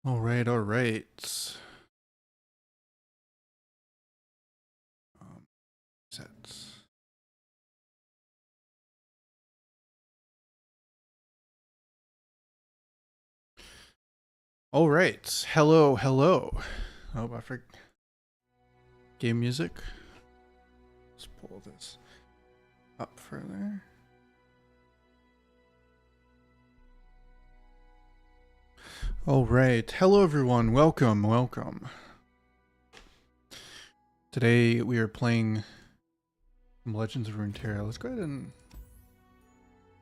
All right, all right. Sets. All right. Hello, hello. Oh, I forgot. Game music. Let's pull this up further. All right. Hello, everyone. Welcome, welcome. Today we are playing some Legends of Runeterra. Let's go ahead and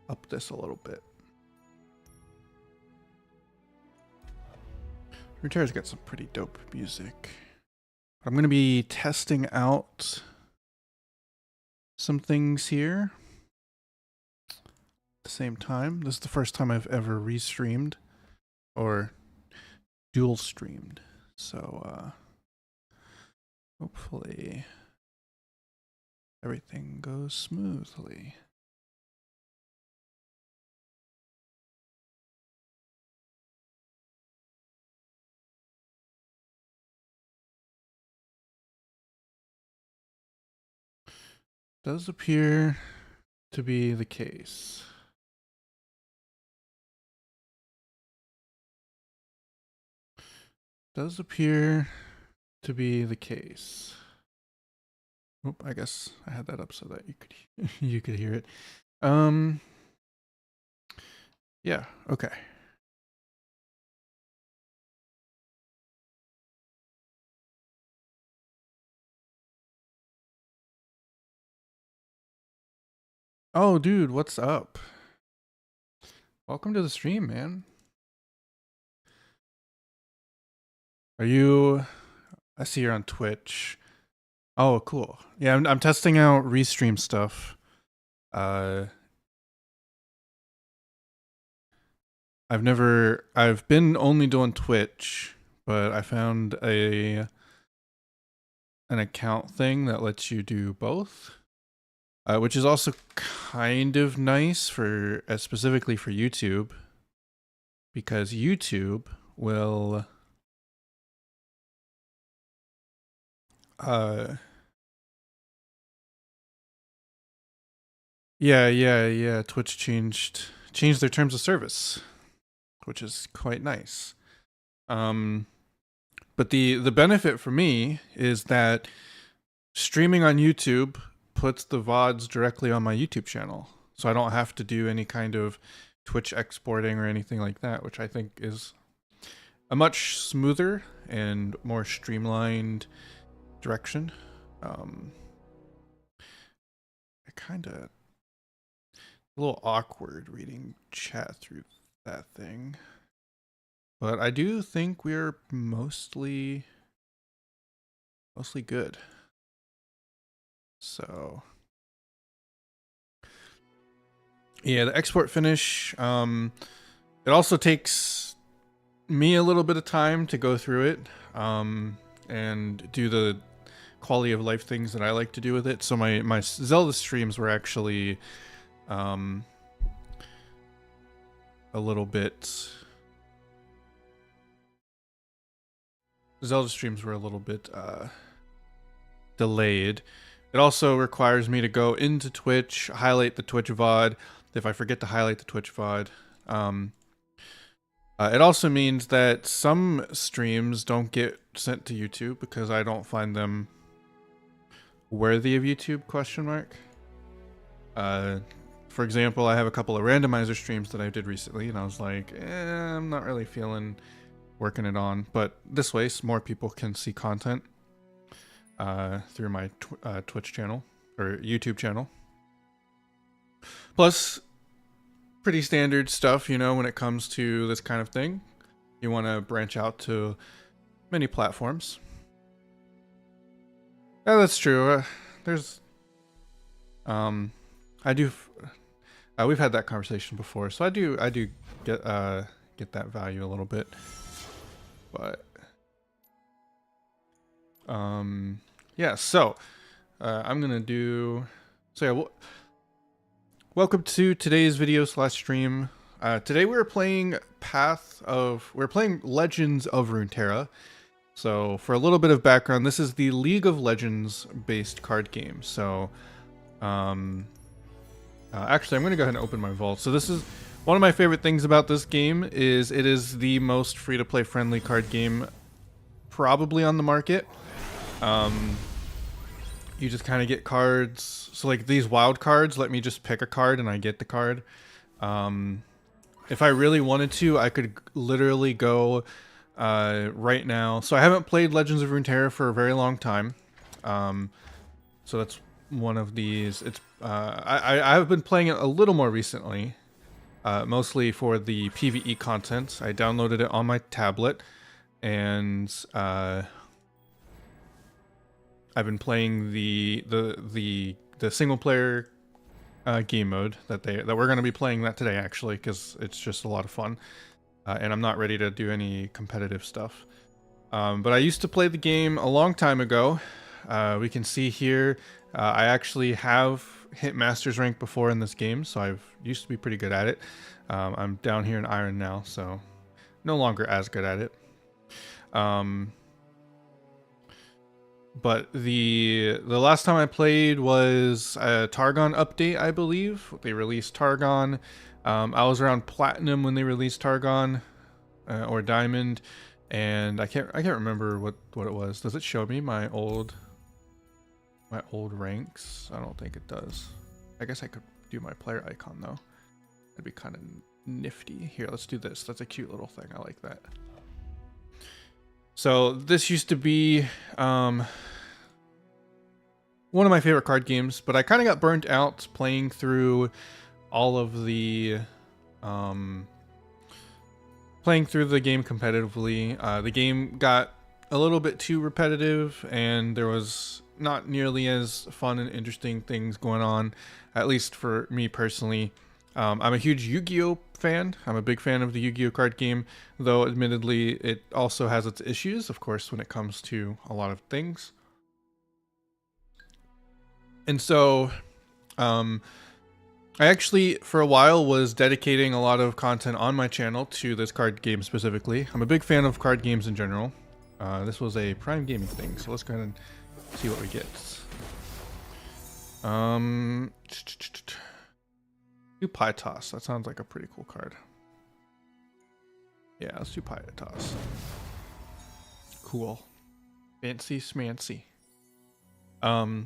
up this a little bit. Runeterra's got some pretty dope music. I'm going to be testing out some things here at the same time. This is the first time I've ever restreamed or dual streamed. So hopefully everything goes smoothly. Does appear to be the case. Does appear to be the case. Oop, I guess I had that up so that you could hear it. Yeah, okay. Oh, dude, what's up? Welcome to the stream, man. Are you... I see you're on Twitch. Oh, cool. Yeah, I'm testing out restream stuff. I've been only doing Twitch, but I found an account thing that lets you do both, which is also kind of nice for, specifically for YouTube, because YouTube will, yeah, Twitch changed their terms of service, which is quite nice. But the benefit for me is that streaming on YouTube puts the VODs directly on my YouTube channel. So I don't have to do any kind of Twitch exporting or anything like that, which I think is a much smoother and more streamlined direction. I kind of a little awkward reading chat through that thing. But I do think we're mostly good. So yeah, the export finish, it also takes me a little bit of time to go through it, and do the quality of life things that I like to do with it. So my Zelda streams were actually a little bit delayed. It also requires me to go into Twitch, highlight the Twitch VOD. If I forget to highlight the Twitch VOD, it also means that some streams don't get sent to YouTube because I don't find them worthy of YouTube, ? For example, I have a couple of randomizer streams that I did recently, and I was like, I'm not really feeling working it on. But this way, more people can see content through my Twitch channel or YouTube channel. Plus, pretty standard stuff, you know, when it comes to this kind of thing. You want to branch out to many platforms. Yeah, that's true. There's, I do. We've had that conversation before, so I do get that value a little bit, but yeah. So I'm gonna do. So yeah, welcome to today's video / stream. Today we're playing Legends of Runeterra. So for a little bit of background, this is the League of Legends based card game. So actually I'm going to go ahead and open my vault. So this is one of my favorite things about this game is it is the most free-to-play friendly card game probably on the market. You just kind of get cards. So like these wild cards let me just pick a card and I get the card. If I really wanted to, I could literally go right now. So I haven't played Legends of Runeterra for a very long time. So that's one of these. It's I've been playing it a little more recently, mostly for the PvE content. I downloaded it on my tablet, and I've been playing the single player game mode that we're going to be playing that today, actually, because it's just a lot of fun, and I'm not ready to do any competitive stuff. But I used to play the game a long time ago. We can see here I actually have hit Master's rank before in this game, so I've used to be pretty good at it. I'm down here in Iron now, so no longer as good at it. But the last time I played was a Targon update, I believe. They released Targon. I was around Platinum when they released Targon, or Diamond, and I can't remember what it was. Does it show me my old ranks? I don't think it does. I guess I could do my player icon though. That'd be kind of nifty. Here, let's do this. That's a cute little thing. I like that. So this used to be one of my favorite card games, but I kind of got burnt out playing through all of the playing through the game competitively. The game got a little bit too repetitive, and there was not nearly as fun and interesting things going on, at least for me personally. I'm a huge Yu-Gi-Oh fan. I'm a big fan of the Yu-Gi-Oh card game, though admittedly it also has its issues, of course, when it comes to a lot of things. And so I actually for a while was dedicating a lot of content on my channel to this card game specifically. I'm a big fan of card games in general. This was a Prime Gaming thing, so let's go ahead and see what we get. Do Pie Toss. That sounds like a pretty cool card. Yeah, let's do Pie Toss. Cool. Fancy smancy. So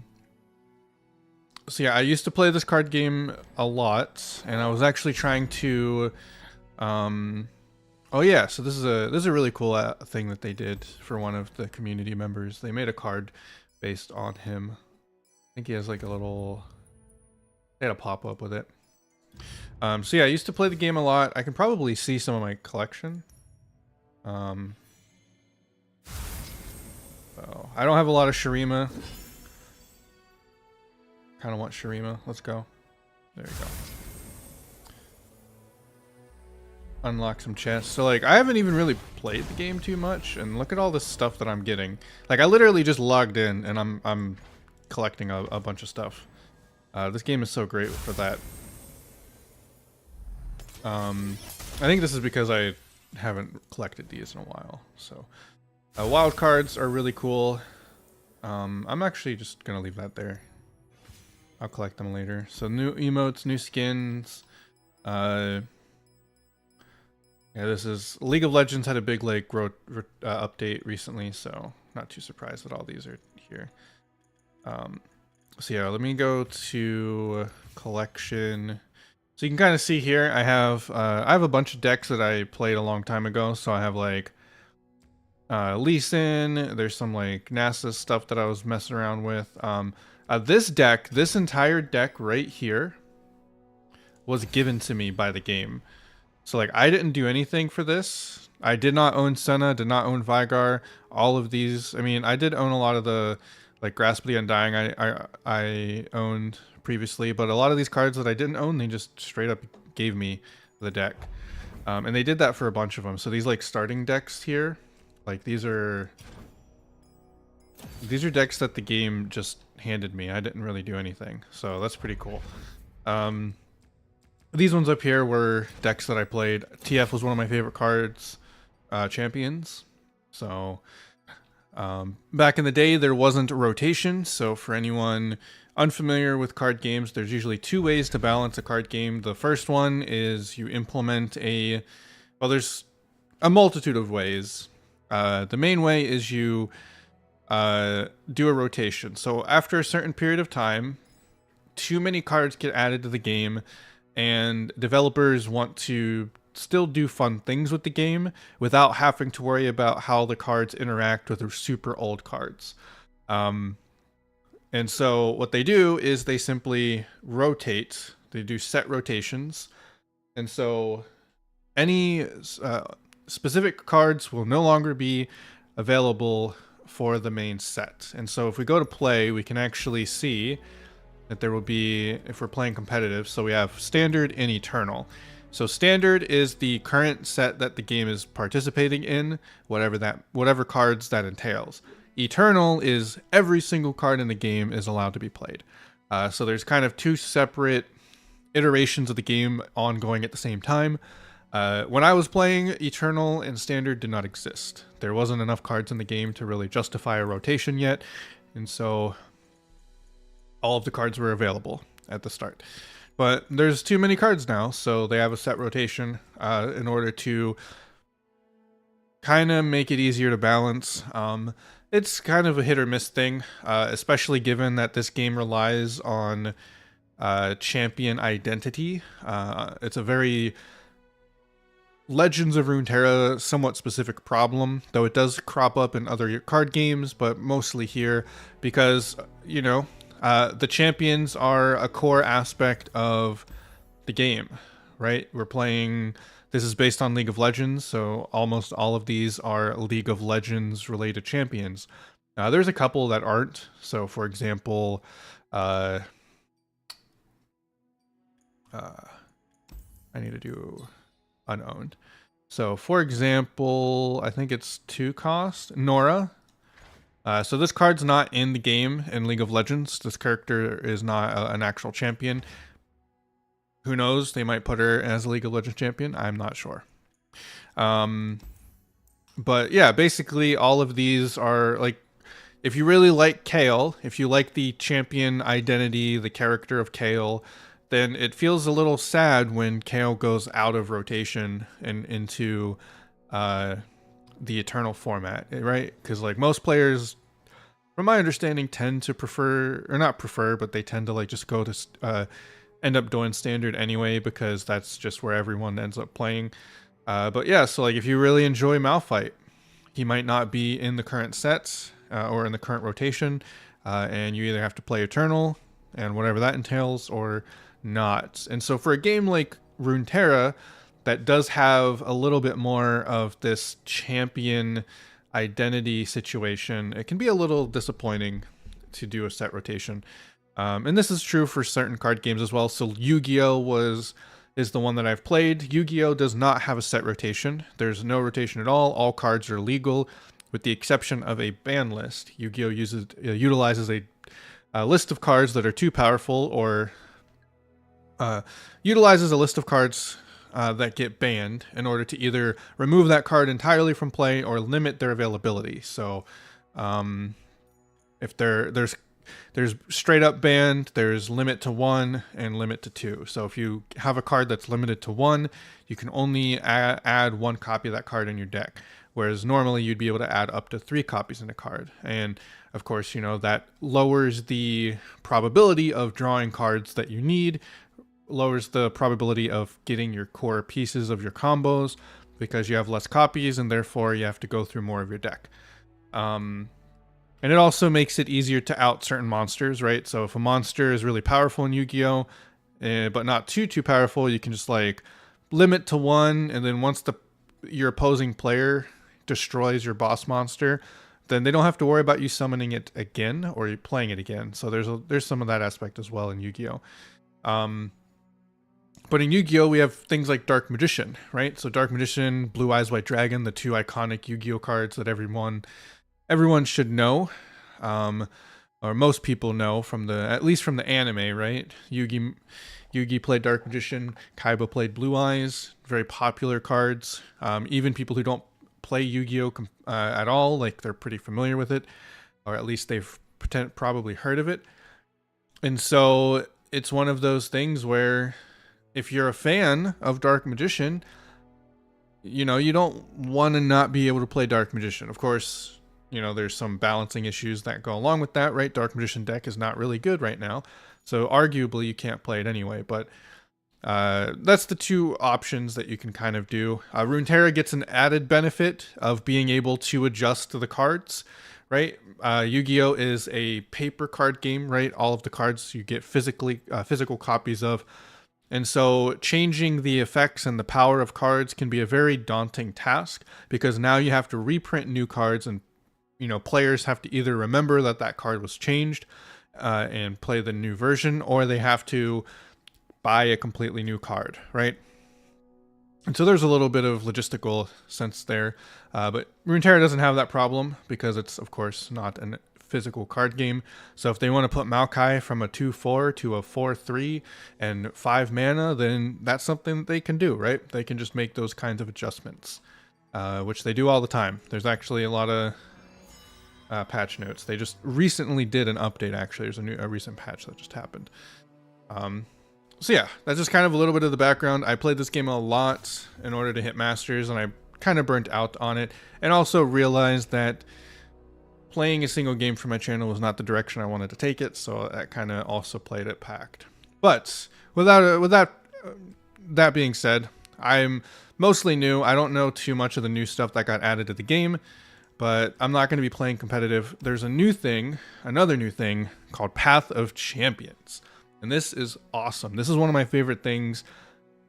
yeah, I used to play this card game a lot, and I was actually trying to oh yeah, so this is a really cool thing that they did for one of the community members. They made a card based on him. I think he has like a little, they had a pop-up with it. So yeah, I used to play the game a lot. I can probably see some of my collection. So I don't have a lot of Shurima. Kind of want Shurima. Let's go. There we go. Unlock some chests. So like, I haven't even really played the game too much, and look at all this stuff that I'm getting. Like, I literally just logged in, and I'm collecting a bunch of stuff. This game is so great for that. I think this is because I haven't collected these in a while. So wild cards are really cool. I'm actually just gonna leave that there. I'll collect them later. So new emotes, new skins. Yeah, this is League of Legends had a big like update recently, so not too surprised that all these are here. So yeah, let me go to collection. So you can kind of see here, I have a bunch of decks that I played a long time ago. So I have like Lee Sin, there's some like NASA stuff that I was messing around with. This entire deck right here was given to me by the game. So like, I didn't do anything for this. I did not own Senna, did not own Vigar, all of these. I mean, I did own a lot of the like Grasp of the Undying I owned previously, but a lot of these cards that I didn't own, they just straight up gave me the deck. And they did that for a bunch of them. So these like starting decks here, like these are decks that the game just handed me. I didn't really do anything. So that's pretty cool. these ones up here were decks that I played. TF was one of my favorite cards, champions. So back in the day, there wasn't a rotation. So for anyone unfamiliar with card games, there's usually two ways to balance a card game. The first one is you implement well, there's a multitude of ways. The main way is you do a rotation. So after a certain period of time, too many cards get added to the game, and developers want to still do fun things with the game without having to worry about how the cards interact with their super old cards. And so what they do is they simply rotate. They do set rotations. And so any specific cards will no longer be available for the main set. And so if we go to play, we can actually see that there will be, if we're playing competitive, so we have standard and eternal. So standard is the current set that the game is participating in, whatever cards that entails. Eternal is every single card in the game is allowed to be played. So there's kind of two separate iterations of the game ongoing at the same time. When I was playing, Eternal and Standard did not exist. There wasn't enough cards in the game to really justify a rotation yet, and so all of the cards were available at the start. But there's too many cards now, so they have a set rotation in order to kind of make it easier to balance. It's kind of a hit or miss thing, especially given that this game relies on champion identity. It's a very Legends of Runeterra somewhat specific problem, though it does crop up in other card games, but mostly here because, you know, the champions are a core aspect of the game, right? We're playing, this is based on League of Legends, so almost all of these are League of Legends related champions. There's a couple that aren't. So for example, I need to do unowned. So for example, I think it's 2 cost, Nora. So this card's not in the game in League of Legends. This character is not an actual champion. Who knows? They might put her as a League of Legends champion. I'm not sure. But yeah, basically all of these are like, if you really like Kayle, if you like the champion identity, the character of Kayle, then it feels a little sad when Kayle goes out of rotation and into the Eternal format, right? Because like most players, from my understanding, tend to prefer, or not prefer, but they tend to like just go to end up doing standard anyway, because that's just where everyone ends up playing. But yeah, so like if you really enjoy Malphite, he might not be in the current sets or in the current rotation, and you either have to play Eternal and whatever that entails, or not. And so for a game like Runeterra that does have a little bit more of this champion identity situation, it can be a little disappointing to do a set rotation. And this is true for certain card games as well. So Yu-Gi-Oh! is the one that I've played. Yu-Gi-Oh! Does not have a set rotation. There's no rotation at all. All cards are legal, with the exception of a ban list. Yu-Gi-Oh! Utilizes a list of cards that are too powerful, or utilizes a list of cards that get banned in order to either remove that card entirely from play or limit their availability. So if there's straight up banned, there's limit to 1 and limit to 2. So if you have a card that's limited to 1, you can only add 1 copy of that card in your deck. Whereas normally you'd be able to add up to 3 copies in a card. And of course, you know, that lowers the probability of drawing cards that you need, lowers the probability of getting your core pieces of your combos, because you have less copies and therefore you have to go through more of your deck. And it also makes it easier to out certain monsters, right? So if a monster is really powerful in Yu-Gi-Oh, but not too powerful, you can just like limit to 1, and then once your opposing player destroys your boss monster, then they don't have to worry about you summoning it again or you playing it again. So there's some of that aspect as well in Yu-Gi-Oh. But in Yu-Gi-Oh, we have things like Dark Magician, right? So Dark Magician, Blue Eyes White Dragon, the 2 iconic Yu-Gi-Oh cards that everyone should know. or most people know from at least from the anime, right? Yugi played Dark Magician, Kaiba played Blue Eyes, very popular cards. Even people who don't play Yu-Gi-Oh at all, like they're pretty familiar with it, or at least they've probably heard of it. And so it's one of those things where if you're a fan of Dark Magician, you know, you don't want to not be able to play Dark Magician. Of course, you know, there's some balancing issues that go along with that, right? Dark Magician deck is not really good right now, so arguably you can't play it anyway, but that's the two options that you can kind of do. Runeterra gets an added benefit of being able to adjust to the cards, right? Yu-Gi-Oh is a paper card game, right? All of the cards you get physical copies of. And so changing the effects and the power of cards can be a very daunting task, because now you have to reprint new cards, and you know, players have to either remember that that card was changed and play the new version, or they have to buy a completely new card, right? And so there's a little bit of logistical sense there, but Runeterra doesn't have that problem because it's, of course, not a physical card game. So if they want to put Maokai from a 2/4 to a 4/3 and 5 mana, then that's something that they can do, right? They can just make those kinds of adjustments, which they do all the time. There's actually a lot of patch notes. They just recently did an update, actually. There's a recent patch that just happened. So yeah, that's just kind of a little bit of the background. I played this game a lot in order to hit Masters, and I kind of burnt out on it, and also realized that playing a single game for my channel was not the direction I wanted to take it, so that kind of also played it packed. But with that being said, I'm mostly new. I don't know too much of the new stuff that got added to the game, but I'm not going to be playing competitive. There's another new thing called Path of Champions. And this is awesome. This is one of my favorite things.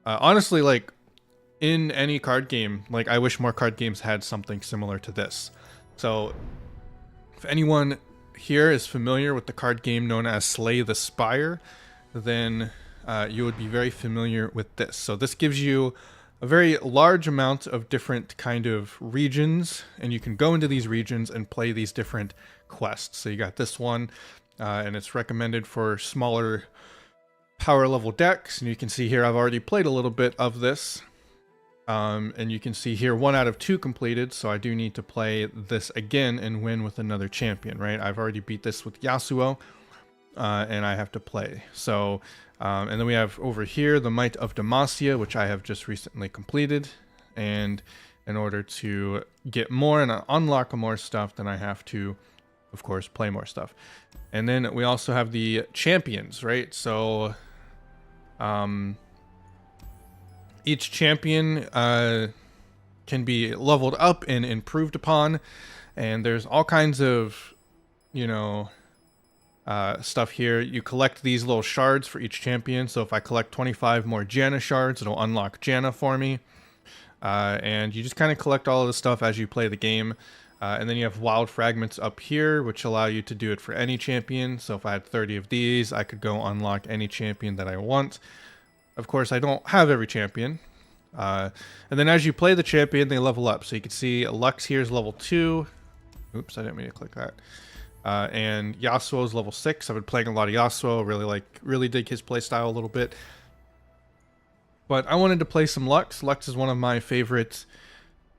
Honestly, like in any card game, like I wish more card games had something similar to this. So if anyone here is familiar with the card game known as Slay the Spire, then you would be very familiar with this. So this gives you a very large amount of different kind of regions, and you can go into these regions and play these different quests. So you got this one, and it's recommended for smaller power level decks, and you can see here I've already played a little bit of this, and you can see here 1 out of 2 completed, so I do need to play this again and win with another champion, right? I've already beat this with Yasuo, and I have to play. So and then we have over here the Might of Demacia, which I have just recently completed, and in order to get more and unlock more stuff, then I have to, of course, play more stuff. And then we also have the champions, right? So each champion can be leveled up and improved upon, and there's all kinds of, you know, stuff here. You collect these little shards for each champion. So if I collect 25 more Janna shards, it'll unlock Janna for me. And you just kind of collect all of the stuff as you play the game. And then you have wild fragments up here, which allow you to do it for any champion. So if I had 30 of these, I could go unlock any champion that I want. Of course, I don't have every champion. And then as you play the champion, they level up. So you can see Lux here is level 2. Oops, I didn't mean to click that. And Yasuo is level 6. I've been playing a lot of Yasuo. Really dig his playstyle a little bit. But I wanted to play some Lux. Lux is one of my favorite...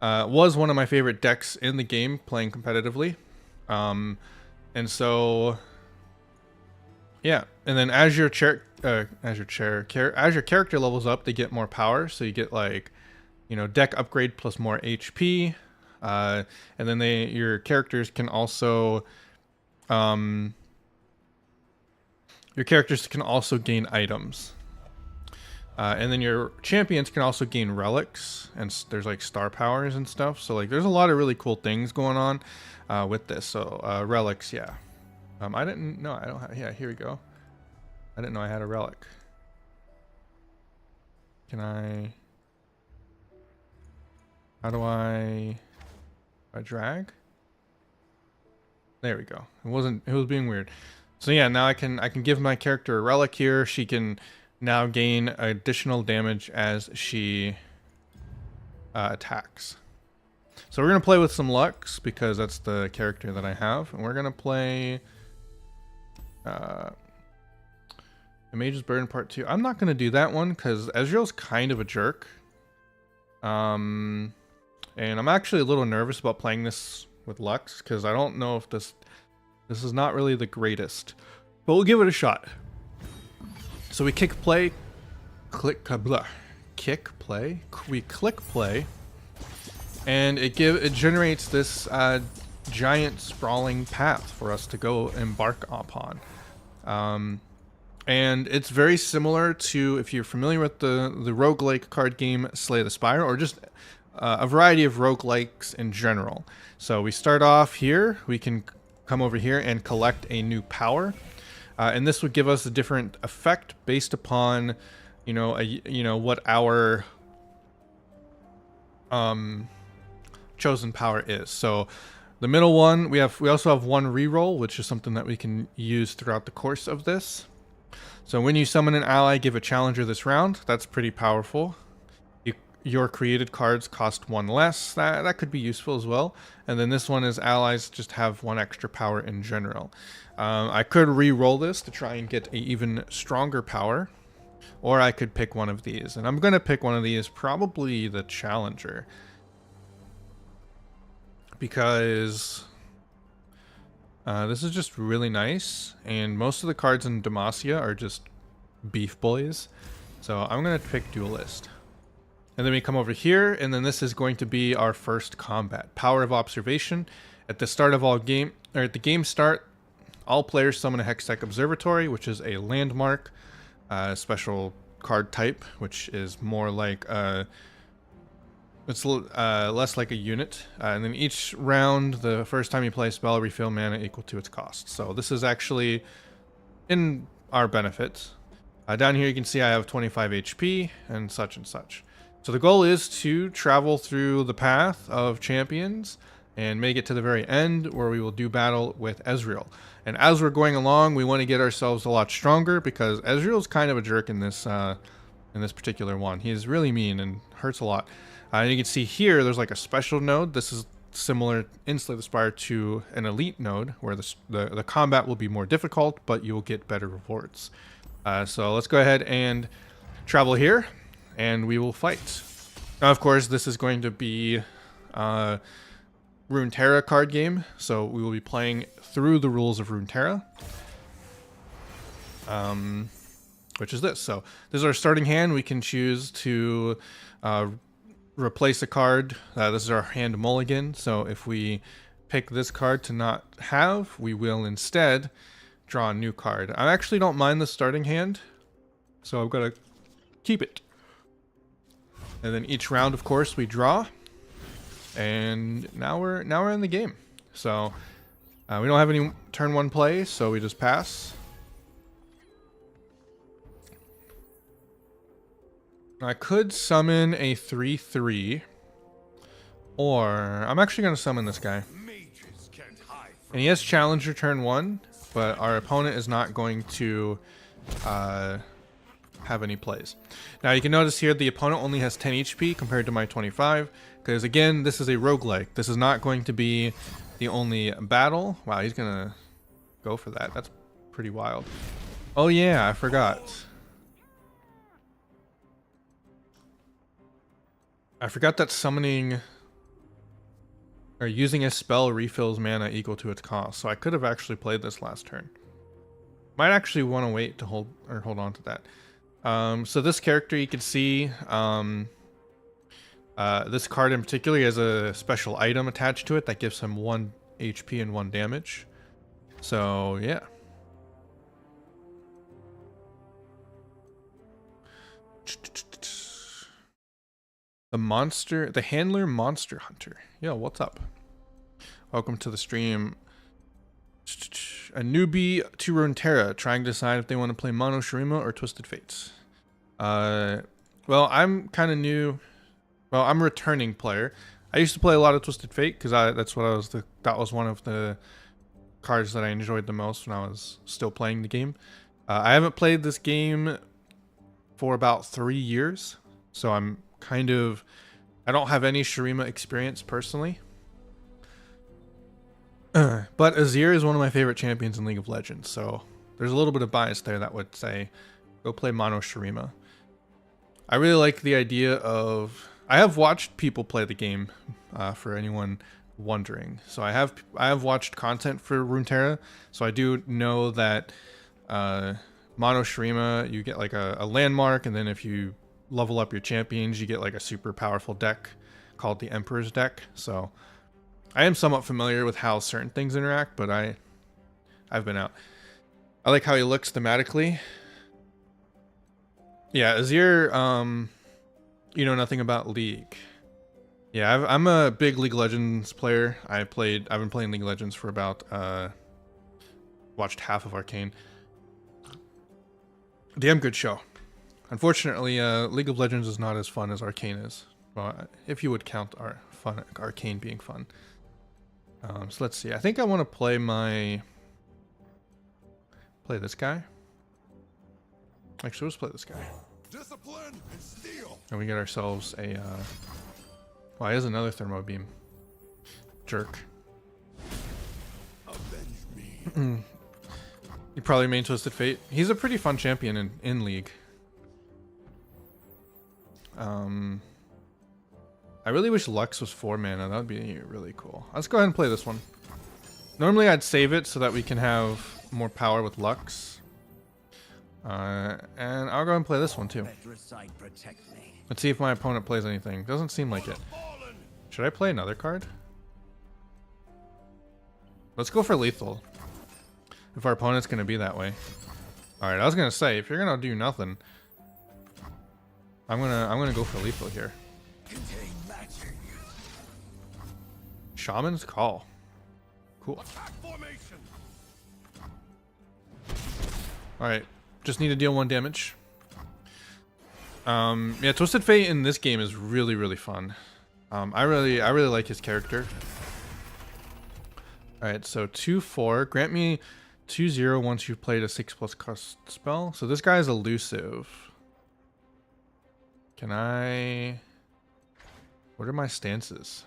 was one of my favorite decks in the game, playing competitively. And so, yeah. And then as your character levels up, they get more power. So you get like, you know, deck upgrade plus more HP. And then your characters can also, gain items. And then your champions can also gain relics, and there's like star powers and stuff. So like there's a lot of really cool things going on with this. So relics, yeah. I didn't know. I don't have. Yeah, here we go. I didn't know I had a relic. Can I? How do I drag? There we go. It was being weird. So yeah, now I can give my character a relic here. She can now gain additional damage as she attacks. So we're going to play with some Lux because that's the character that I have. And we're going to play Uh, the Mage's Burden Part 2. I'm not going to do that one because Ezreal's kind of a jerk. And I'm actually a little nervous about playing this with Lux because I don't know if this is not really the greatest. But we'll give it a shot. So we kick play, kick play. We click play, and it generates this giant sprawling path for us to go embark upon. And it's very similar to, if you're familiar with the roguelike card game Slay the Spire, or just a variety of roguelikes in general. So we start off here, we can come over here and collect a new power. And this would give us a different effect based upon, what our chosen power is. So the middle one, we also have one reroll, which is something that we can use throughout the course of this. So when you summon an ally, give a challenger this round. That's pretty powerful. Your created cards cost one less. That could be useful as well. And then this one is allies just have one extra power in general. I could re-roll this to try and get an even stronger power, or I could pick one of these. And I'm going to pick one of these, probably the challenger, because this is just really nice, and most of the cards in Demacia are just beef boys. So I'm going to pick Duelist. And then we come over here, and then this is going to be our first combat. Power of Observation. At the start of all game, or at the game start, all players summon a Hextech Observatory, which is a landmark, special card type, which is more like it's less like a unit. And then each round, the first time you play a spell, refill mana equal to its cost. So this is actually in our benefit. Down here you can see I have 25 HP and such and such. So the goal is to travel through the path of champions and make it to the very end, where we will do battle with Ezreal. And as we're going along, we want to get ourselves a lot stronger, because Ezreal's kind of a jerk in this particular one. He's really mean and hurts a lot. And you can see here, there's like a special node. This is similar in Slay the Spire to an elite node, where the combat will be more difficult, but you will get better rewards. So let's go ahead and travel here, and we will fight. Now, of course, this is going to be Runeterra card game, so we will be playing through the rules of Runeterra, which is this. So this is our starting hand. We can choose to replace a card. This is our hand mulligan. So if we pick this card to not have, we will instead draw a new card. I actually don't mind the starting hand, so I'm gonna keep it. And then each round, of course, we draw. And now we're in the game. So we don't have any turn one play, so we just pass. I could summon a 3/3, or I'm actually going to summon this guy. And he has Challenger turn one, but our opponent is not going to have any plays. Now you can notice here the opponent only has 10 HP compared to my 25, because again, this is a roguelike. This is not going to be the only battle. Wow, he's going to go for that. That's pretty wild. Oh yeah, I forgot. I forgot that summoning or using a spell refills mana equal to its cost. So I could have actually played this last turn. Might actually want to wait to hold on to that. So this character, you can see this card in particular has a special item attached to it that gives him 1 HP and 1 damage. So yeah. The handler monster hunter. Yo, what's up? Welcome to the stream. A newbie to Runeterra, trying to decide if they want to play Mono Shurima or Twisted Fates. Well, I'm kind of new. Well, I'm a returning player. I used to play a lot of Twisted Fate because that was one of the cards that I enjoyed the most when I was still playing the game. I haven't played this game for about 3 years, so I'm kind of, I don't have any Shurima experience personally. But Azir is one of my favorite champions in League of Legends, so there's a little bit of bias there that would say, go play Mono Shurima. I really like the idea of... I have watched people play the game, for anyone wondering. So I have watched content for Runeterra, so I do know that Mono Shurima, you get like a landmark, and then if you level up your champions, you get like a super powerful deck called the Emperor's deck. So I am somewhat familiar with how certain things interact, but I've been out. I like how he looks thematically. Yeah, Azir, you know nothing about League. Yeah, I'm a big League of Legends player. I've been playing League of Legends for about, watched half of Arcane. Damn good show. Unfortunately, League of Legends is not as fun as Arcane is. Well, if you would count Arcane being fun. So let's see. I think I want to play this guy. Actually, let's play this guy. Discipline and steel. And we get ourselves a, well, he has another thermo beam. Jerk. Avenge me. You probably main Twisted Fate. He's a pretty fun champion in League. I really wish Lux was 4 mana. That would be really cool. Let's go ahead and play this one. Normally I'd save it so that we can have more power with Lux. And I'll go and play this one too. Let's see if my opponent plays anything. Doesn't seem like it. Should I play another card? Let's go for lethal. If our opponent's gonna be that way. Alright, I was gonna say, if you're gonna do nothing, I'm gonna go for lethal here. Shaman's Call. Cool. Alright. Just need to deal 1 damage. Yeah, Twisted Fate in this game is really, really fun. I really like his character. Alright, so 2/4. Grant me 2/0 once you've played a 6+ cost spell. So this guy is elusive. Can I... What are my stances?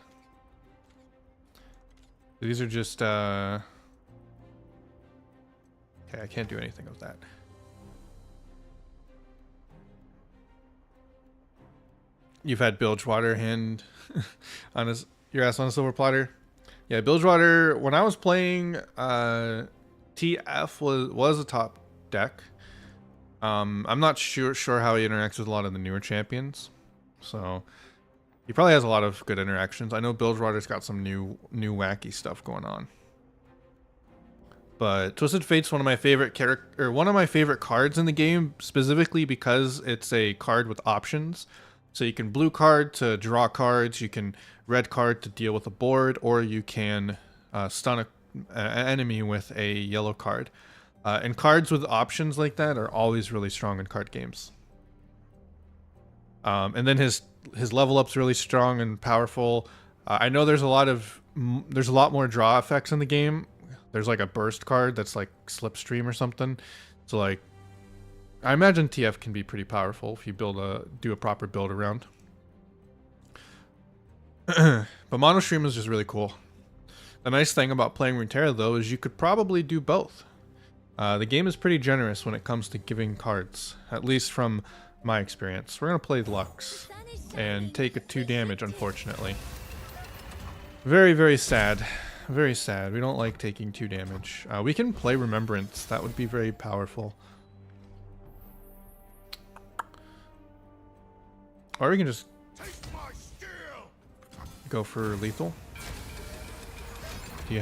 These are just, okay, I can't do anything with that. You've had Bilgewater hand on your ass on a silver platter. Yeah, Bilgewater, when I was playing, TF was a top deck. I'm not sure how he interacts with a lot of the newer champions. So he probably has a lot of good interactions. I know Bilgewater's got some new wacky stuff going on. But Twisted Fate's one of my favorite cards in the game, specifically because it's a card with options. So you can blue card to draw cards, you can red card to deal with a board, or you can stun an enemy with a yellow card. And cards with options like that are always really strong in card games. And then his level up's really strong and powerful. I know there's a lot more draw effects in the game. There's like a burst card that's like Slipstream or something. So like, I imagine TF can be pretty powerful if you do a proper build around. But Mono Stream is just really cool. The nice thing about playing Runeterra though is you could probably do both. The game is pretty generous when it comes to giving cards, at least from my experience. We're gonna play Lux and take a 2 damage, unfortunately. Very, very sad. Very sad. We don't like taking 2 damage. We can play Remembrance. That would be very powerful. Or we can just go for lethal. You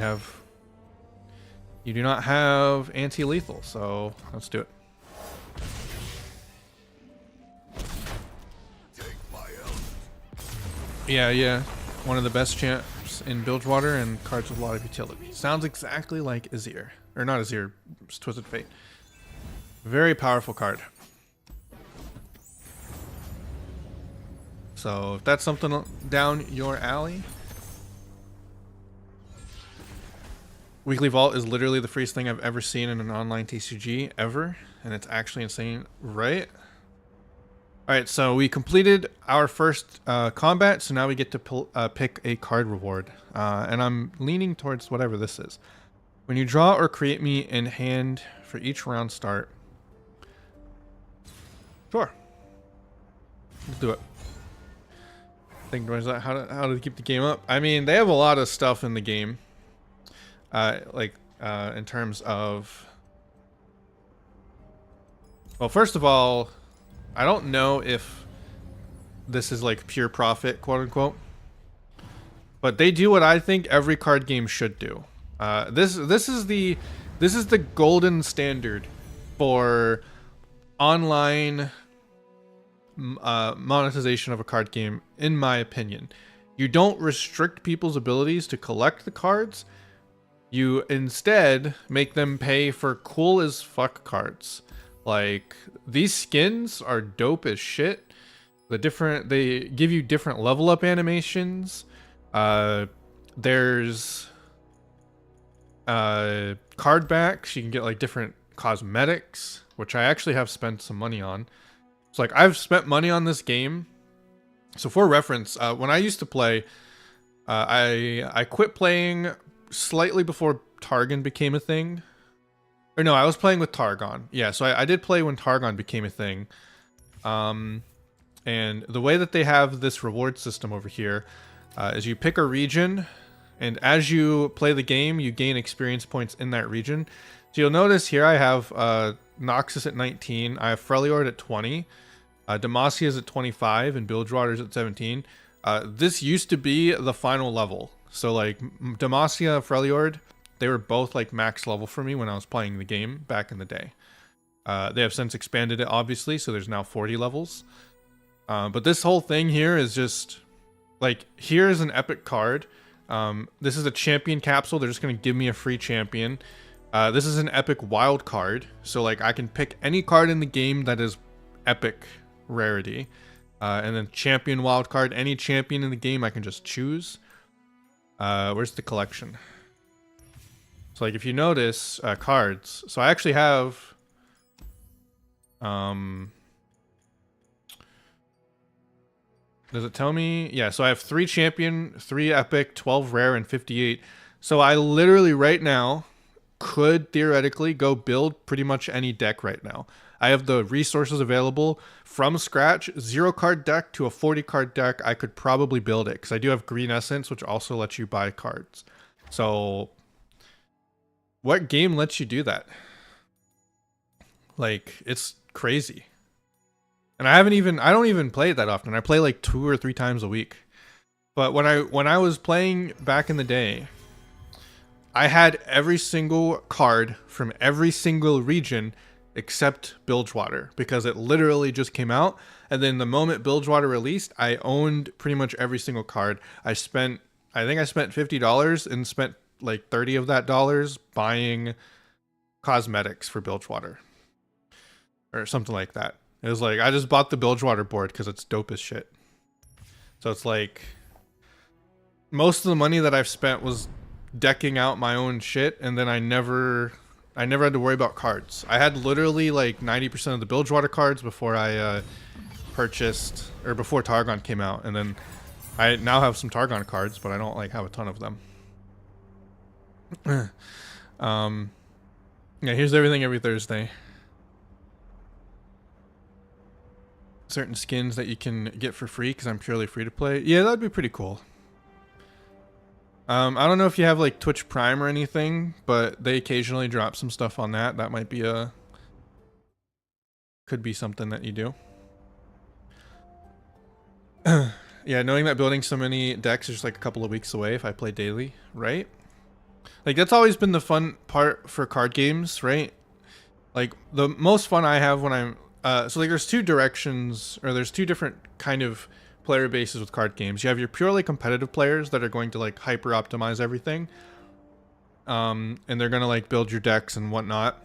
do not have anti-lethal, so let's do it. Yeah. One of the best champs in Bilgewater and cards with a lot of utility. Sounds exactly like Azir. Or not Azir, Twisted Fate. Very powerful card. So if that's something down your alley. Weekly Vault is literally the freest thing I've ever seen in an online TCG ever. And it's actually insane, right? Alright, so we completed our first combat, so now we get to pick a card reward. And I'm leaning towards whatever this is. When you draw or create me in hand for each round start. Sure. Let's do it. Think how to keep the game up. I mean, they have a lot of stuff in the game. In terms of... Well, first of all, I don't know if this is like pure profit, quote unquote. But they do what I think every card game should do. This is the golden standard for online monetization of a card game, in my opinion. You don't restrict people's abilities to collect the cards. You instead make them pay for cool as fuck cards. Like, these skins are dope as shit. They give you different level up animations. There's card backs. You can get like different cosmetics, which I actually have spent some money on. So like, I've spent money on this game. So for reference, when I used to play, I quit playing slightly before Targon became a thing. Or no, I was playing with Targon. Yeah, so I did play when Targon became a thing. And the way that they have this reward system over here is you pick a region, and as you play the game, you gain experience points in that region. So you'll notice here I have Noxus at 19, I have Freljord at 20, Demacia is at 25, and Bilgewater is at 17. This used to be the final level. So like Demacia, Freljord, they were both like max level for me when I was playing the game back in the day. They have since expanded it, obviously, so there's now 40 levels. But this whole thing here is just like, here's an epic card. This is a champion capsule. They're just going to give me a free champion. This is an epic wild card. So like, I can pick any card in the game that is epic rarity. And then champion wild card, any champion in the game I can just choose. Where's the collection? So like, if you notice cards, so I actually have does it tell me? Yeah, so I have 3 champion, 3 epic, 12 rare, and 58. So I literally right now could theoretically go build pretty much any deck right now. I have the resources available from scratch, 0 card deck to a 40 card deck. I could probably build it because I do have Green Essence, which also lets you buy cards. So what game lets you do that? Like, it's crazy. And I don't even play it that often. I play like 2 or 3 times a week. But when I was playing back in the day, I had every single card from every single region except Bilgewater, because it literally just came out. And then the moment Bilgewater released, I owned pretty much every single card. I think I spent $50 and spent like 30 of that dollars buying cosmetics for Bilgewater. Or something like that. It was like, I just bought the Bilgewater board because it's dope as shit. So it's like, most of the money that I've spent was decking out my own shit, and then I never had to worry about cards. I had literally like 90% of the Bilgewater cards before I purchased, or before Targon came out, and then I now have some Targon cards, but I don't like have a ton of them. Yeah, here's everything every Thursday. Certain skins that you can get for free because I'm purely free to play. Yeah, that'd be pretty cool. I don't know if you have like Twitch Prime or anything, but they occasionally drop some stuff on that. That might be could be something that you do. Yeah, knowing that building so many decks is just like a couple of weeks away if I play daily, right? Like, that's always been the fun part for card games, right? Like, the most fun I have when I'm so like, there's 2 directions, or there's 2 different kind of player bases with card games. You have your purely competitive players that are going to like hyper optimize everything, and they're gonna like build your decks and whatnot.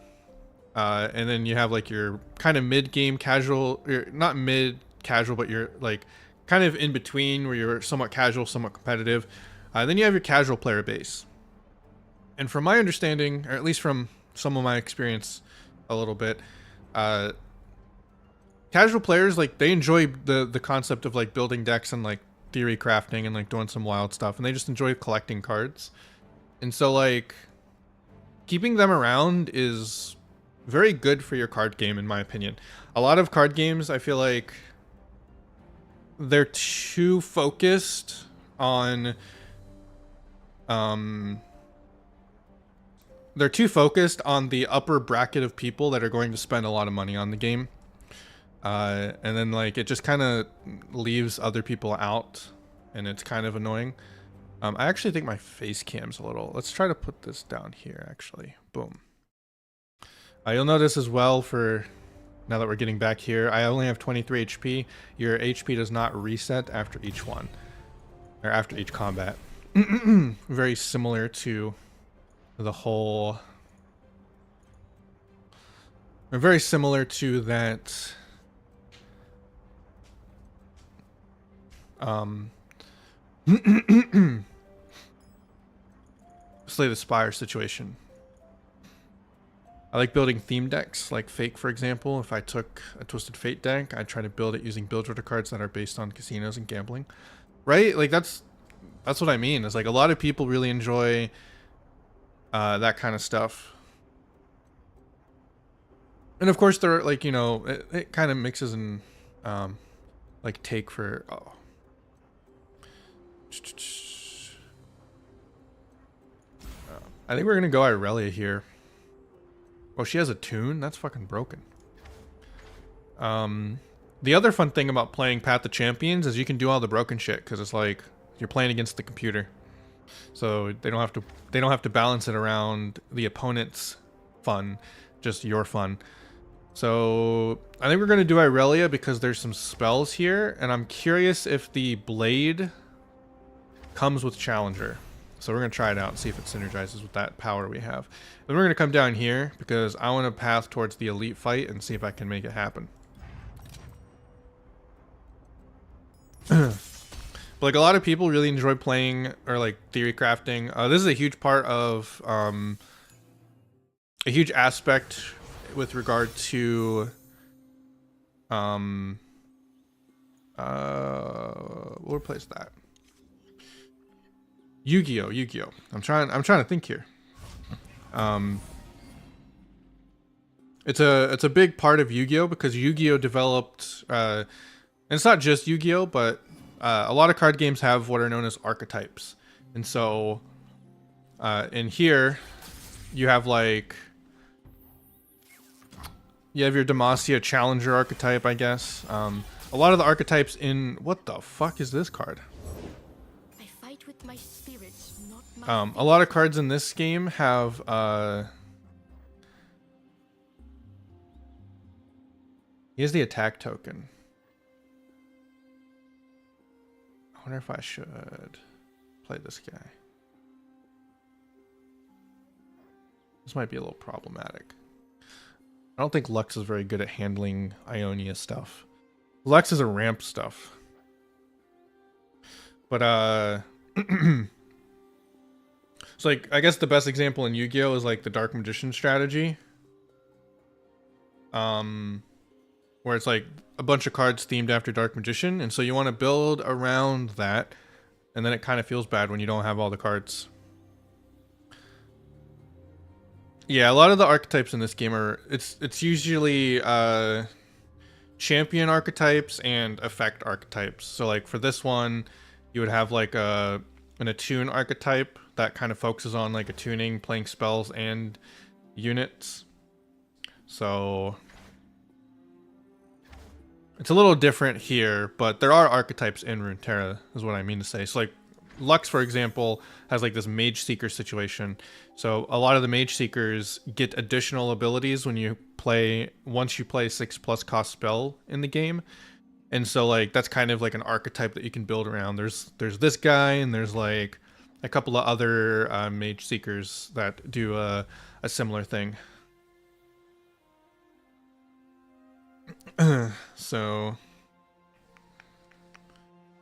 And then you have like your kind of mid-game casual, or not mid-casual, but you're like kind of in between, where you're somewhat casual, somewhat competitive. Then you have your casual player base. And from my understanding, or at least from some of my experience a little bit, casual players, like, they enjoy the concept of like building decks and like theory crafting and like doing some wild stuff, and they just enjoy collecting cards. And so like, keeping them around is very good for your card game, in my opinion. A lot of card games, I feel like they're too focused on they're too focused on the upper bracket of people that are going to spend a lot of money on the game. And then like it just kind of leaves other people out, and it's kind of annoying. I actually think my face cam's a little. Let's try to put this down here. Actually, boom. You'll notice as well, for now that we're getting back here, I only have 23 HP. Your HP does not reset after each one, or after each combat. Very similar to the whole. Very similar to that. Slay the Spire situation. I like building theme decks, like Fake, for example. If I took a Twisted Fate deck, I'd try to build it using build order cards that are based on casinos and gambling. Right? Like that's what I mean. It's like a lot of people really enjoy that kind of stuff. And of course, there are, like, you know, it kind of mixes in like take for I think we're gonna go Irelia here. Oh, she has a tune? That's fucking broken. The other fun thing about playing Path of Champions is you can do all the broken shit, because it's like you're playing against the computer. So they don't have to balance it around the opponent's fun, just your fun. So I think we're gonna do Irelia because there's some spells here, and I'm curious if the blade comes with Challenger. So we're going to try it out and see if it synergizes with that power we have. Then we're going to come down here because I want to path towards the elite fight and see if I can make it happen. But like a lot of people really enjoy playing or like theory crafting. This is a huge part of a huge aspect with regard to we'll replace that. Yu-Gi-Oh! I'm trying to think here. It's a big part of Yu-Gi-Oh! Because Yu-Gi-Oh! Developed and it's not just Yu-Gi-Oh! But a lot of card games have what are known as archetypes. And so in here you have like your Demacia Challenger archetype, I guess. A lot of the archetypes in what the fuck is this card? With my spirits, not my a lot of cards in this game have he has the attack token. I wonder if I should play this guy. This might be a little problematic. I don't think Lux is very good at handling Ionia stuff. Lux is a ramp stuff. But so like I guess the best example in Yu-Gi-Oh! Is like the Dark Magician strategy. Where it's like a bunch of cards themed after Dark Magician, and so you want to build around that, and then it kind of feels bad when you don't have all the cards. Yeah, a lot of the archetypes in this game are it's usually champion archetypes and effect archetypes. So like for this one, you would have like an attune archetype that kind of focuses on like attuning, playing spells and units. So it's a little different here, but there are archetypes in Runeterra, is what I mean to say. So like Lux, for example, has like this Mage Seeker situation. So a lot of the Mage Seekers get additional abilities when you play, once you play 6+ cost spell in the game. And so like that's kind of like an archetype that you can build around. There's this guy, and there's like a couple of other Mage Seekers that do a similar thing. So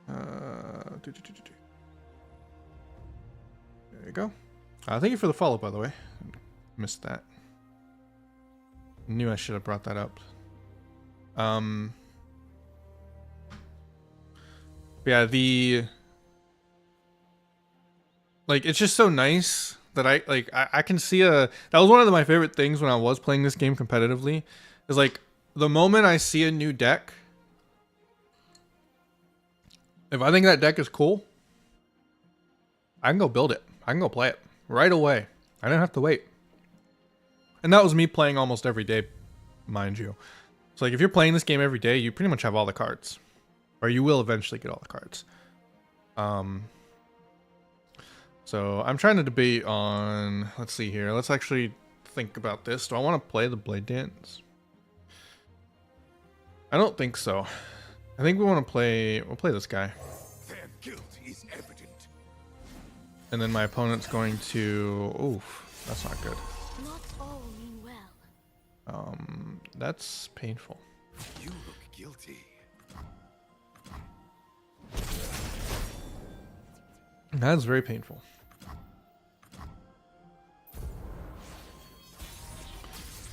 there you go. Thank you for the follow, by the way. Missed that. Knew I should have brought that up. Yeah, like it's just so nice that I like. I can see a. That was one of my favorite things when I was playing this game competitively. Is like the moment I see a new deck. If I think that deck is cool, I can go build it. I can go play it right away. I didn't have to wait. And that was me playing almost every day, mind you. So like if you're playing this game every day, you pretty much have all the cards. Or you will eventually get all the cards. So I'm trying to debate on, let's see here. Let's actually think about this. Do I want to play the Blade Dance? I don't think so. I think we want to play, we'll play this guy. Their guilt is evident. And then my opponent's going to, oof, that's not good. Not all mean well. That's painful. You look guilty. That's very painful.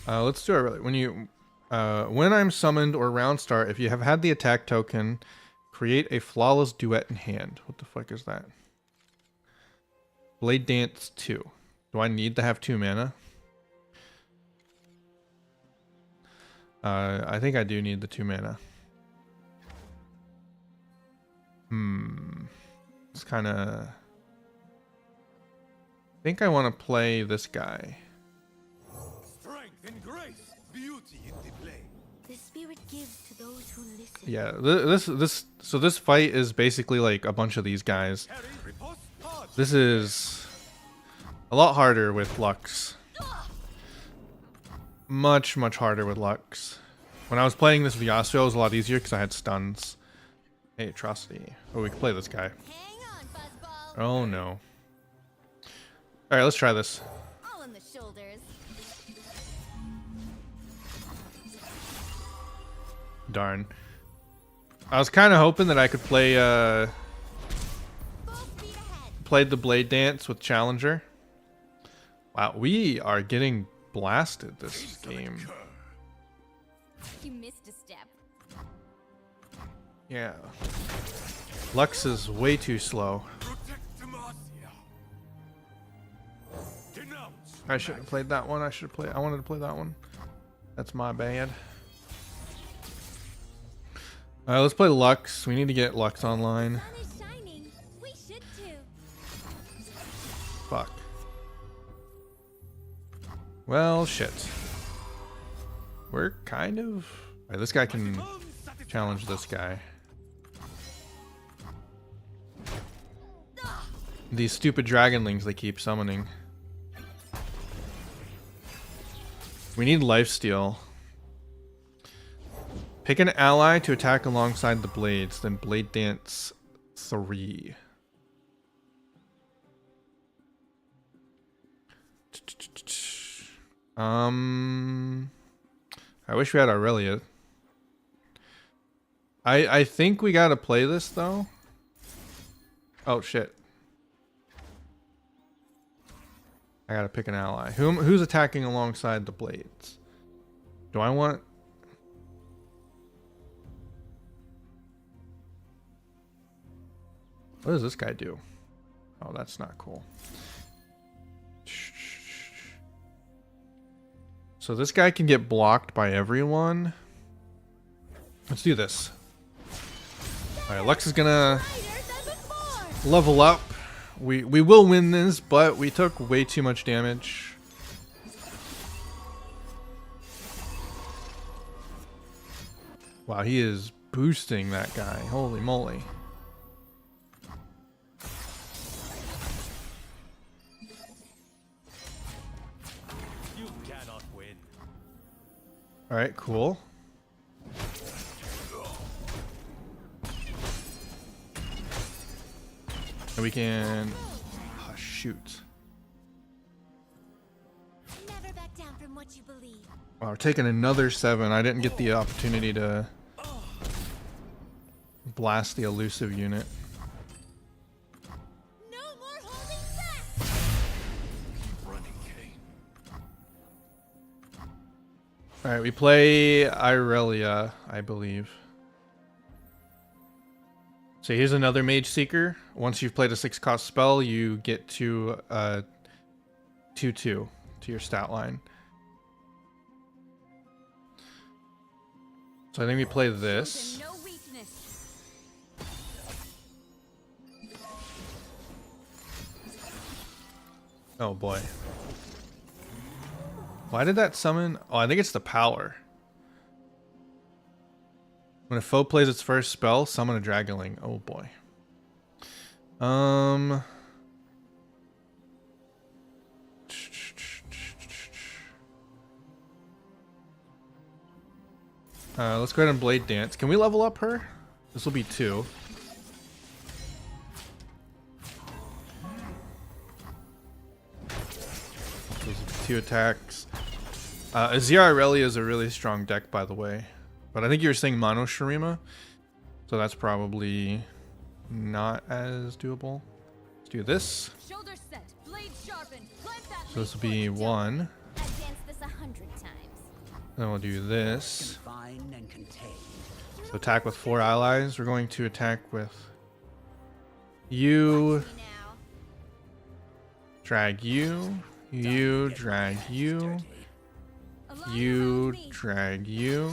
Let's do it really. When I'm summoned or round start, if you have had the attack token, create a flawless duet in hand. What the fuck is that? Blade Dance 2. Do I need to have 2 mana? I think I do need the 2 mana. It's kind of... I think I want to play this guy. Strength and grace, beauty in the play. The spirit gives to those who listen. Yeah, so this fight is basically like a bunch of these guys. Harry, riposte, hard. This is a lot harder with Lux. Much harder with Lux. When I was playing this with Yasuo, it was a lot easier because I had stuns. Hey, Atrocity. Oh, we can play this guy. Hang on, Fuzzball. Oh no. Alright, let's try this. All in the shoulders. Darn. I was kind of hoping that I could play Full speed ahead. played the Blade Dance with Challenger. Wow, we are getting blasted this game. You missed a step. Yeah. Lux is way too slow. Protect Demacia. Denounce. I shouldn't have played that one. I wanted to play that one. That's my bad. Alright, let's play Lux. We need to get Lux online. Sun is shining. We should too. Fuck. Well, shit. We're kind of... Alright, this guy can challenge this guy. These stupid dragonlings they keep summoning. We need lifesteal. Pick an ally to attack alongside the blades, then Blade Dance 3. I wish we had Aurelia. I think we gotta play this though. Oh shit. I gotta pick an ally. Who's attacking alongside the blades? Do I want... What does this guy do? Oh, that's not cool. So this guy can get blocked by everyone. Let's do this. Alright, Lux is gonna level up. We will win this, but we took way too much damage. Wow, he is boosting that guy. Holy moly. You cannot win. Alright, cool. And we can... Oh, shoot. Never back down from what you believe. Wow, we're taking another 7. I didn't get the opportunity to blast the elusive unit. No more holding back. Keep running, Kane. Alright, we play Irelia, I believe. So here's another Mage Seeker. Once you've played a 6-cost spell, you get to 2/2 to your stat line. So I think we play this. No weakness. Oh boy. Why did that summon? Oh, I think it's the power. When a foe plays its first spell, summon a Dragonling. Oh boy. Let's go ahead and Blade Dance. Can we level up her? This will be 2. Those are 2 attacks. Azir Irelia is a really strong deck, by the way. But I think you were saying Mono Shurima. So that's probably not as doable. Let's do this. Shoulder set, blade sharpened. Plant that So this will leaf be foot. 1. I've danced this 100 times. Then we'll do this. Confine and contain. So attack with 4 allies. We're going to attack with you, Watch me now. drag you, you, drag you, Align you, around me. drag you.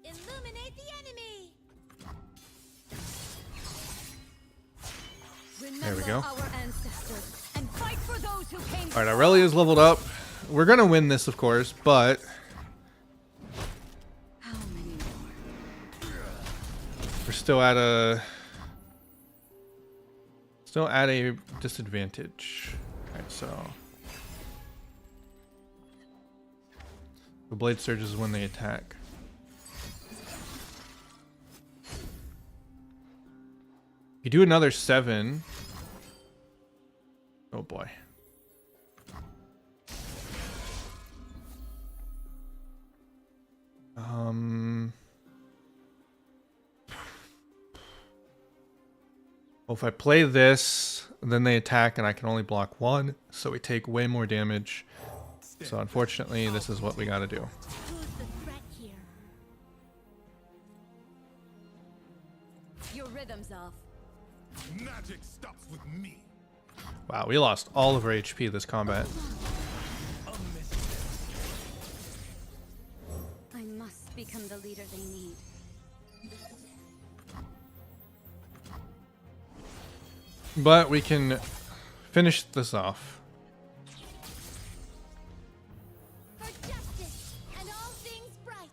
Illuminate the enemy. There we go. Our ancestors and fight for those who came. All right, Aurelia's leveled up. We're gonna win this, of course, but How many more? we're still at a disadvantage. Okay, so the blade surges when they attack. You do another 7. Oh boy. Well, if I play this, then they attack and I can only block 1, so we take way more damage. So unfortunately, this is what we gotta do. Who's the threat here? Your rhythm's off. Magic stops with me. Wow, we lost all of our HP this combat. I must become the leader they need. But we can finish this off. For justice and all things bright.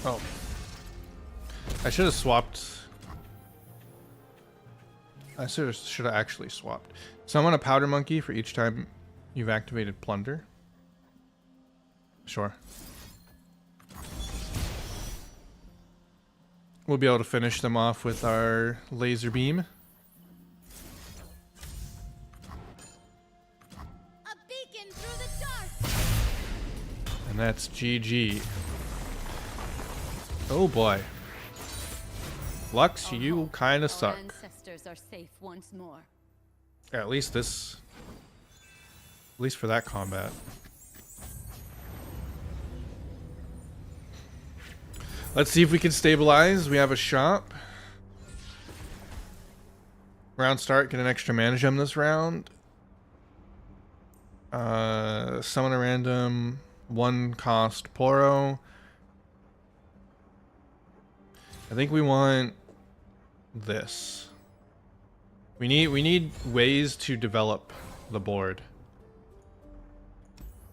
Oh. I should have swapped. I should have actually swapped. Summon a powder monkey for each time you've activated plunder. Sure. We'll be able to finish them off with our laser beam. A beacon through the dark. And that's GG. Oh boy. Lux, you kind of suck. Ancestors are safe once more. At least for that combat. Let's see if we can stabilize. We have a shop. Round start, get an extra mana gem this round. Summon a random 1 cost Poro. I think we want this. We need ways to develop the board.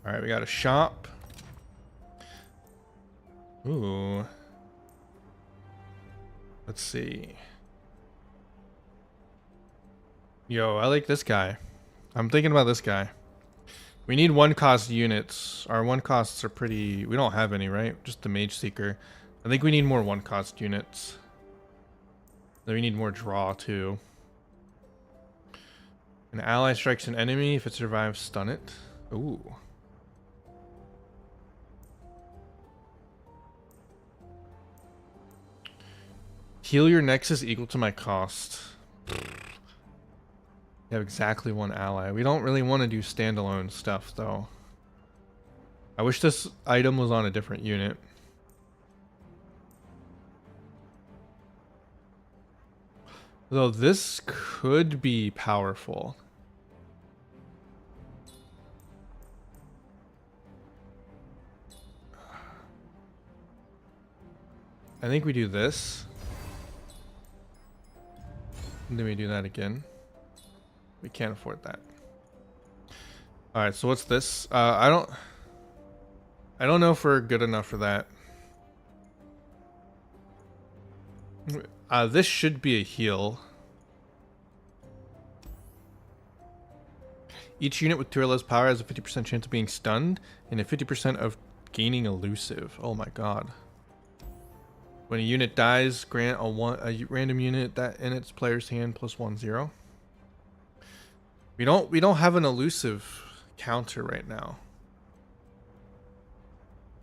All right, we got a shop. Ooh. Let's see. Yo, I like this guy. I'm thinking about this guy. We need 1 cost units. Our 1 costs are pretty... We don't have any, right? Just the Mage Seeker. I think we need more 1 cost units. Then we need more draw, too. An ally strikes an enemy. If it survives, stun it. Ooh. Heal your nexus equal to my cost. You have exactly 1 ally. We don't really want to do standalone stuff, though. I wish this item was on a different unit. Though this could be powerful. I think we do this. And then we do that again. We can't afford that. Alright, so what's this? I don't know if we're good enough for that. This should be a heal. Each unit with 2 or less power has a 50% chance of being stunned and a 50% of gaining elusive. Oh my god. When a unit dies, grant a random unit that in its player's hand +1/0. We don't have an elusive counter right now.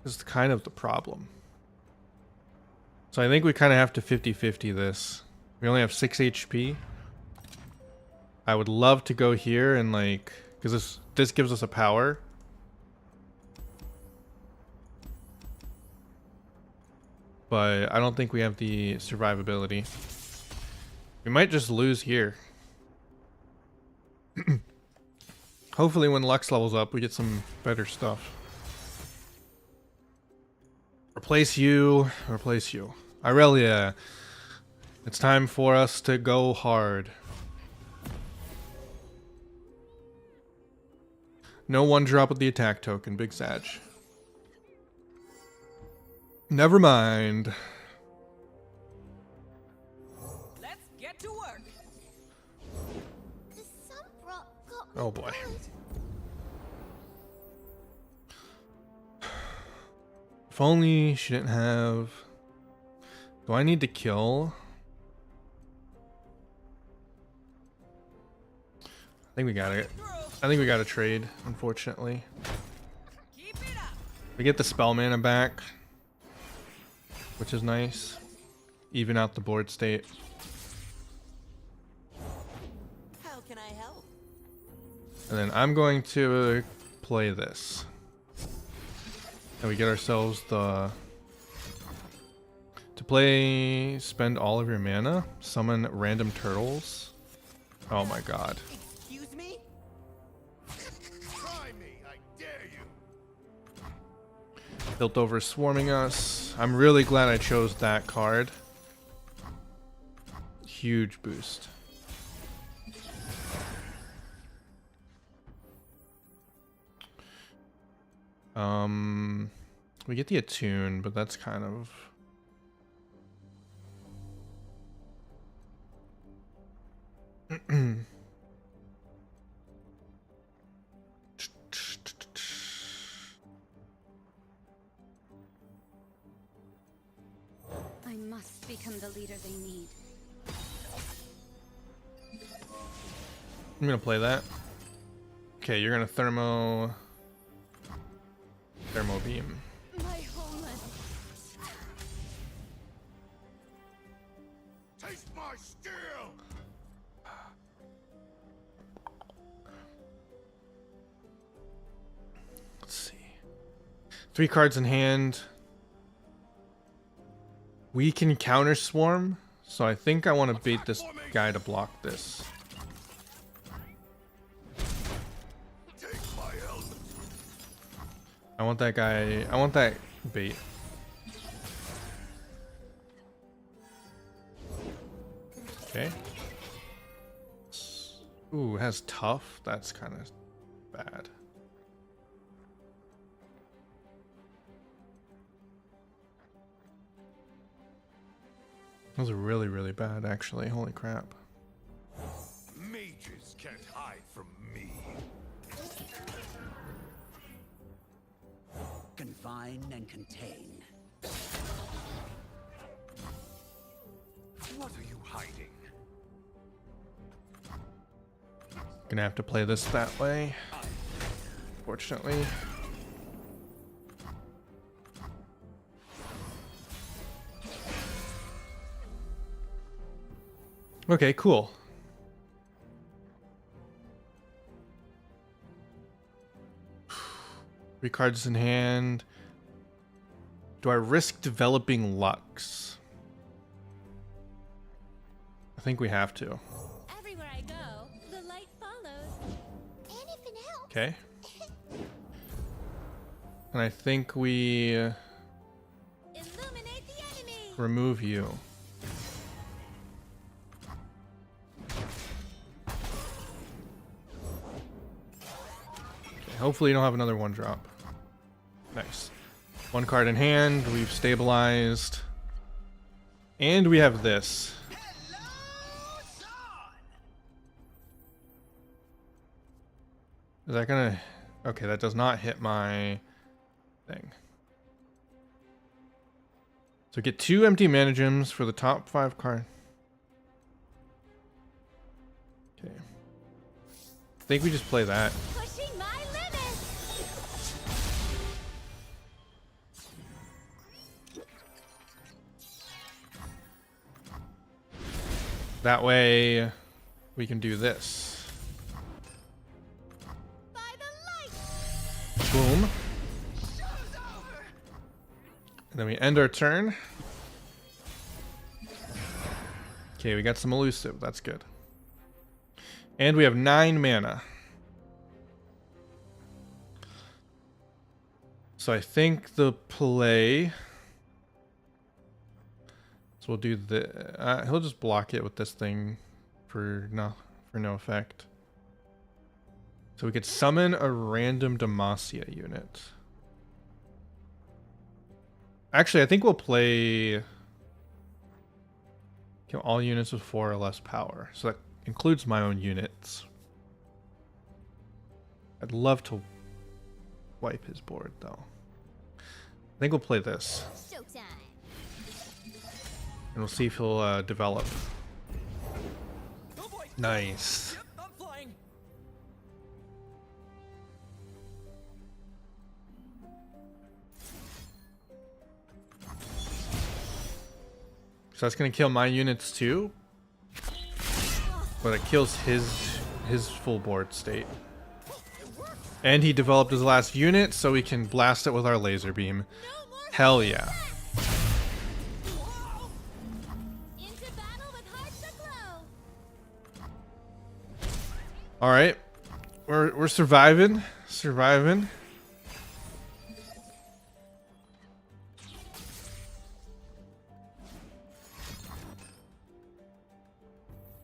This is kind of the problem. So I think we kind of have to 50-50 this. We only have 6 HP. I would love to go here and like, because this gives us a power. But I don't think we have the survivability. We might just lose here. Hopefully when Lux levels up, we get some better stuff. Replace you. Irelia. It's time for us to go hard. No one drop with the attack token, Big Sag. Never mind. Let's get to work. The sun got Oh boy. burned. If only she didn't have... Do I need to kill? I think we got it. I think we got to trade, unfortunately. Keep it up. We get the spell mana back, which is nice. Even out the board state. How can I help? And then I'm going to play this. And we get ourselves the... To play, spend all of your mana, summon random turtles. Oh my god. Excuse me? Try me, I dare you. Built over swarming us. I'm really glad I chose that card. Huge boost. We get the attune, but that's kind of... I must become the leader they need. I'm gonna play that. Okay, you're gonna thermo beam. My homeland. Taste my steel. Let's see. 3 cards in hand. We can counter swarm, so I think I want to bait this guy to block this. Take my help. I want that guy. I want that bait. Okay. Ooh, it has tough. That's kind of bad. Those are really, really bad, actually. Holy crap. Mages can't hide from me. Confine and contain. What are you hiding? Gonna have to play this that way. Fortunately. Okay, cool. Three cards in hand. Do I risk developing Lux? I think we have to. Everywhere I go, the light follows. Anything else? Okay. And I think we Illuminate the enemy. remove you. Okay, hopefully you don't have another one drop. Nice. One card in hand, we've stabilized. And we have this. Is that gonna... Okay, that does not hit my thing. So get 2 empty mana gems for the top 5 card. Okay. I think we just play that. Pushing my limits. That way we can do this. By the light. Boom. And then we end our turn. Okay, we got some elusive. That's good. And we have 9 mana. So I think the play... So we'll do the... he'll just block it with this thing for no effect. So we could summon a random Demacia unit. Actually, I think we'll play... Kill all units with 4 or less power. So that includes my own units. I'd love to wipe his board, though. I think we'll play this. Showtime. And we'll see if he'll develop. Oh boy. Nice. Yep, I'm flying. So that's going to kill my units, too. But it kills his full board state. And he developed his last unit, so we can blast it with our laser beam. Hell yeah. Into battle with hearts aglow. All right. We're surviving. Surviving.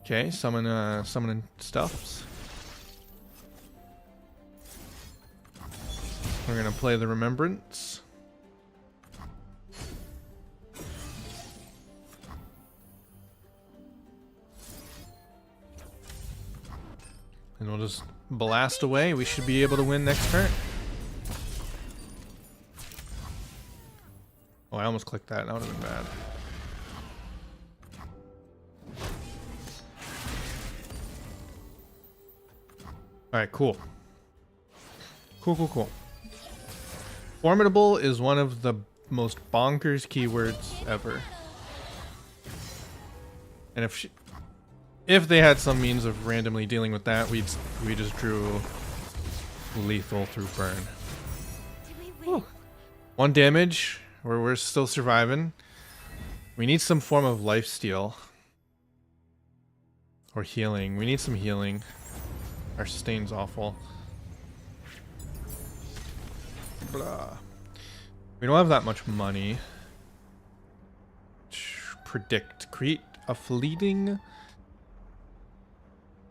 Okay, summoning stuffs. We're gonna play the Remembrance. And we'll just blast away. We should be able to win next turn. Oh, I almost clicked that. That would have been bad. Alright, cool. Cool. Formidable is one of the most bonkers keywords ever. And if they had some means of randomly dealing with that, we just drew lethal through burn. Whew. 1 damage. We're still surviving. We need some form of lifesteal. Or healing. We need some healing. Our sustain's awful. Blah. We don't have that much money. Predict. Create a fleeting...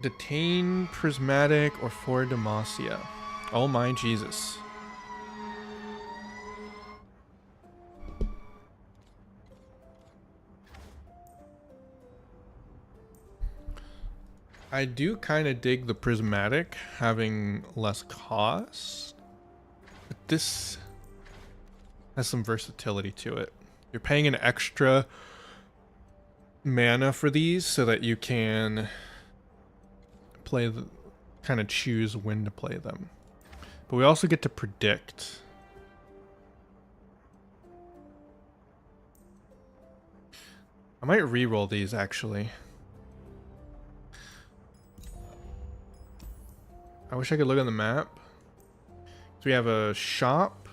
Detain Prismatic or 4 Demacia. Oh my Jesus. I do kind of dig the Prismatic having less cost. But this has some versatility to it. You're paying an extra mana for these so that you can kind of choose when to play them. But we also get to predict. I might re-roll these actually. I wish I could look on the map. So we have a shop,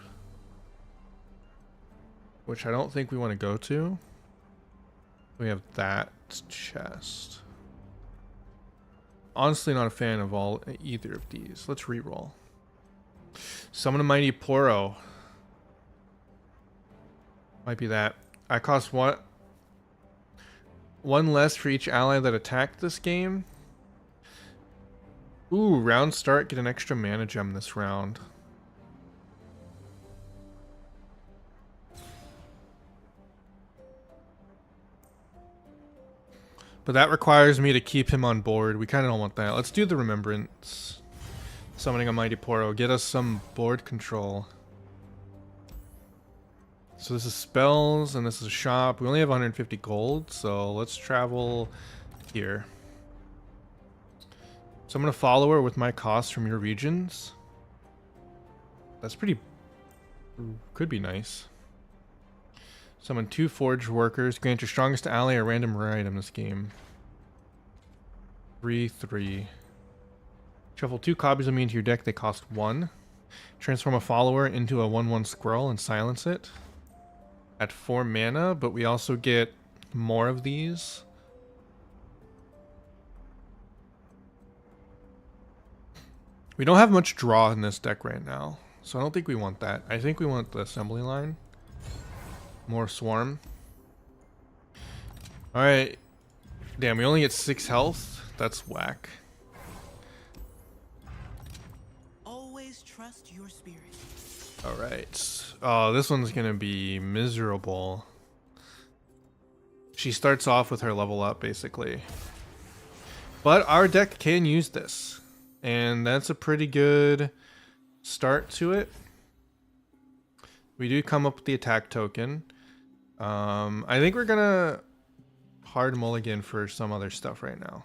which I don't think we want to go to. We have that chest. honestly not a fan of either of these. Let's reroll. Summon a Mighty Poro. Might be that. I cost what? One less for each ally that attacked this game. Ooh, round start, get an extra mana gem this round. But that requires me to keep him on board. We kind of don't want that. Let's do the Remembrance. Summoning a Mighty Poro. Get us some board control. So this is spells and this is a shop. We only have 150 gold, so let's travel here. So I'm going to follow her with my costs from your regions. That's pretty... could be nice. Summon 2 Forge Workers. Grant your strongest ally a random rare item this game. 3/3. Shuffle 2 copies of me into your deck. They cost 1. Transform a follower into a 1/1 squirrel and silence it. At 4 mana, but we also get more of these. We don't have much draw in this deck right now, so I don't think we want that. I think we want the assembly line. More swarm. Alright. Damn, we only get 6 health. That's whack. Always trust your spirit. Alright. Oh, this one's gonna be miserable. She starts off with her level up, basically. But our deck can use this. And that's a pretty good start to it. We do come up with the attack token. I think we're gonna hard mulligan for some other stuff right now.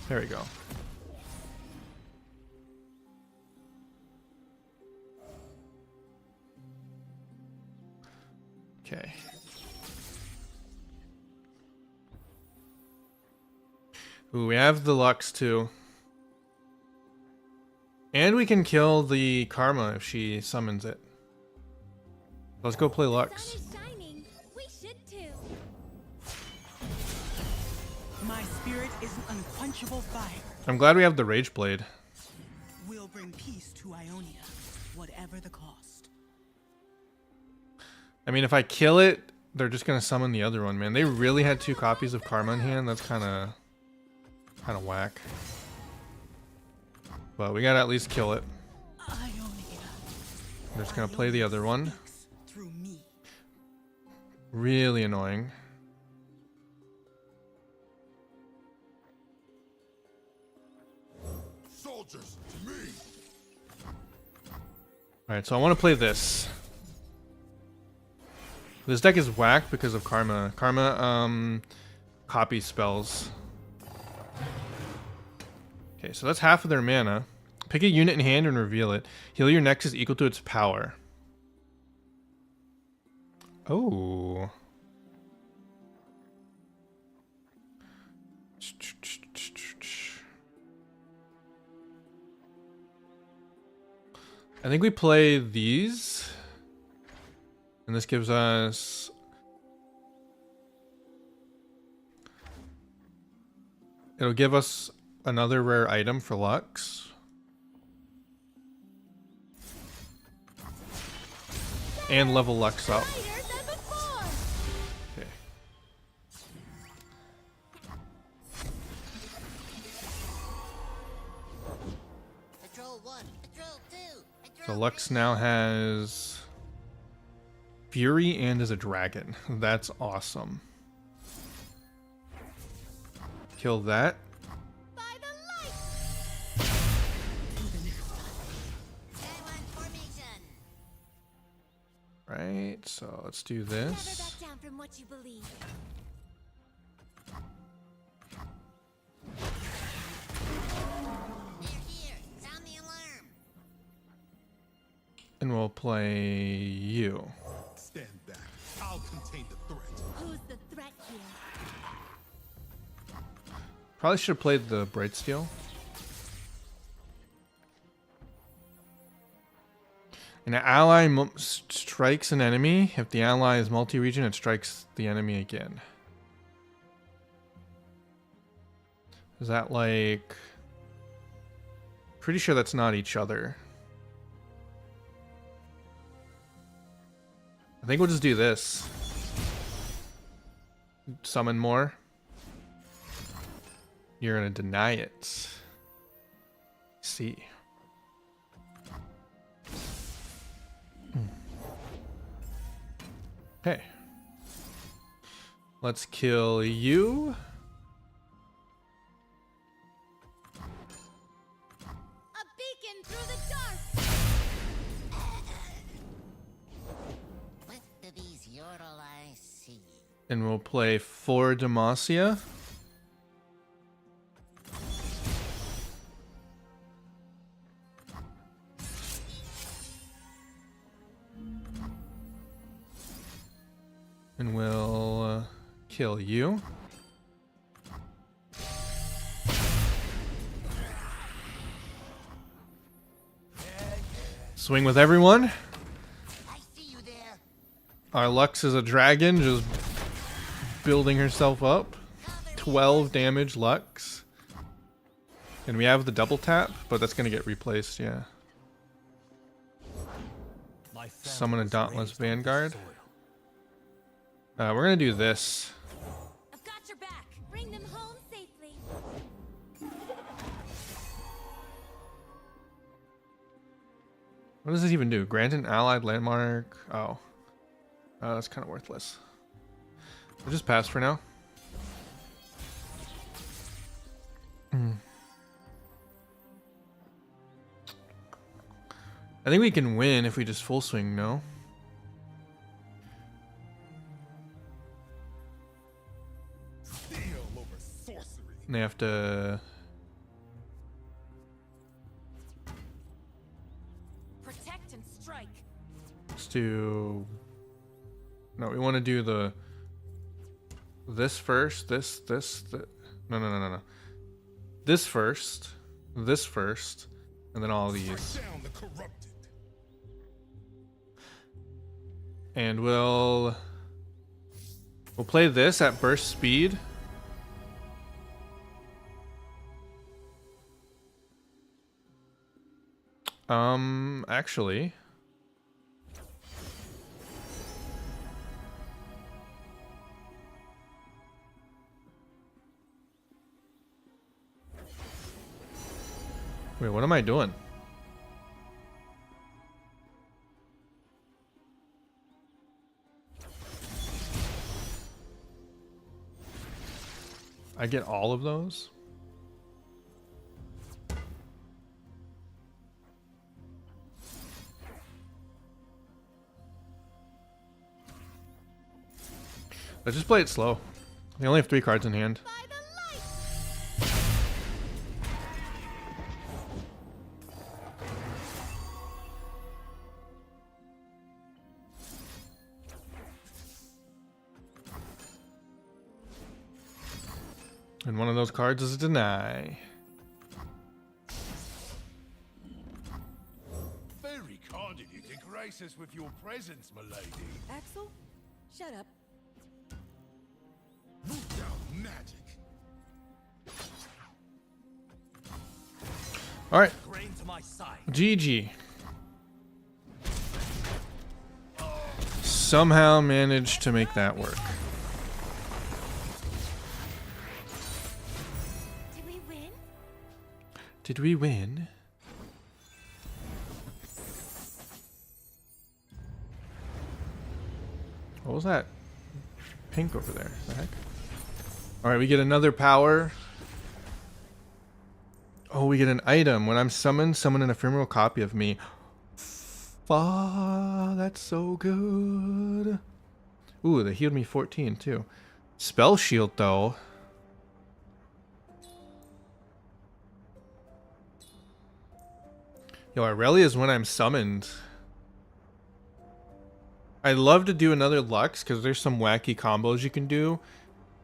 There we go. Okay. Ooh, we have the Lux too. And we can kill the Karma if she summons it. Let's go play Sun Lux. is shining. We should too. My spirit is an unquenchable fire. I'm glad we have the Rage Blade. We'll bring peace to Ionia, whatever the cost. I mean, if I kill it, they're just gonna summon the other one, man. They really had 2 copies of Karma in hand. That's kind of whack. But we gotta at least kill it. Ionia. I'm just gonna play the other one. Speaks through me. Really annoying. Soldiers, to me! Alright, so I want to play this. This deck is whack because of Karma. Karma, copy spells. Okay, so that's half of their mana. Pick a unit in hand and reveal it. Heal your Nexus equal to its power. Oh. I think we play these. And this gives us... It'll give us another rare item for Lux. And level Lux up. Brighter than before. Okay. Patrol 1, Patrol 2, So Patrol Lux 3. now has Fury and is a dragon. That's awesome. Kill that. By the light. Skyline formation. Right, so let's do Never this. back down from what you believe. They're here. Sound the alarm. And we'll play you. Stand back. I'll contain the threat. Who's the threat here? Probably should have played the Brightsteel. An ally strikes an enemy. If the ally is multi-region, it strikes the enemy again. Is that like... Pretty sure that's not each other. I think we'll just do this. Summon more. You're gonna deny it. See. Okay. Let's kill you. A beacon through the dark. With the bees yodel I see. And we'll play 4 Demacia. And we'll kill you. Swing with everyone. I see you there. Our Lux is a dragon, just building herself up. 12 damage Lux. And we have the double tap, but that's going to get replaced, yeah. Summon a Dauntless Vanguard. We're going to do this. I've got your back. Bring them home safely. What does this even do? Grant an allied landmark. Oh. That's kind of worthless. We'll just pass for now. I think we can win if we just full swing, no? Steal over sorcery. And they have to... Protect and strike. Let's do... No, we want to do the... This first, this, no. This first, and then all these. Down the corrupted. And we'll play this at burst speed. Actually. Wait, what am I doing? I get all of those? Let's just play it slow. We only have 3 cards in hand. By the light. And one of those cards is a deny. Very kind of you to grace us with your presence, my lady. Axel, shut up. Move down magic. Alright, Grain to my side. GG. Somehow managed to make that work. Did we win? Did we win? What was that pink over there? The heck? Alright, we get another power. Oh, we get an item. When I'm summoned, summon an ephemeral copy of me. That's so good. Ooh, they healed me 14 too. Spell shield though. Yo, Aurelia's when I'm summoned. I'd love to do another Lux because there's some wacky combos you can do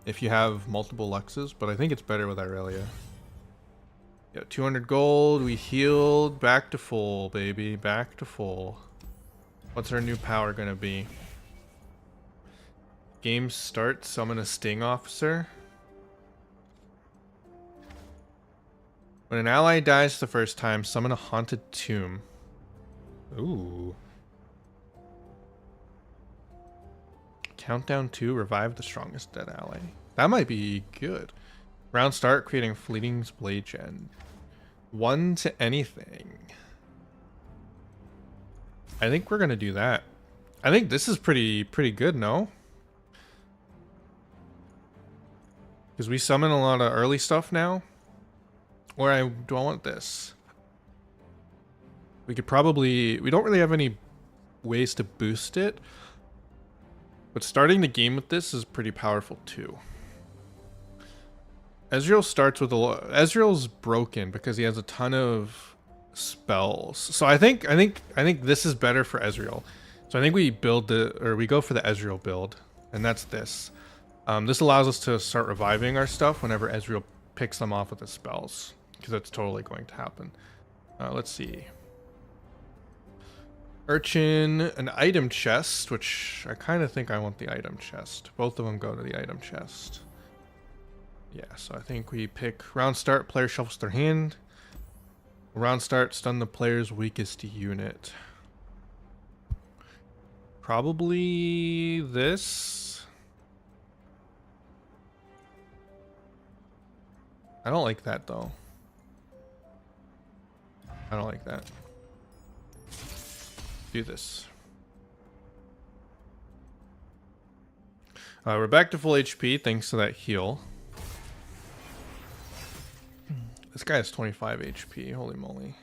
if you have multiple Luxes, but I think it's better with Aurelia. Yeah, 200 gold. We healed. Back to full, baby. Back to full. What's our new power gonna be? Game start. Summon a Sting Officer. When an ally dies the first time, summon a haunted tomb. Ooh. Countdown 2, revive the strongest dead ally. That might be good. Round start, creating fleeting blade gen. 1 to anything. I think we're gonna do that. I think this is pretty good, no? Because we summon a lot of early stuff now. Or do I want this? We could probably... We don't really have any ways to boost it. But starting the game with this is pretty powerful too. Ezreal starts with a lot... Ezreal's broken because he has a ton of spells. So I think this is better for Ezreal. So I think we we go for the Ezreal build. And that's this. This allows us to start reviving our stuff whenever Ezreal picks them off with his spells. Because that's totally going to happen. Let's see. Urchin, an item chest, which I kind of think I want the item chest. Both of them go to the item chest. Yeah, so I think we pick round start, player shuffles their hand. Round start, stun the player's weakest unit. Probably this. I don't like that though. I don't like that. Do this. We're back to full HP thanks to that heal. This guy has 25 HP. Holy moly.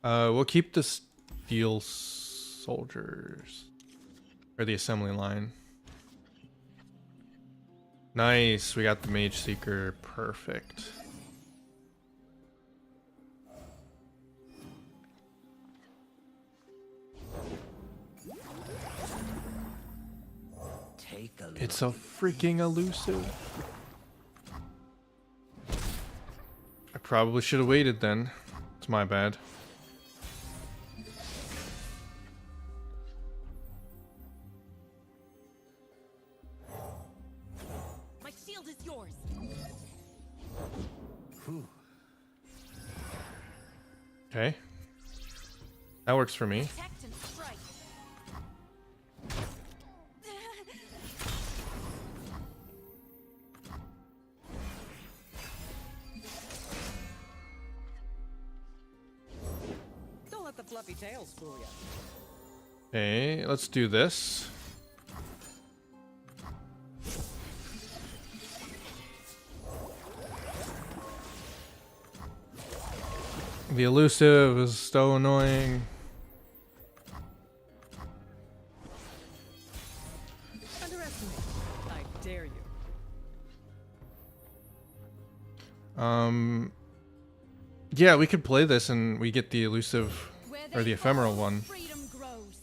We'll keep the steel soldiers. Or the assembly line. Nice. We got the mage seeker. Perfect. It's so freaking elusive. I probably should have waited then. It's my bad. My shield is yours. Okay. That works for me. Protect and strike. Don't let the fluffy tails fool you. Okay, let's do this. The elusive is so annoying. Underestimate. I dare you. Yeah, we could play this and we get the elusive Where or the they ephemeral fall, one. freedom grows.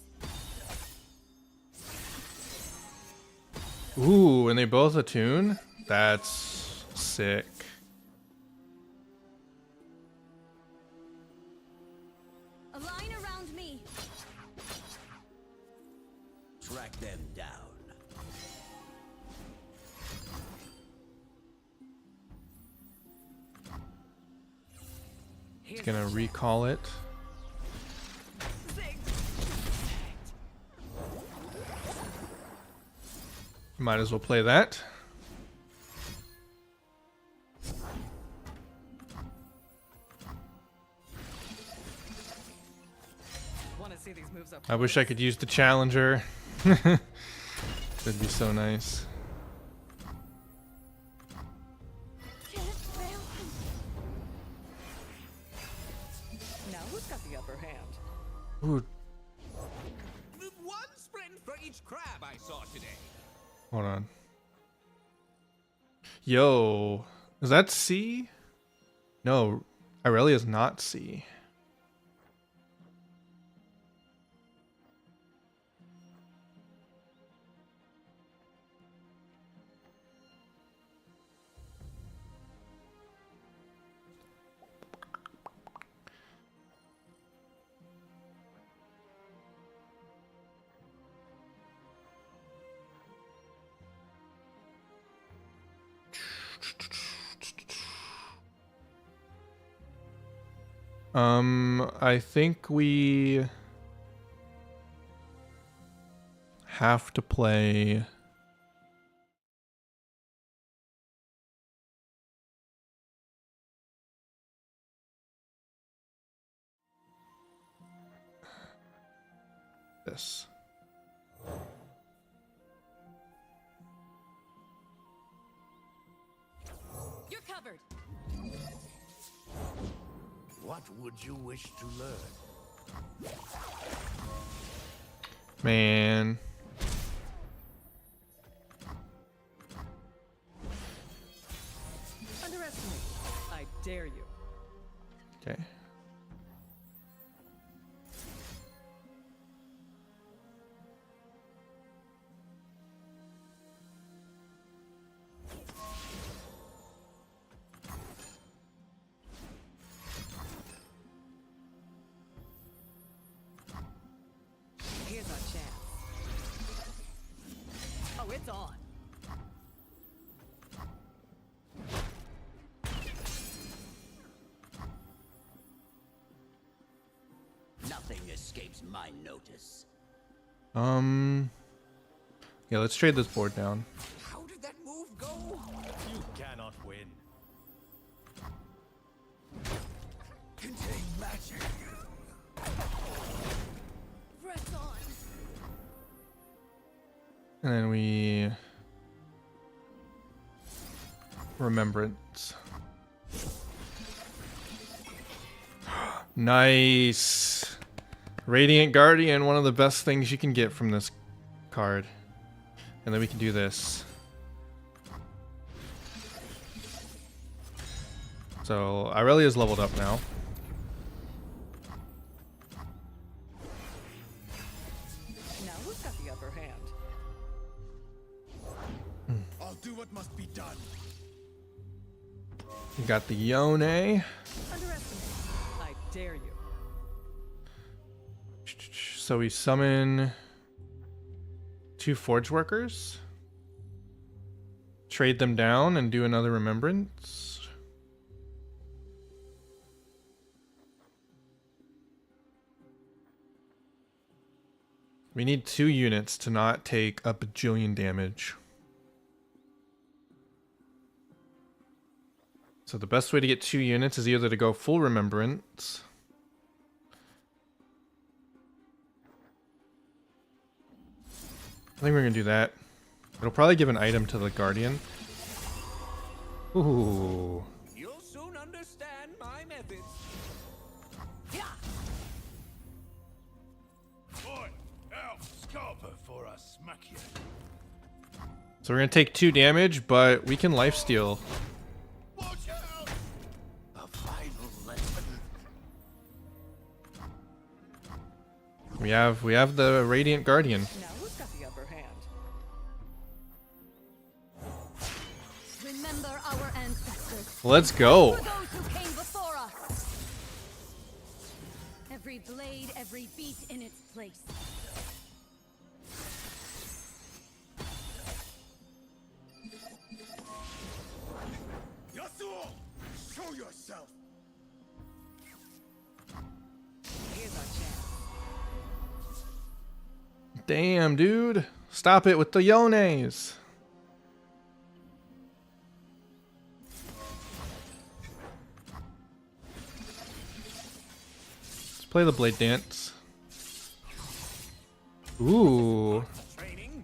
Ooh, and they both attune? That's sick. A line around me. Track them down. It's gonna recall it. Might as well play that. Want to see these moves up? I wish I could use the challenger. That'd be so nice. Can't fail. Now who's got the upper hand? Ooh, One sprint for each crab I saw today. hold on. Yo, is that C? No, Irelia's not C. I think we have to play this. You're covered. What would you wish to learn? Man. Underestimate. I dare you. Okay. Here's our chance. Oh, it's on. Nothing escapes my notice. Yeah, let's trade this board down. How did that move go? You cannot win. Contain magic. Press on. And then we Remembrance. Nice. Radiant Guardian, one of the best things you can get from this card. And then we can do this. So Irelia's leveled up now. Now who's got the upper hand? I'll do what must be done. We got the Yone. Underestimate. I dare you. So we summon 2 Forge Workers. Trade them down and do another Remembrance. We need 2 units to not take a bajillion damage. So the best way to get 2 units is either to go full Remembrance. I think we're gonna do that. It'll probably give an item to the Guardian. Ooh. You'll soon understand my methods. Boy, out, scalper for a smack you. So we're gonna take 2 damage, but we can lifesteal. Watch out! A final lesson. We have the Radiant Guardian. Now who's got the upper hand? Remember our ancestors. Let's go. For those who came before us. Every blade, every beat in its place. Yasuo! Show yourself! Here's our chance. Damn, dude. Stop it with the Yones. Let's play the Blade Dance. Ooh. Training.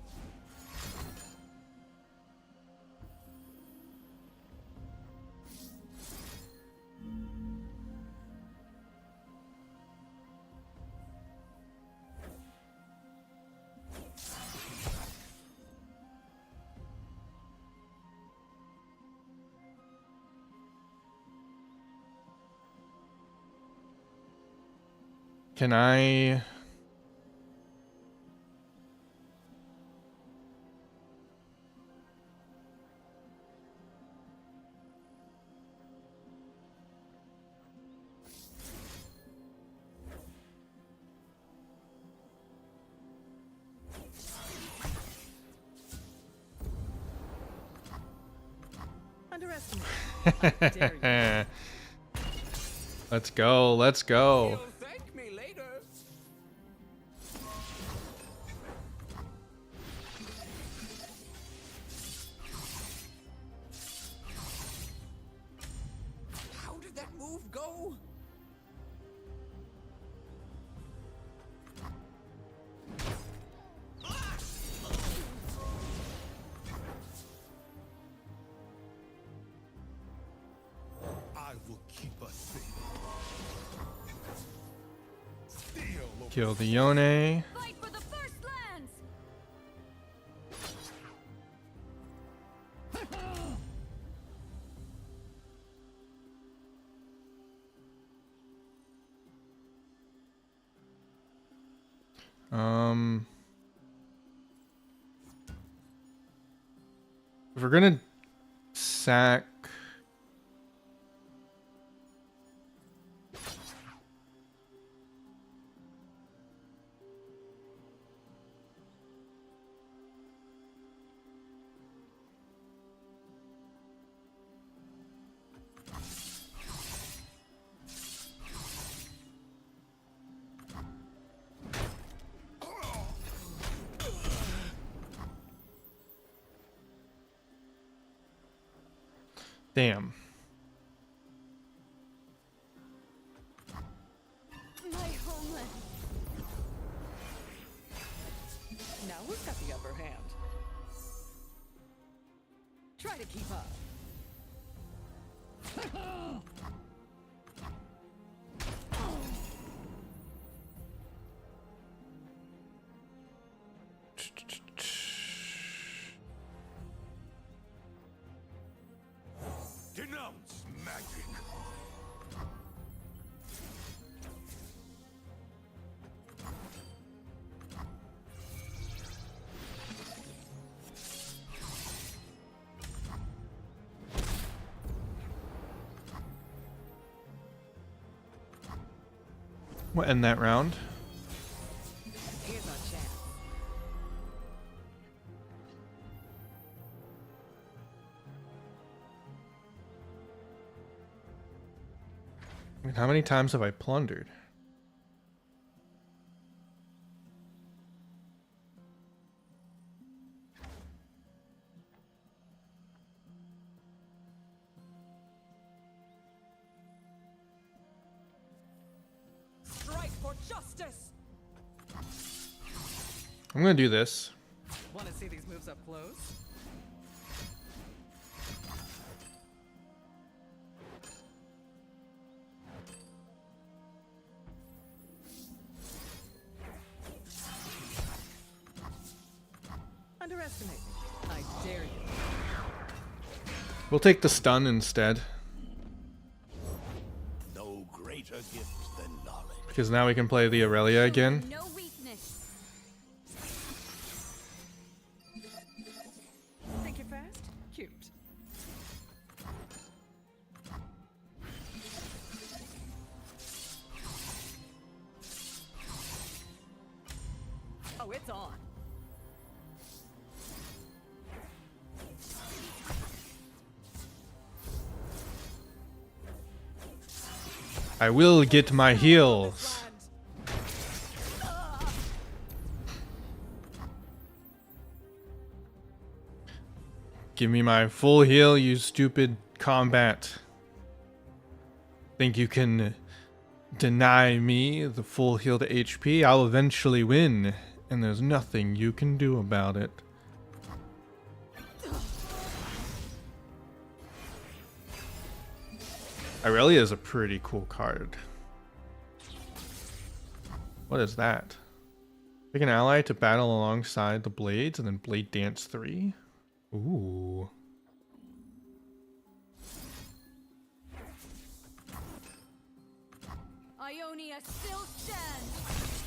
Can I... Underestimate. I dare you. Let's go. Let's go. You'll thank me later. How did that move go? I will keep us safe. Steel will Kill the Yone. Fight for the first lands! If we're gonna sack. Damn. My homeland. Now who's got the upper hand? Try to keep up. denounce magic. We'll end that round. Here's our chance. I mean, how many times have I plundered? Strike for justice! I'm gonna do this. Want to see these moves up close? Underestimate me. I dare you. We'll take the stun instead, No greater gift than knowledge. because now we can play the Aurelia again. No weakness. Think you're fast? Cute. Oh, it's on. I will get my heals. Give me my full heal, you stupid combat. Think you can deny me the full heal to HP? I'll eventually win, and there's nothing you can do about it. Aurelia is a pretty cool card. What is that? Pick an ally to battle alongside the Blades and then Blade Dance 3? Ooh. Ionia still stands.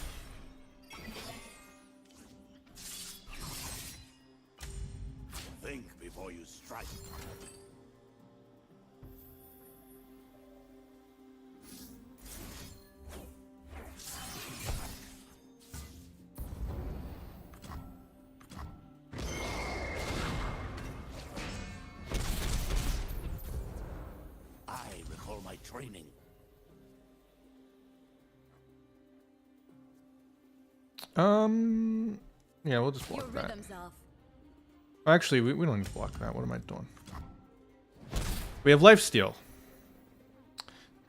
Think before you strike. I recall my training. Yeah, we'll just Your block that. rhythm's off. Actually, we don't need to block that. What am I doing? We have lifesteal.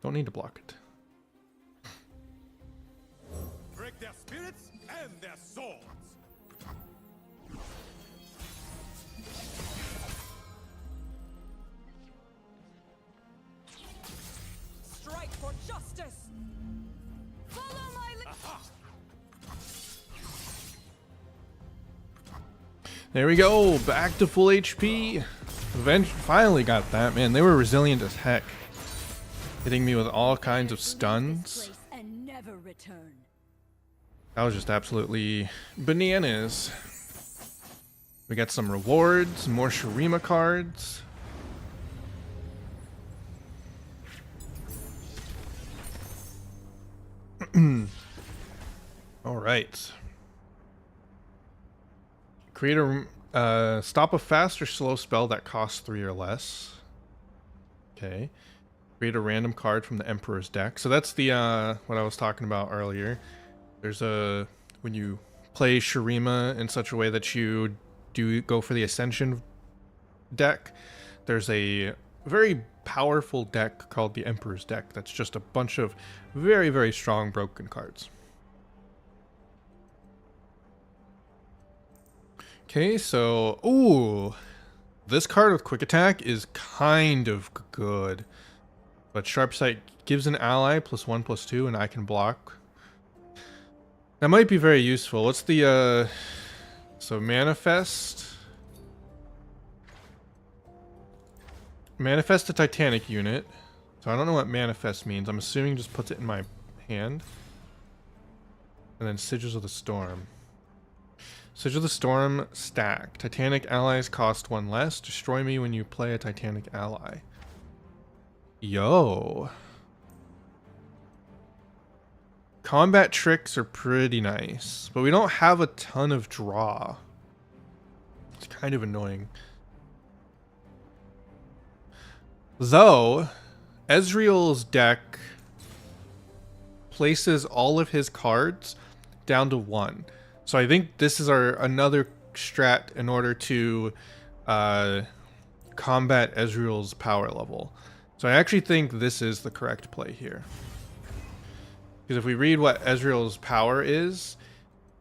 Don't need to block it. Break their spirits and their swords. Strike for justice. Follow my lead. There we go. Back to full HP. Finally got that. Man, they were resilient as heck. Hitting me with all kinds of stuns. Place and never return. That was just absolutely bananas. We got some rewards, more Shurima cards. All right. Create a stop a fast or slow spell that costs 3 or less. Okay. Create a random card from the Emperor's deck. So that's the what I was talking about earlier. There's a when you play Shurima in such a way that you do go for the Ascension deck, there's a very powerful deck called the Emperor's deck that's just a bunch of very, very strong broken cards. Okay, so ooh, this card with quick attack is kind of good, but sharp sight gives an ally +1/+2 and I can block. That might be very useful. What's the so manifest a Titanic unit. So I don't know what manifest means. I'm assuming just puts it in my hand. And then Sigils of the Storm. Sigil of the Storm stack. Titanic allies cost 1 less. Destroy me when you play a Titanic ally. Yo. Combat tricks are pretty nice, but we don't have a ton of draw. It's kind of annoying. Though, Ezreal's deck places all of his cards down to 1. So I think this is another strat in order to combat Ezreal's power level. So I actually think this is the correct play here. Because if we read what Ezreal's power is,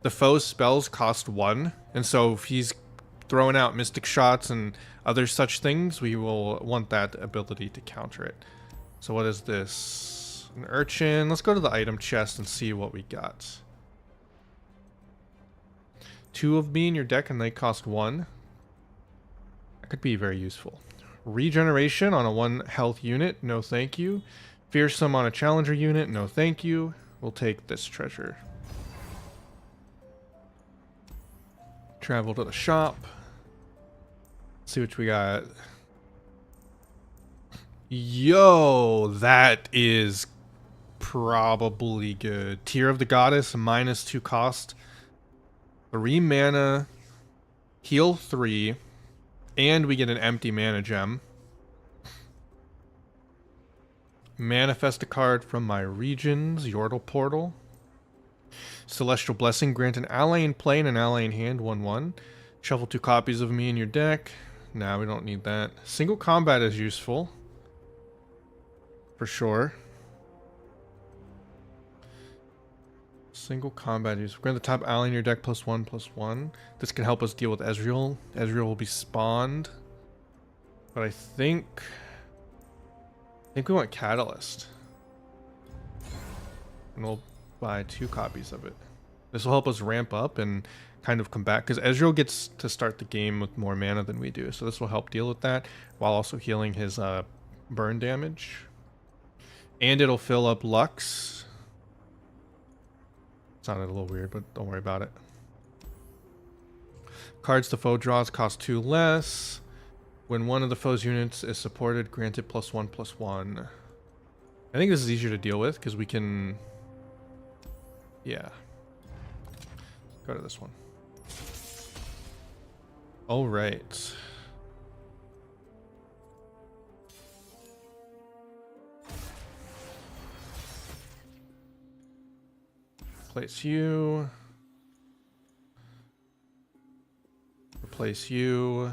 the foe's spells cost 1. And so if he's throwing out mystic shots and other such things, we will want that ability to counter it. So what is this? An urchin. Let's go to the item chest and see what we got. 2 of me in your deck and they cost 1. That could be very useful. Regeneration on a 1 health unit. No thank you. Fearsome on a challenger unit. No thank you. We'll take this treasure. Travel to the shop. See what we got. Yo, that is probably good. Tear of the Goddess, -2 cost. 3 mana, heal 3, and we get an empty mana gem. Manifest a card from my regions, Yordle Portal. Celestial Blessing, grant an ally in play and an ally in hand, 1/1. Shuffle 2 copies of me in your deck. Nah, we don't need that. Single combat is useful. For sure. Single combat use. Grant the top ally in your deck +1/+1. This can help us deal with Ezreal. Ezreal will be spawned. But I think we want Catalyst. And we'll buy 2 copies of it. This will help us ramp up and kind of combat, because Ezreal gets to start the game with more mana than we do. So this will help deal with that while also healing his burn damage. And it'll fill up Lux. Sounded a little weird, but don't worry about it. Cards the foe draws cost 2 less. When one of the foe's units is supported, grant it +1/+1. I think this is easier to deal with because we can... Yeah. Go to this one. All right. Place you. Replace you.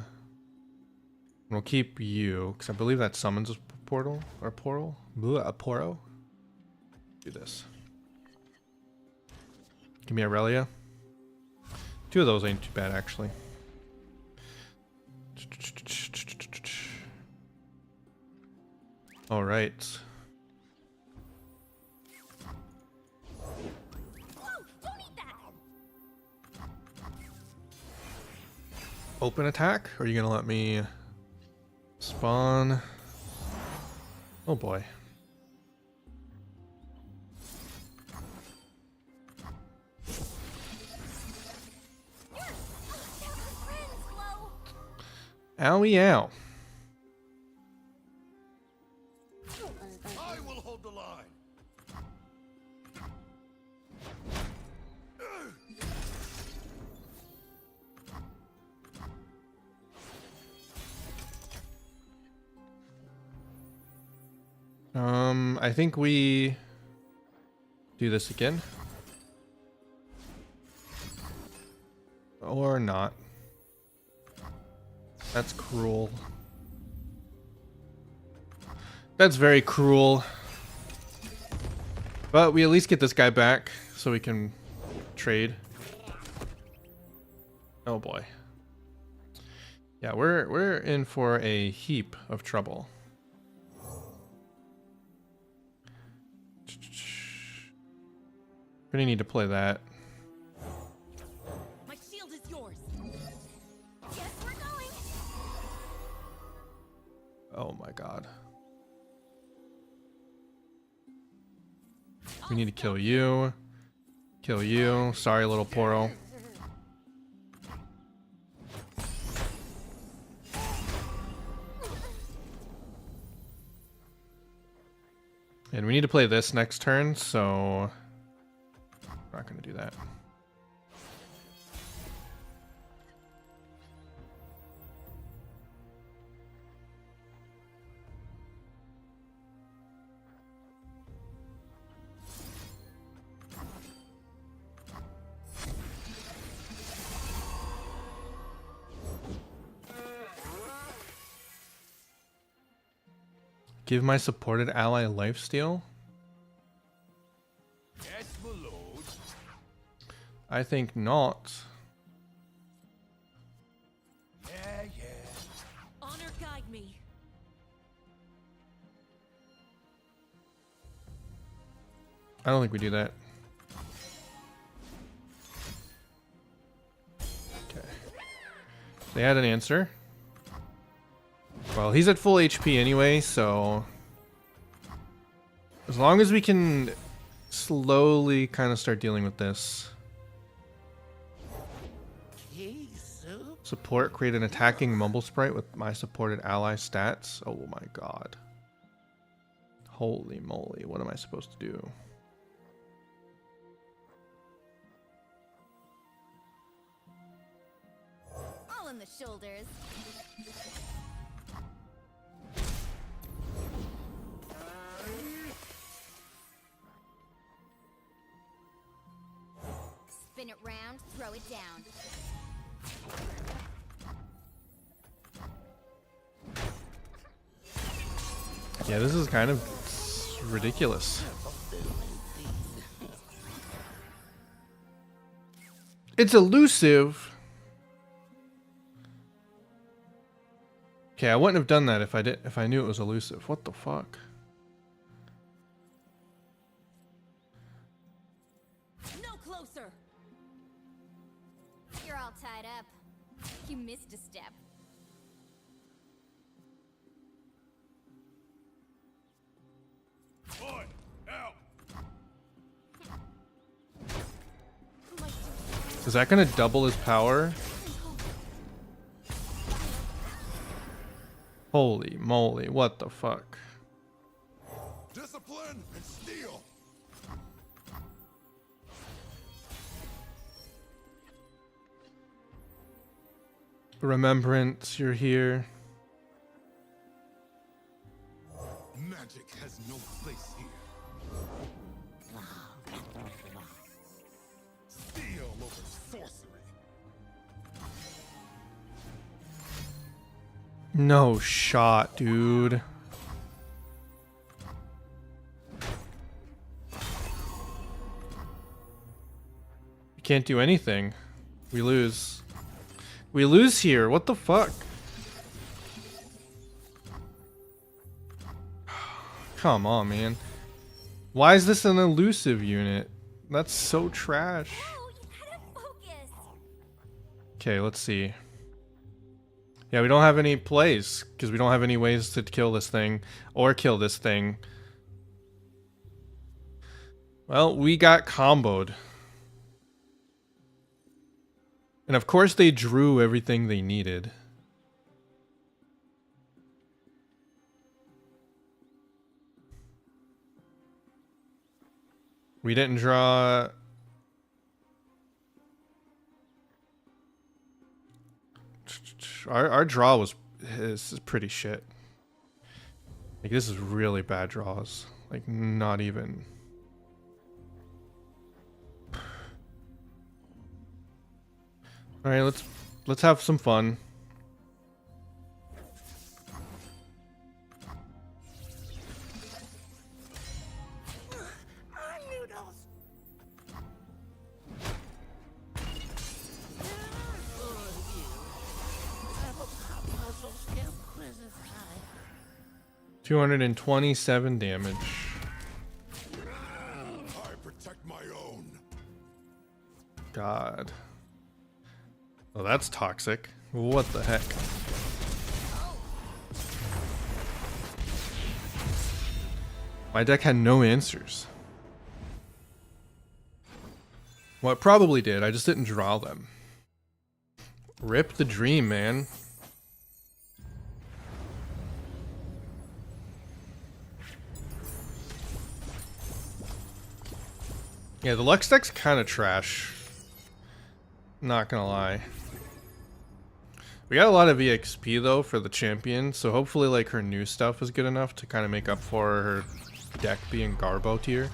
We'll keep you, because I believe that summons a portal. Or portal? Bleh, a poro. Do this. Give me Aurelia. 2 of those ain't too bad, actually. All right. Whoa, don't eat that! Open attack? Or are you gonna let me spawn? Oh boy. Owie ow. I will hold the line. I think we do this again. Or not. That's cruel. That's very cruel. But we at least get this guy back so we can trade. Oh boy. Yeah, we're in for a heap of trouble. Gonna need to play that. My shield is yours. Yes, we're going! Oh my god. We need to kill you. Kill you. Sorry, little Poro. And we need to play this next turn, so we're not going to do that. Give my supported ally lifesteal? Yes, my lord. I think not. Yeah, yeah. Honor guide me. I don't think we do that. Okay. They had an answer. Well, he's at full HP anyway, so as long as we can slowly kind of start dealing with this. Support, create an attacking mumble sprite with my supported ally stats. Oh my god. Holy moly, what am I supposed to do? All in the shoulders. Spin it round, throw it down. Yeah, this is kind of ridiculous. It's elusive. Okay, I wouldn't have done that if I knew it was elusive. What the fuck? No closer. You're all tied up. You missed a step. Boy, out. Is that gonna double his power? Holy moly, what the fuck? Discipline and steel. Remembrance, you're here. Magic has no place here. Steel over sorcery. No shot, dude. We can't do anything. We lose. We lose here. What the fuck? Come on, man. Why is this an elusive unit? That's so trash. Oh, you gotta focus. Okay, let's see. Yeah, we don't have any plays because we don't have any ways to kill this thing or kill this thing. Well, we got comboed. And of course they drew everything they needed. We didn't draw... Our draw is pretty shit. Like, this is really bad draws. Like, not even... Alright, let's have some fun. I 227 damage. protect my own. God. Oh, that's toxic. What the heck? My deck had no answers. Well, it probably did. I just didn't draw them. Rip the dream, man. Yeah, the Lux deck's kind of trash. Not gonna lie. We got a lot of EXP though for the champion, so hopefully like her new stuff is good enough to kind of make up for her deck being Garbo tier.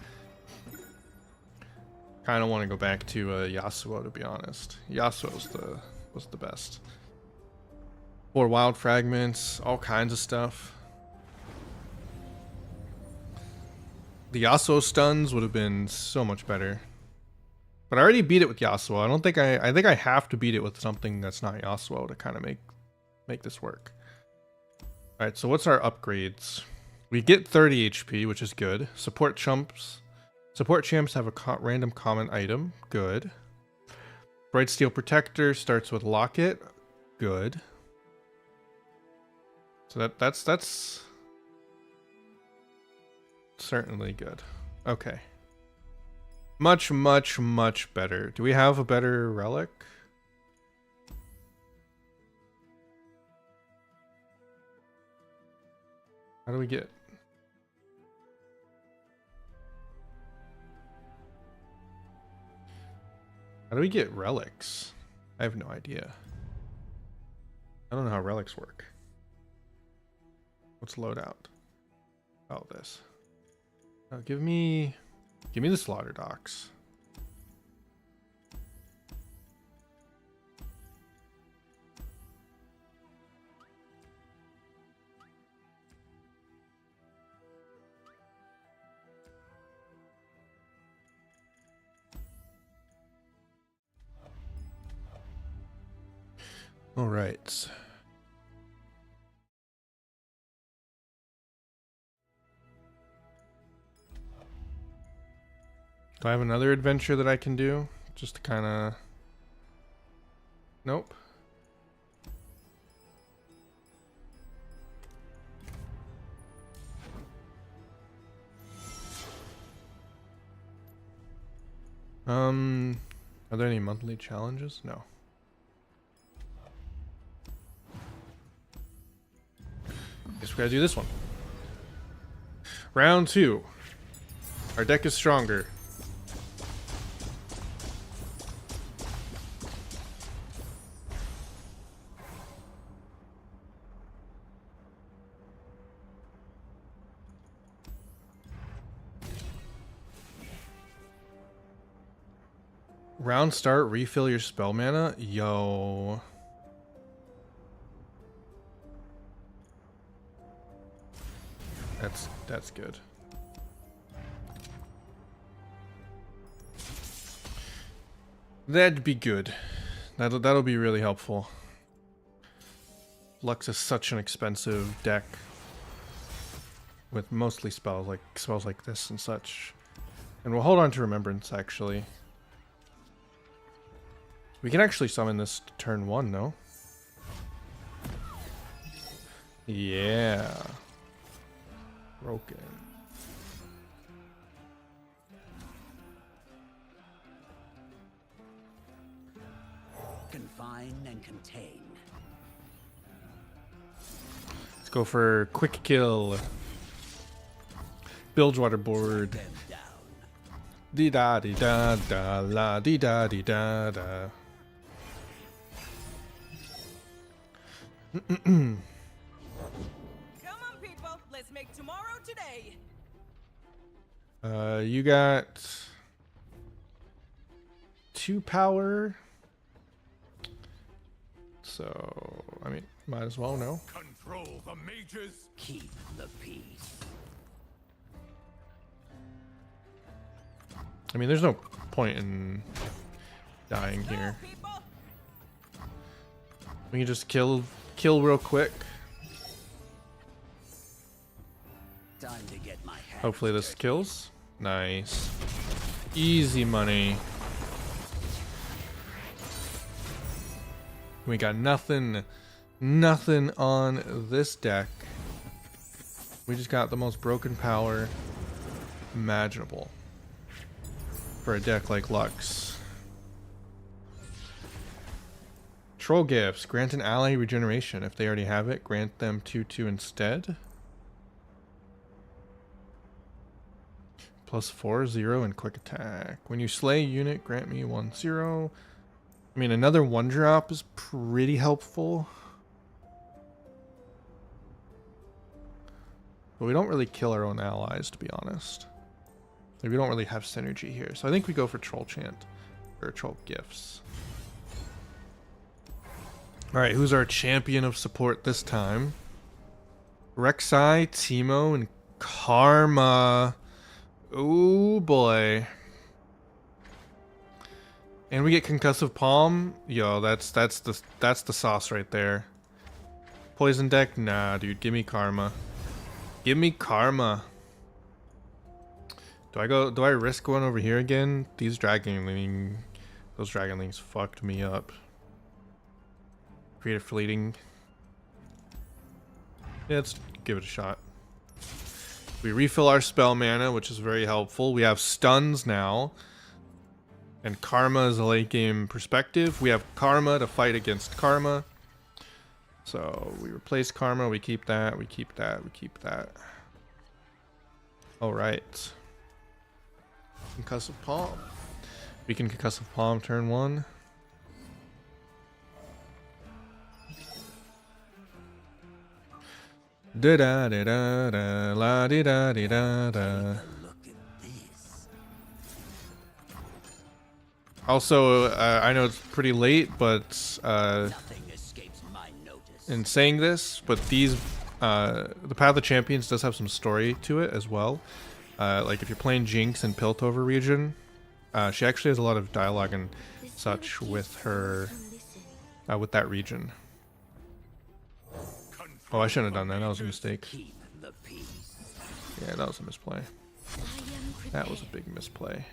Kind of want to go back to Yasuo, to be honest. Yasuo was the best. Or wild fragments, all kinds of stuff. The Yasuo stuns would have been so much better. But I already beat it with Yasuo. I don't think I think I have to beat it with something that's not Yasuo to kind of make this work. Alright, so what's our upgrades? We get 30 HP, which is good. Support champs have a random common item. Good. Bright Steel Protector starts with Locket. Good. So that's certainly good. Okay. Much, much, much better. Do we have a better relic? How do we get... How do we get relics? I have no idea. I don't know how relics work. Let's loadout. Oh, this. Oh, give me the slaughter docks. All right. Do I have another adventure that I can do? Just to kind of... Nope. Are there any monthly challenges? No. Guess we gotta do this one. Round 2. Our deck is stronger. Round start, refill your spell mana? Yo. That's good. That'd be good. That'll be really helpful. Lux is such an expensive deck with mostly spells like this and such. And we'll hold on to Remembrance actually. We can actually summon this to turn 1, no? Yeah. Broken. Confine and contain. Let's go for quick kill. Bilgewater board. Them down. Dee da dee da da la dee da dee da da. Come on, people. Let's make tomorrow today. You got 2 power. So, I mean, might as well, no? Control the mages. Keep the peace. I mean, there's no point in dying Go, here. people. We can just kill real quick. Time to get my hands Hopefully this dirty. kills. Nice. Easy money. We got nothing on this deck. We just got the most broken power imaginable for a deck like Lux. Troll gifts. Grant an ally regeneration. If they already have it, grant them 2/2 instead. +4, 0, and quick attack. When you slay a unit, grant me 1/0. I mean, another 1-drop is pretty helpful. But we don't really kill our own allies, to be honest. Like, we don't really have synergy here. So I think we go for Troll Chant. Or Troll Gifts. Alright, who's our champion of support this time? Rek'Sai, Teemo, and Karma. Oh boy. And we get Concussive Palm. Yo, that's the sauce right there. Poison deck? Nah, dude. Give me Karma. Give me Karma. Do I risk going over here again? Those Dragonlings fucked me up. Create a fleeting. Yeah, let's give it a shot. We refill our spell mana, which is very helpful. We have stuns now. And Karma is a late game perspective. We have Karma to fight against Karma. So we replace Karma, we keep that, we keep that, we keep that. Alright. Concussive Palm. We can Concussive Palm turn 1. Da da da da da la di da di da da. Look at this. Also, I know it's pretty late, but Nothing escapes my notice. in saying this, but these, the Path of Champions does have some story to it as well. Like if you're playing Jinx in Piltover region, she actually has a lot of dialogue and such with her, with that region. Oh, I shouldn't have done that. That was a mistake. Keep the peace. Yeah, that was a misplay. That was a big misplay.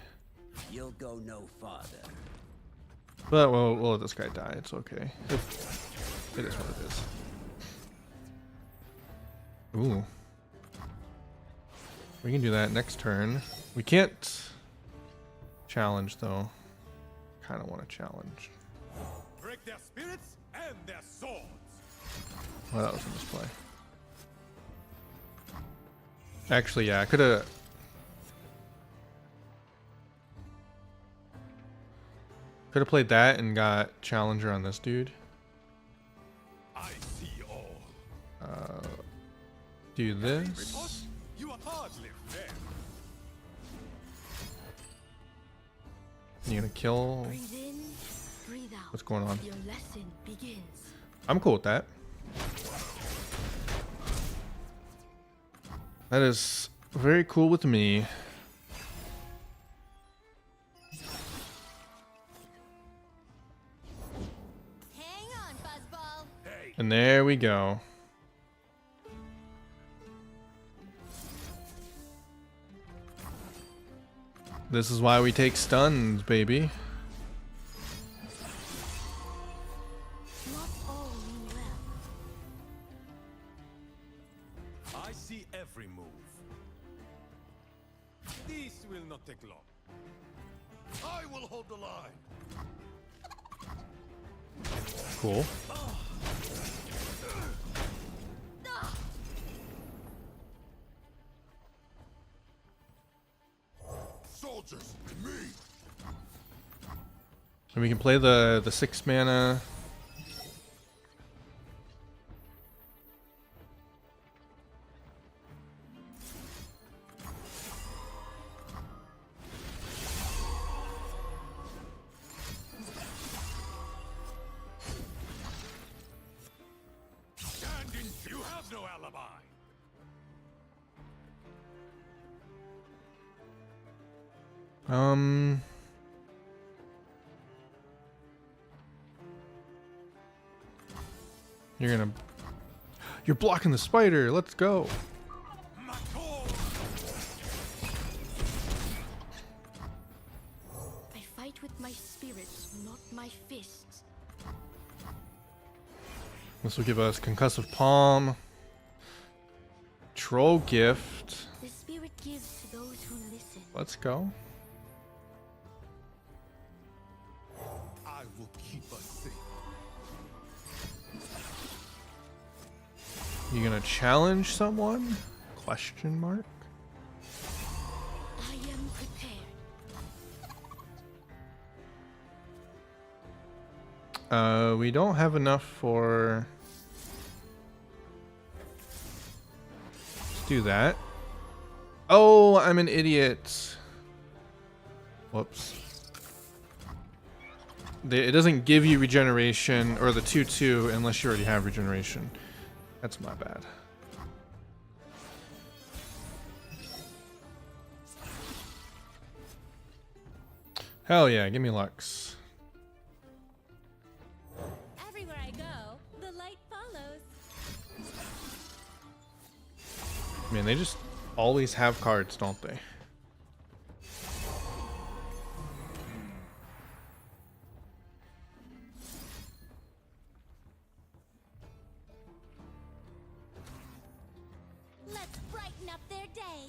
You'll go no farther. But we'll let this guy die. It's okay. It is what it is. Ooh. We can do that next turn. We can't challenge though. Kind of want to challenge. Break their spirits and their swords. Well, that was a misplay. Actually, yeah, I could have. Could have played that and got challenger on this dude. I see all. Do Report? this. You are hardly fair. You gonna kill? Breathe in, breathe out. What's going on? Your lesson begins. I'm cool with that. That is very cool with me. Hang on, Buzzball. And there we go. This is why we take stuns, baby. Not all mean well. I see every move. This will not take long. I will hold the line. Cool. Soldiers, me. And we can play the 6 mana. Stand in. You have no alibi. You're blocking the spider. Let's go. My call. I fight with my spirit, not my fists. This will give us concussive palm, troll gift. The spirit gives to those who listen. Let's go. I will keep us safe. You gonna challenge someone? Question mark. I am prepared. We don't have enough for. Let's do that. Oh, I'm an idiot. Whoops. It doesn't give you regeneration or the 2/2 unless you already have regeneration. That's my bad. Hell yeah, give me Lux. Everywhere I go, the light follows. Man, they just always have cards, don't they? Let's brighten up their day.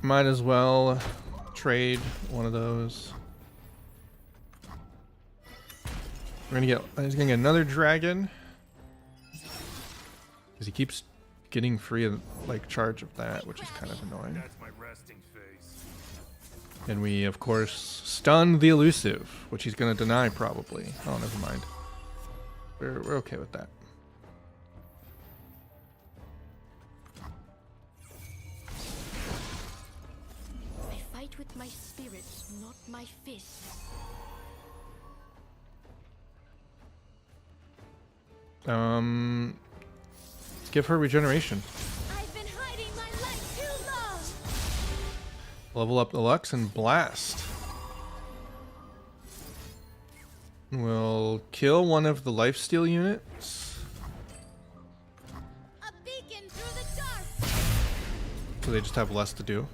Might as well trade one of those. He's gonna get another dragon. Because he keeps getting free like charge of that, which is kind of annoying. That's my resting face. And we of course stun the elusive, which he's gonna deny probably. Oh, never mind. We're okay with that. I fight with my spirit, not my fists. Let's give her regeneration. I've been hiding my light too long. Level up the Lux and blast. We'll kill one of the lifesteal units. A beacon through the dark. So they just have less to do.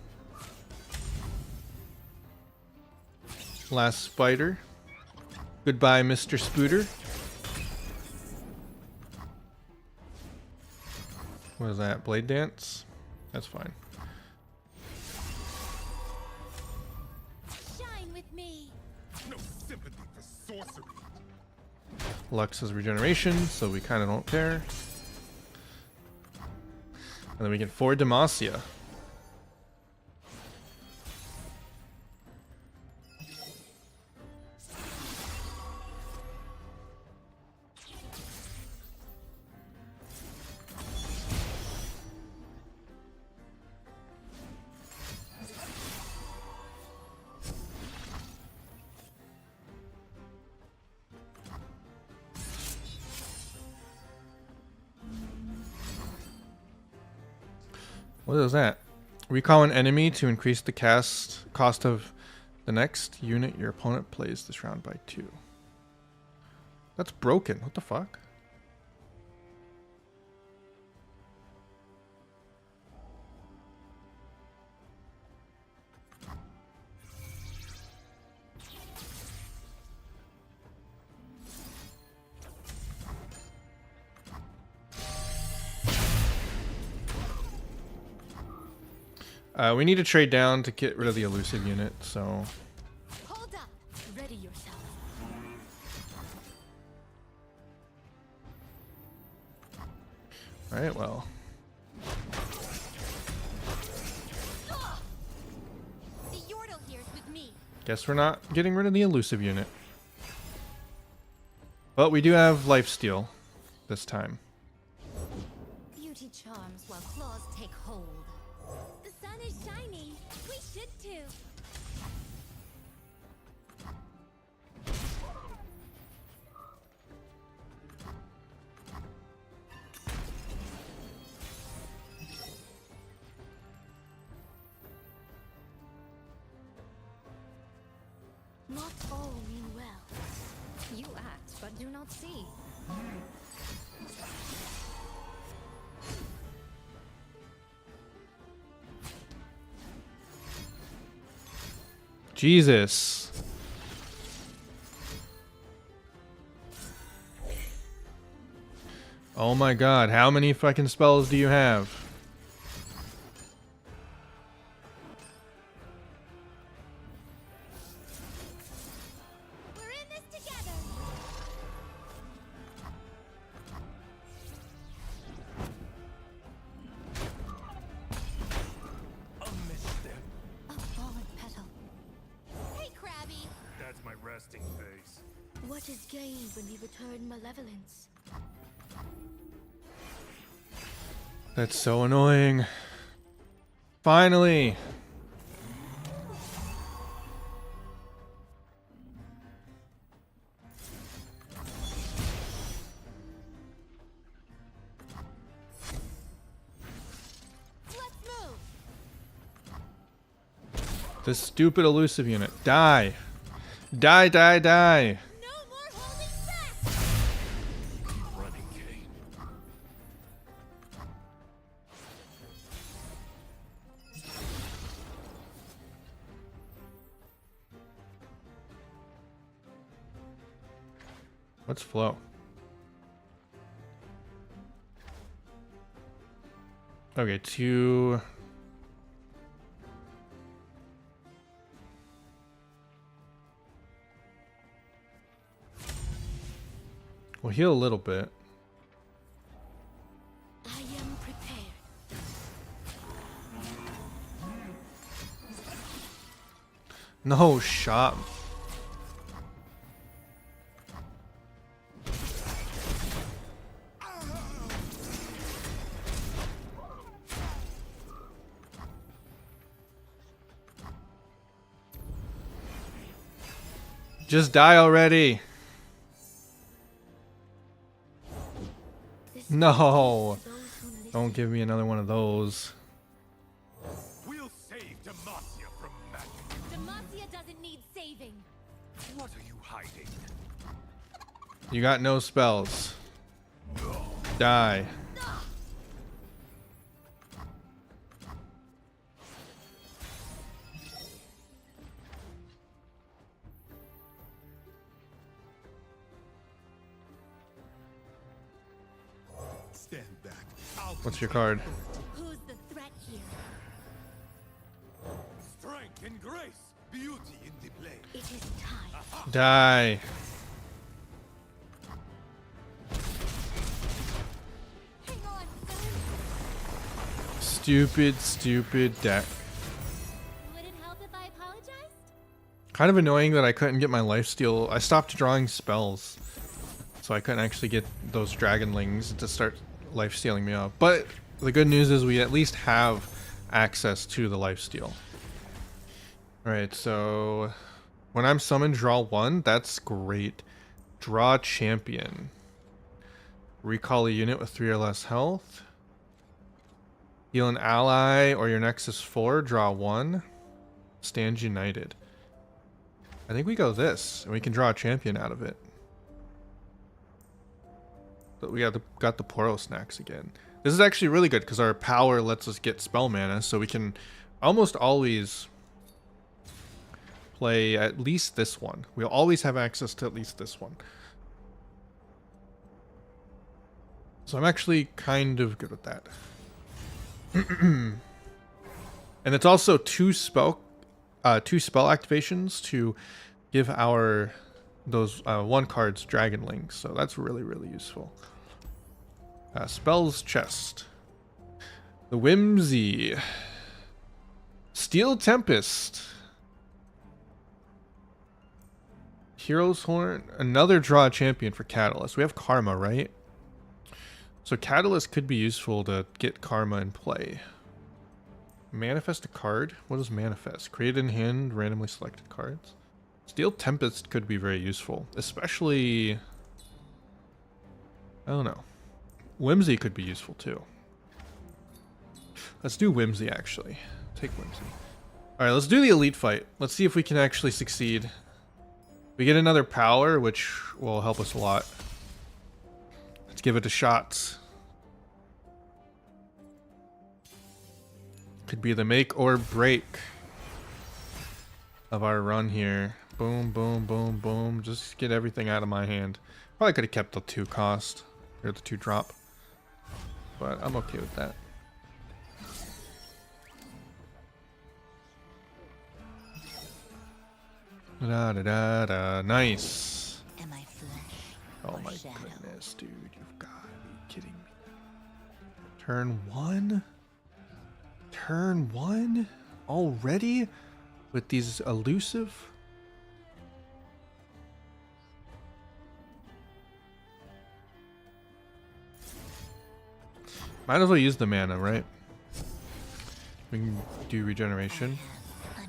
Last spider. Goodbye, Mr. Spooter. What is that? Blade dance? That's fine. Shine with me. No sympathy for sorcery. Lux has regeneration, so we kind of don't care. And then we get 4 Demacia. What is that? Recall an enemy to increase the cast cost of the next unit your opponent plays this round by 2. That's broken. What the fuck? We need to trade down to get rid of the elusive unit, so... Hold up! Ready yourself. Alright, well. The Yordle here's with me. Guess we're not getting rid of the elusive unit. But we do have lifesteal this time. Beauty charms while claws take hold. The sun is shining. We should too. Not all mean well. You act, but do not see. Jesus. Oh my god, how many fucking spells do you have? We're in this together. A misstep. A fallen petal. Hey, Krabby. That's my resting face. What is gained when we return malevolence? That's so annoying. Finally. Let's move. This stupid elusive unit. Die. Die, die, die. No more holding back. Keep running, Kane. What's flow? Okay, 2. We'll heal a little bit. I am prepared. No shot. Just die already. This No. those who listen. Don't give me another one of those. We'll save Demacia from magic. Demacia doesn't need saving. What are you hiding? You got no spells. Die. Stand back. I'll What's your card? Who's the threat here? Strength and grace. Beauty in the play. It is time. Die. Hang on, son. Stupid, stupid deck. Would it help if I apologized? Kind of annoying that I couldn't get my lifesteal. I stopped drawing spells, so I couldn't actually get those dragonlings to start lifestealing me up. But the good news is we at least have access to the lifesteal. Alright, so when I'm summoned, draw 1. That's great. Draw champion. Recall a unit with 3 or less health. Heal an ally or your Nexus 4, draw 1. Stand united. I think we go this, and we can draw a champion out of it. But we got the Poro snacks again. This is actually really good because our power lets us get spell mana, so we can almost always play at least this one. We'll always have access to at least this one. So I'm actually kind of good with that. And it's also two spell activations to give our those 1 cards Dragon Links. So that's really, really useful. Spells chest. The Whimsy. Steel Tempest. Hero's Horn. Another draw champion for Catalyst. We have Karma, right? So Catalyst could be useful to get Karma in play. Manifest a card? What is manifest? Create in hand randomly selected cards. Steel Tempest could be very useful. Especially... I don't know. Whimsy could be useful too. Let's do Whimsy actually. Take Whimsy. Alright, let's do the elite fight. Let's see if we can actually succeed. We get another power, which will help us a lot. Let's give it a shot. Could be the make or break of our run here. Boom, boom, boom, boom. Just get everything out of my hand. Probably could have kept the 2 cost. Or the 2 drop. But I'm okay with that. Da da da da. Nice. Am I flesh? Oh or my shadow? goodness, dude. You've got to be kidding me. Turn 1? Turn 1? Already? With these elusive? Might as well use the mana, right? We can do regeneration.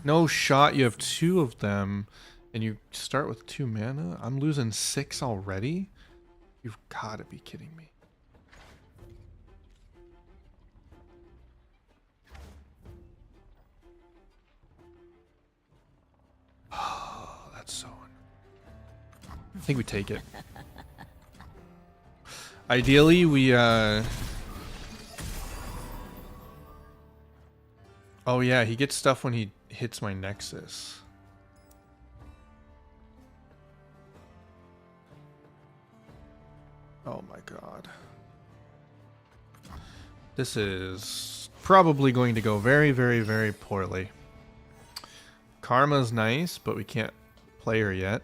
No shot, you have 2 of them, and you start with 2 mana? I'm losing 6 already? You've got to be kidding me. Oh, that's so... I think we take it. Ideally, we, Oh yeah, he gets stuff when he hits my Nexus. Oh my god. This is probably going to go very, very, very poorly. Karma's nice, but we can't play her yet.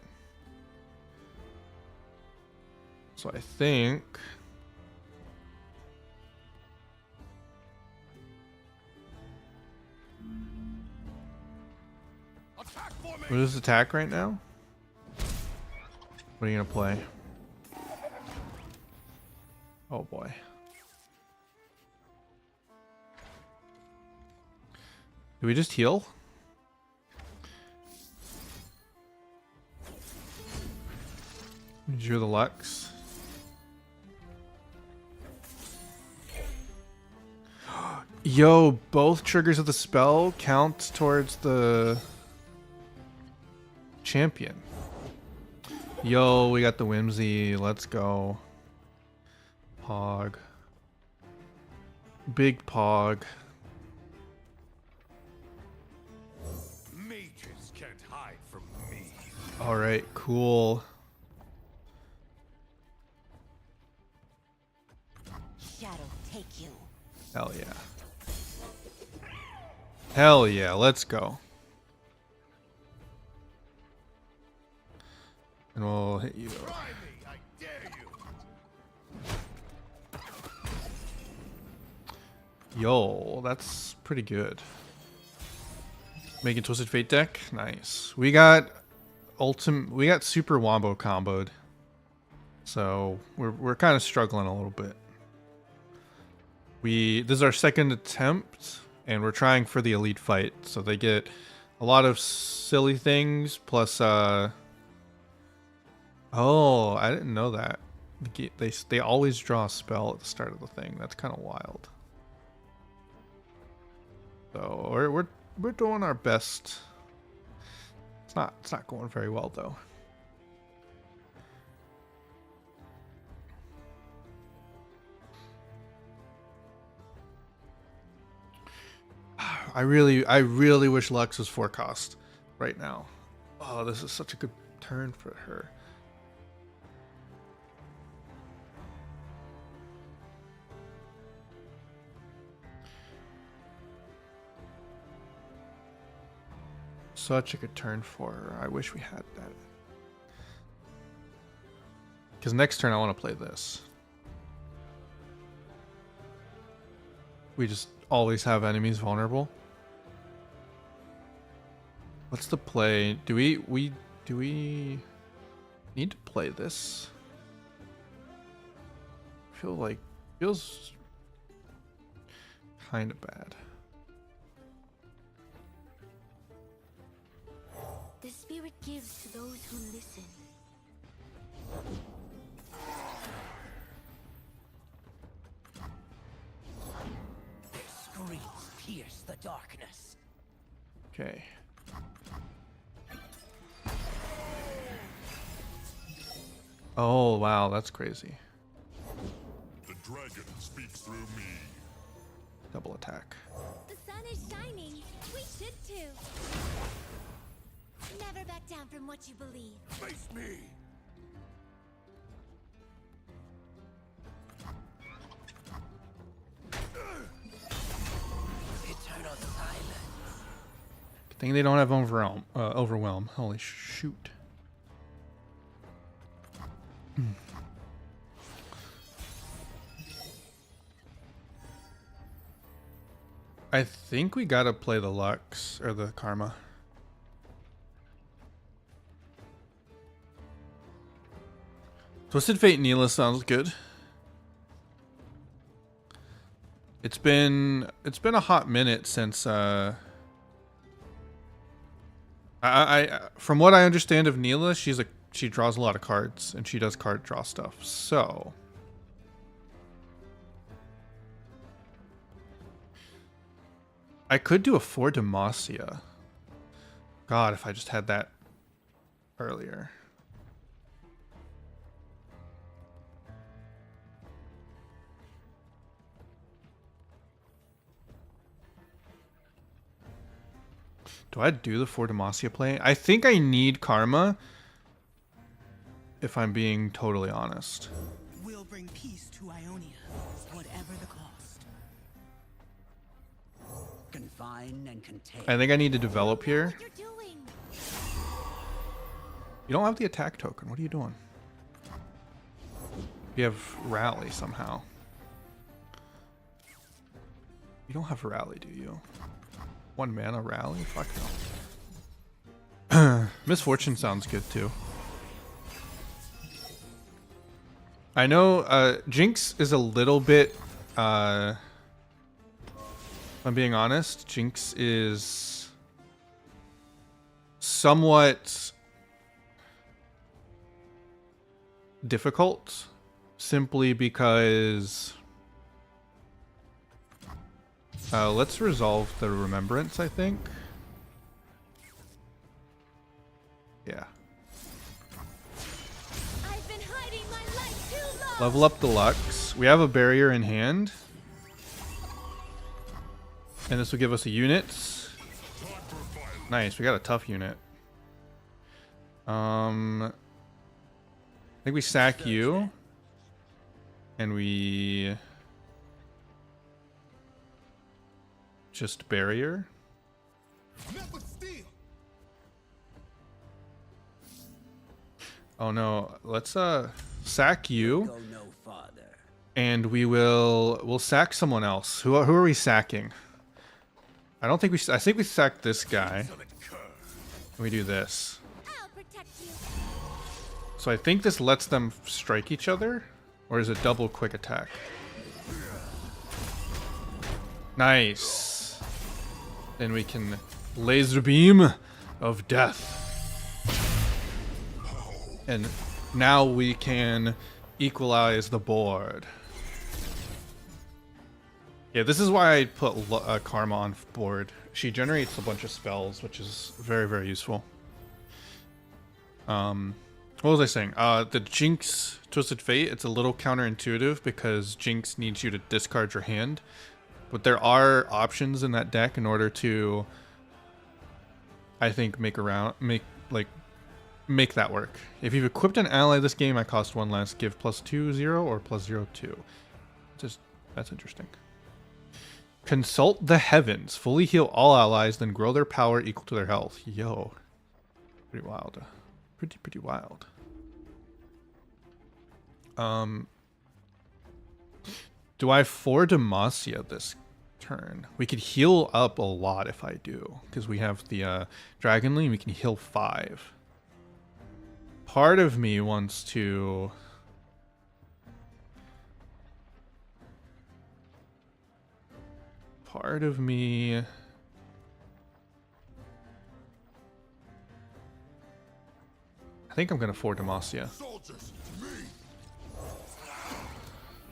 So I think... What is attack right now? What are you gonna play? Oh boy. Do we just heal? Drew the Lux. Yo, both triggers of the spell count towards the champion. Yo, we got the Whimsy. Let's go. Pog. Big Pog. Mages can't hide from me. Alright, cool. Shadow take you. Hell yeah. Hell yeah, let's go. And we'll hit you. Try me, I dare you. Yo, that's pretty good. Making Twisted Fate deck? Nice. We got super wombo comboed. So we're kind of struggling a little bit. This is our second attempt, and we're trying for the elite fight. So they get a lot of silly things, plus oh, I didn't know that. They always draw a spell at the start of the thing. That's kind of wild. So we're doing our best. It's not going very well though. I really wish Lux was 4 cost right now. Oh, this is such a good turn for her. Such a good turn for her. I wish we had that. Because next turn I want to play this. We just always have enemies vulnerable. What's the play? Do we need to play this? I feel like feels kind of bad. The spirit gives to those who listen. Their screams pierce the darkness. Okay. Oh wow, that's crazy. The dragon speaks through me. Double attack. The sun is shining. We should too. Never back down from what you believe. Face me! Eternal silence. Good thing they don't have overwhelm. Holy shoot. I think we gotta play the Lux or the Karma. Twisted Fate Neela sounds good. It's been a hot minute since I from what I understand of Neela, she draws a lot of cards and she does card draw stuff. So I could do a 4 Demacia. God, if I just had that earlier. Do I do the 4 Demacia play? I think I need Karma, if I'm being totally honest. We'll bring peace to Ionia, whatever the cost. Confine and contain. I think I need to develop here. What you're doing? You don't have the attack token. What are you doing? You have rally somehow. You don't have rally, do you? 1 mana rally? Fuck no. Misfortune sounds good too. I know Jinx is a little bit if I'm being honest, Jinx is somewhat difficult simply because let's resolve the remembrance, I think. Yeah. I've been hiding my light too long. Level up the Lux. We have a barrier in hand. And this will give us a unit. Nice, we got a tough unit. I think we sack you. And we just barrier. Never steal! Oh no, let's sack you. Go no farther. And we'll sack someone else. Who are we sacking? I think we sack this guy. And we do this. I'll protect you. So I think this lets them strike each other, or is it double quick attack? Nice. Then we can laser beam of death. And now we can equalize the board. Yeah, this is why I put Karma on board. She generates a bunch of spells, which is very, very useful. What was I saying? The Jinx Twisted Fate, it's a little counterintuitive because Jinx needs you to discard your hand. But there are options in that deck in order to, I think, make that work. If you've equipped an ally this game, I cost 1 less. Give +2/0 or +0/2. Just, that's interesting. Consult the heavens. Fully heal all allies, then grow their power equal to their health. Yo. Pretty wild. Pretty wild. Do I 4 Demacia this turn? We could heal up a lot if I do, because we have the Dragon Lane. We can heal 5. Part of me wants to... Part of me... I think I'm going to 4 Demacia. Soldiers, to me.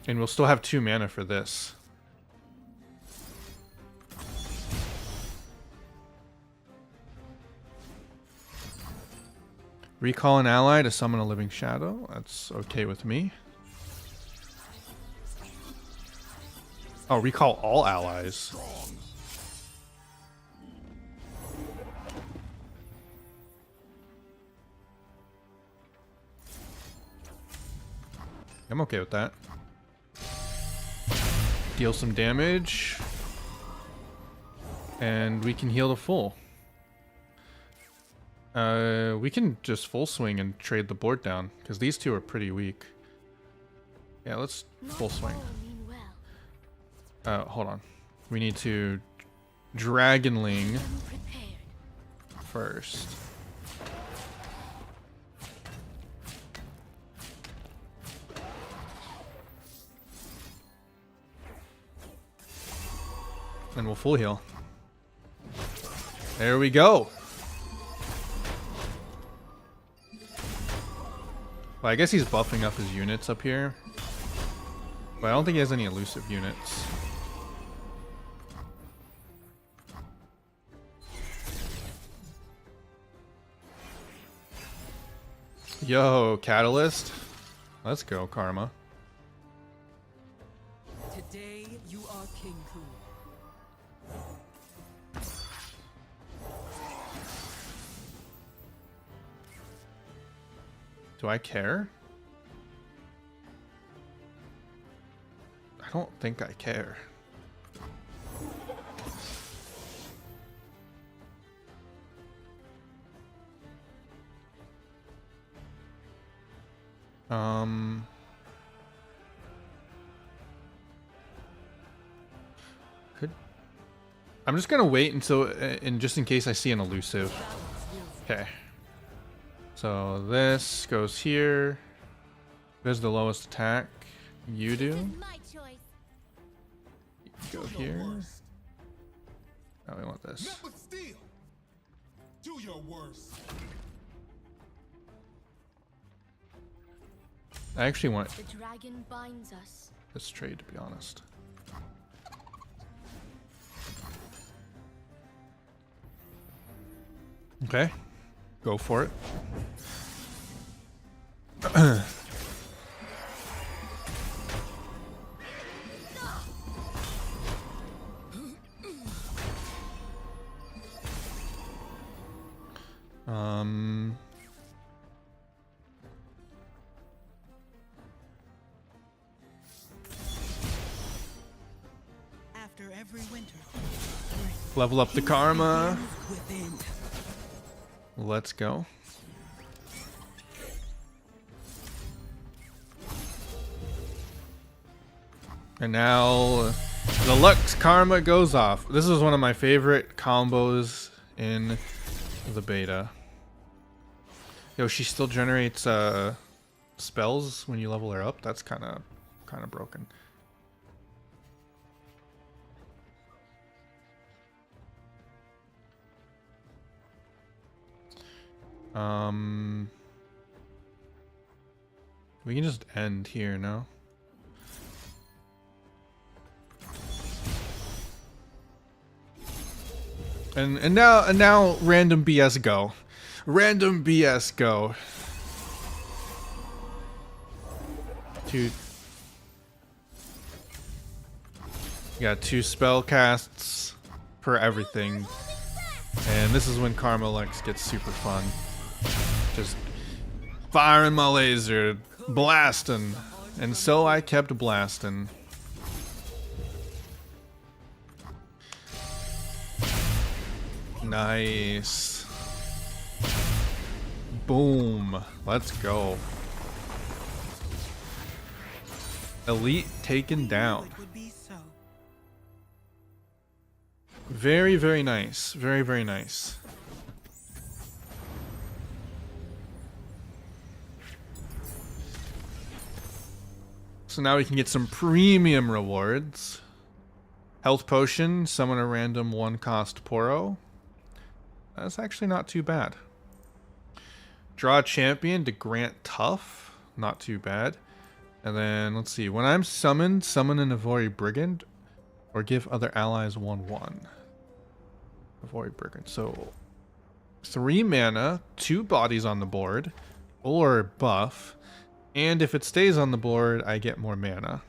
And we'll still have 2 mana for this. Recall an ally to summon a living shadow. That's okay with me. Oh, recall all allies. I'm okay with that. Deal some damage. And we can heal the full. We can just full swing and trade the board down, because these two are pretty weak. Yeah, let's full swing. Hold on. We need to Dragonling first. And we'll full heal. There we go. Well, I guess he's buffing up his units up here. But I don't think he has any elusive units. Yo, Catalyst. Let's go, Karma. Today you are King Ku. Do I care? I don't think I care. I'm just gonna wait until, and just in case I see an elusive. Okay. So this goes here. There's the lowest attack. You do. My choice. Go here. Oh, we want this. Met with steel. Do your worst. I actually want The dragon binds us. this trade, to be honest. Okay, go for it. After every winter, Level up the karma. within. Let's go. And now the Lux Karma goes off. This is one of my favorite combos in the beta. Yo, she still generates spells when you level her up. That's kind of broken. We can just end here, no? And now random BS go. Random BS go. Two. You got 2 spell casts per everything. And this is when Karma Lex gets super fun. Just firing my laser, blasting. And so I kept blasting. Nice. Boom. Let's go. Elite taken down. It would be so. Very, very nice. Very, very nice. So now we can get some premium rewards. Health potion, summon a random 1-cost Poro. That's actually not too bad. Draw a champion to grant tough. Not too bad. And then, let's see. When I'm summoned, summon an Avori Brigand. Or give other allies 1/1. Avori Brigand. So, 3 mana, 2 bodies on the board. Or buff. And if it stays on the board, I get more mana.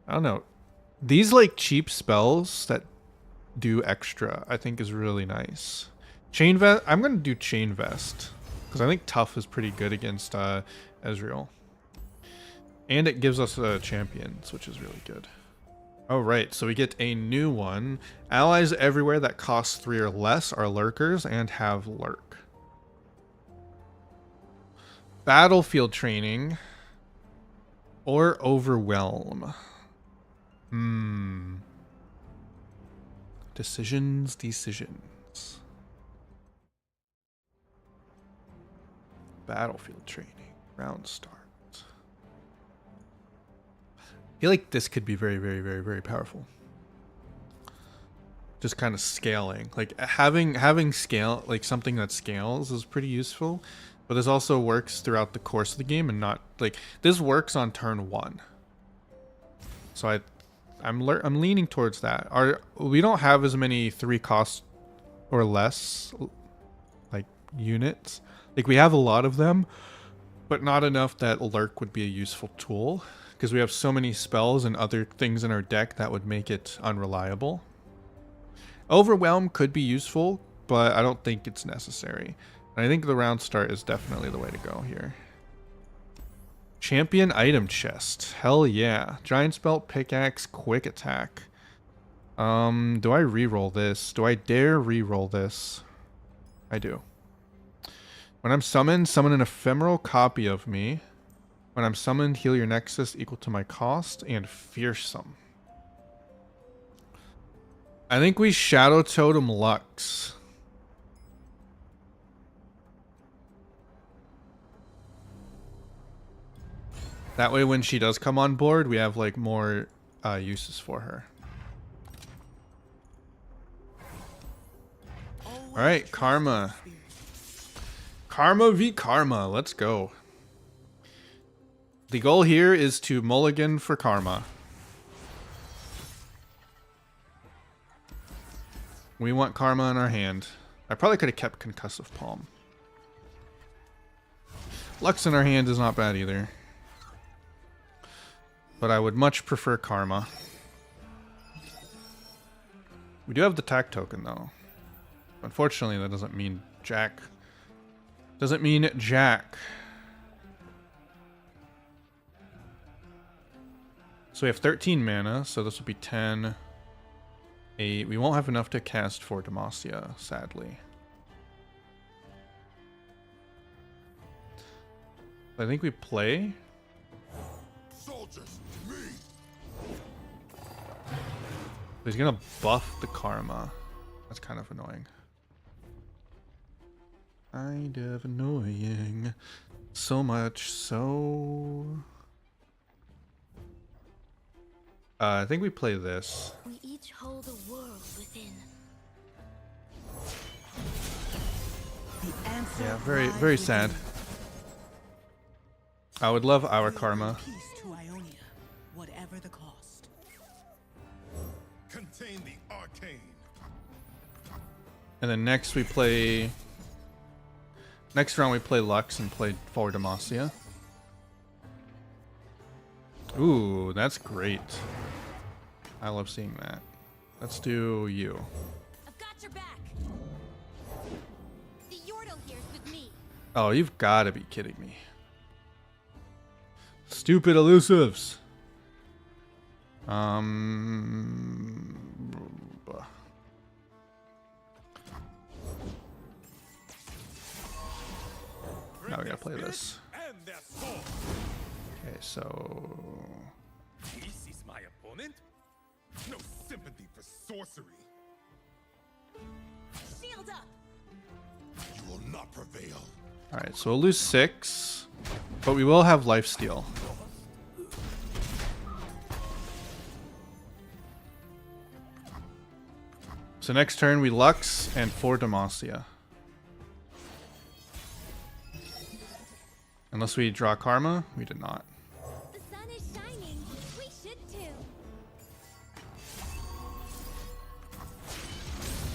I don't know. These, like, cheap spells that do extra, I think is really nice. Chain Vest. I'm going to do Chain Vest. Because I think Tough is pretty good against Ezreal. And it gives us champions, which is really good. Alright, so we get a new one. Allies everywhere that cost 3 or less are lurkers and have lurk. Battlefield training. Or overwhelm. Decisions. Battlefield training. Round start. I feel like this could be very, very, very, very powerful. Just kind of scaling. Like having scale, like something that scales is pretty useful. But this also works throughout the course of the game and not like this works on turn 1. So I'm leaning towards that. We don't have as many 3 cost or less like units. Like we have a lot of them, but not enough that lurk would be a useful tool because we have so many spells and other things in our deck that would make it unreliable. Overwhelm could be useful, but I don't think it's necessary. And I think the round start is definitely the way to go here. Champion item chest. Hell yeah. Giant spell, pickaxe, quick attack. Do I reroll this? Do I dare reroll this? I do. When I'm summoned, summon an ephemeral copy of me. When I'm summoned, heal your nexus equal to my cost and fearsome. I think we Shadow Totem Lux. That way when she does come on board, we have like more uses for her. Alright, Karma. Karma v Karma. Let's go. The goal here is to mulligan for Karma. We want Karma in our hand. I probably could have kept Concussive Palm. Lux in our hand is not bad either. But I would much prefer Karma. We do have the tack token though. Unfortunately, that doesn't mean jack. Doesn't mean jack. So we have 13 mana, so this will be 10. 8. We won't have enough to cast for Demacia, sadly. I think we play. Soldiers, me. He's gonna buff the Karma. That's kind of annoying. Kind of annoying. So much so. I think we play this. We each hold a world within. The answer Yeah, lies very within. sad. I would love our Karma. Peace to Ionia, whatever the cost. Content. contain the arcane. And then next we play. Next round we play Lux and play forward Demacia. Ooh, that's great. I love seeing that. Let's do you. I've got your back. The Yordle here's with me. Oh, you've got to be kidding me. Stupid elusives. Now we gotta play this. And their sword. Okay, so This is my opponent? No sympathy for sorcery. Shield up. You will not prevail. alright, so we'll lose 6, but we will have lifesteal. So next turn we Lux and 4 Demacia. Unless we draw Karma, we did not. The sun is shining. We should too.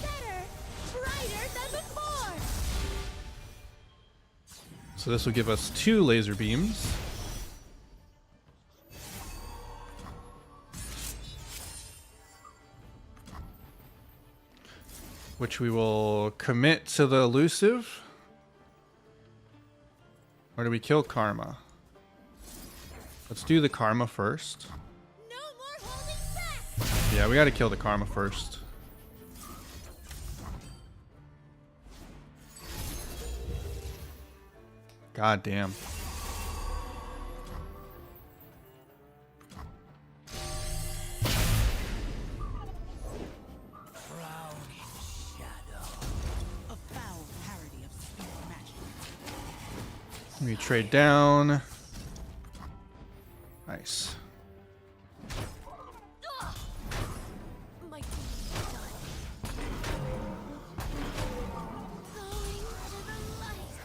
Better, brighter than before. So this will give us 2 laser beams. Which we will commit to the elusive. Or do we kill Karma? Let's do the Karma first. No more holding back. Yeah, we gotta kill the Karma first. God damn. A foul parody of spirit magic. We trade down. Nice. My deed is done. Going to the light.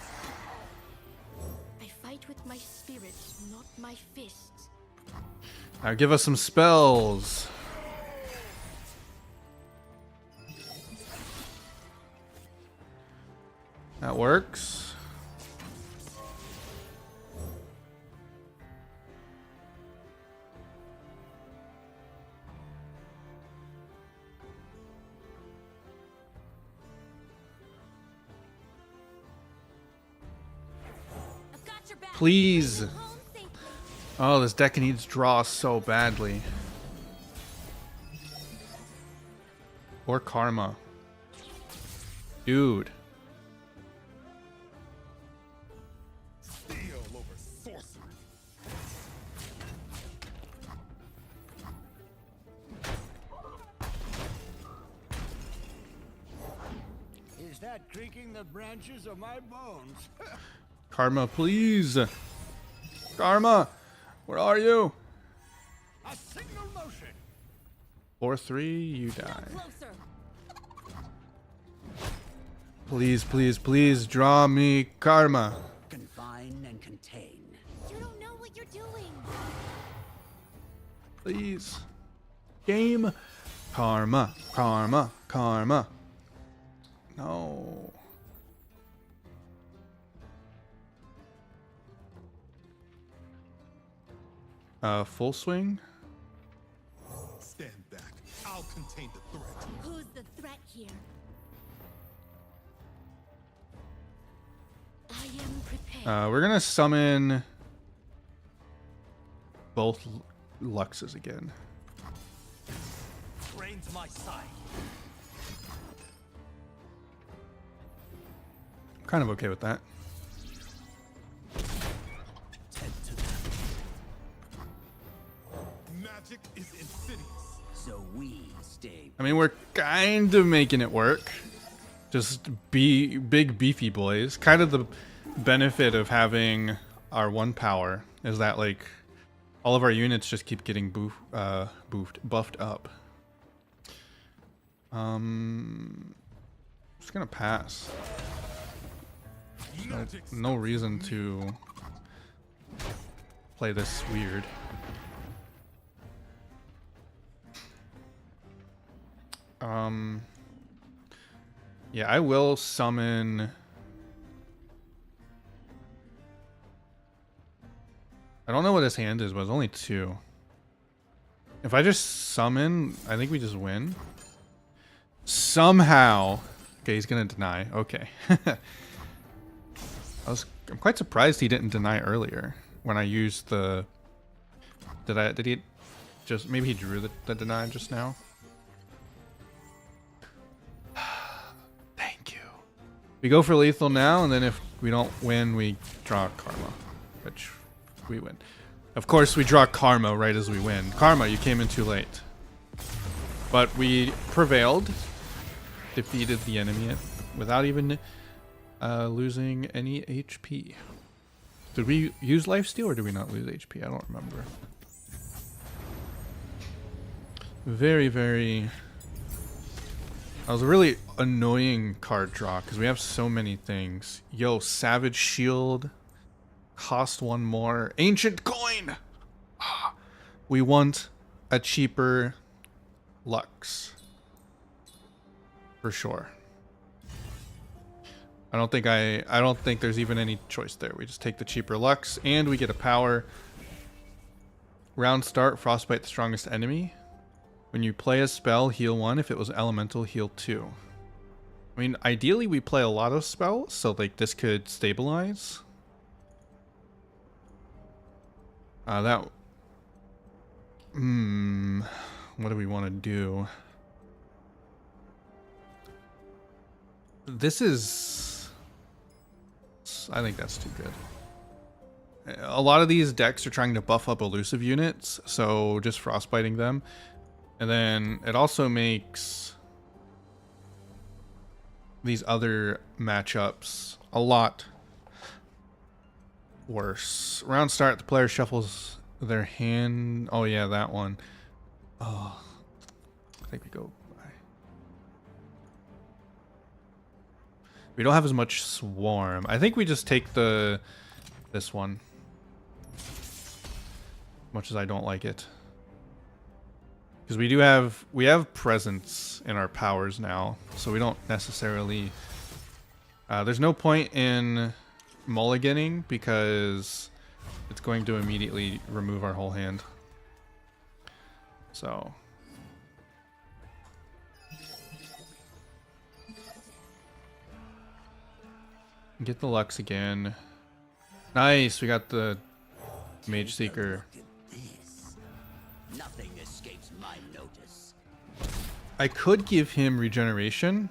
I fight with my spirit, not my fists. Now give us some spells. That works. I've got your back. Please. Home safely. Oh, this deck needs draw so badly. Or Karma. Dude. Steal over sorcery. Is that creaking the branches of my bones? Karma, please. Karma, where are you? A single motion. 4-3, you die. Closer. Please, please, please draw me Karma. Confine and contain. You don't know what you're doing. Please. Game. Karma, Karma, Karma. No. Full swing. Stand back. I'll contain the threat. Who's the threat here? I am prepared. We're gonna summon both Luxes again. Train to my side. I'm kind of okay with that. Tend to them. Magic is insidious. So we stay. I mean, we're kind of making it work. Just be big beefy boys. Kind of the benefit of having our 1 power is that like all of our units just keep getting buffed up. Just gonna pass. No reason to play this weird. Yeah, I will summon. I don't know what his hand is, but it's only 2. If I just summon, I think we just win. Somehow. Okay, he's gonna deny. Okay. I'm quite surprised he didn't deny earlier when I used the. Did he just maybe he drew the deny just now? Thank you. We go for lethal now, and then if we don't win, we draw karma, which we win. Of course, we draw karma right as we win. Karma, you came in too late. But we prevailed, defeated the enemy without even losing any HP. Did we use lifesteal or did we not lose HP? I don't remember. Very, very... That was a really annoying card draw because we have so many things. Yo, Savage Shield. Cost 1 more. Ancient Coin! We want a cheaper Lux. For sure. I don't think there's even any choice there. We just take the cheaper Lux and we get a power. Round start, Frostbite the strongest enemy. When you play a spell, heal 1. If it was elemental, heal 2. I mean, ideally we play a lot of spells, so like this could stabilize. What do we want to do? This is... I think that's too good. A lot of these decks are trying to buff up elusive units, so just frostbiting them. And then it also makes these other matchups a lot worse. Round start, the player shuffles their hand. Oh yeah, that one. Oh, I think we go. We don't have as much swarm. I think we just take this one. Much as I don't like it. Because we have presence in our powers now, so we don't necessarily... there's no point in mulliganing because it's going to immediately remove our whole hand. So... Get the Lux again. Nice, we got the Mage Seeker. Nothing escapes my notice. I could give him regeneration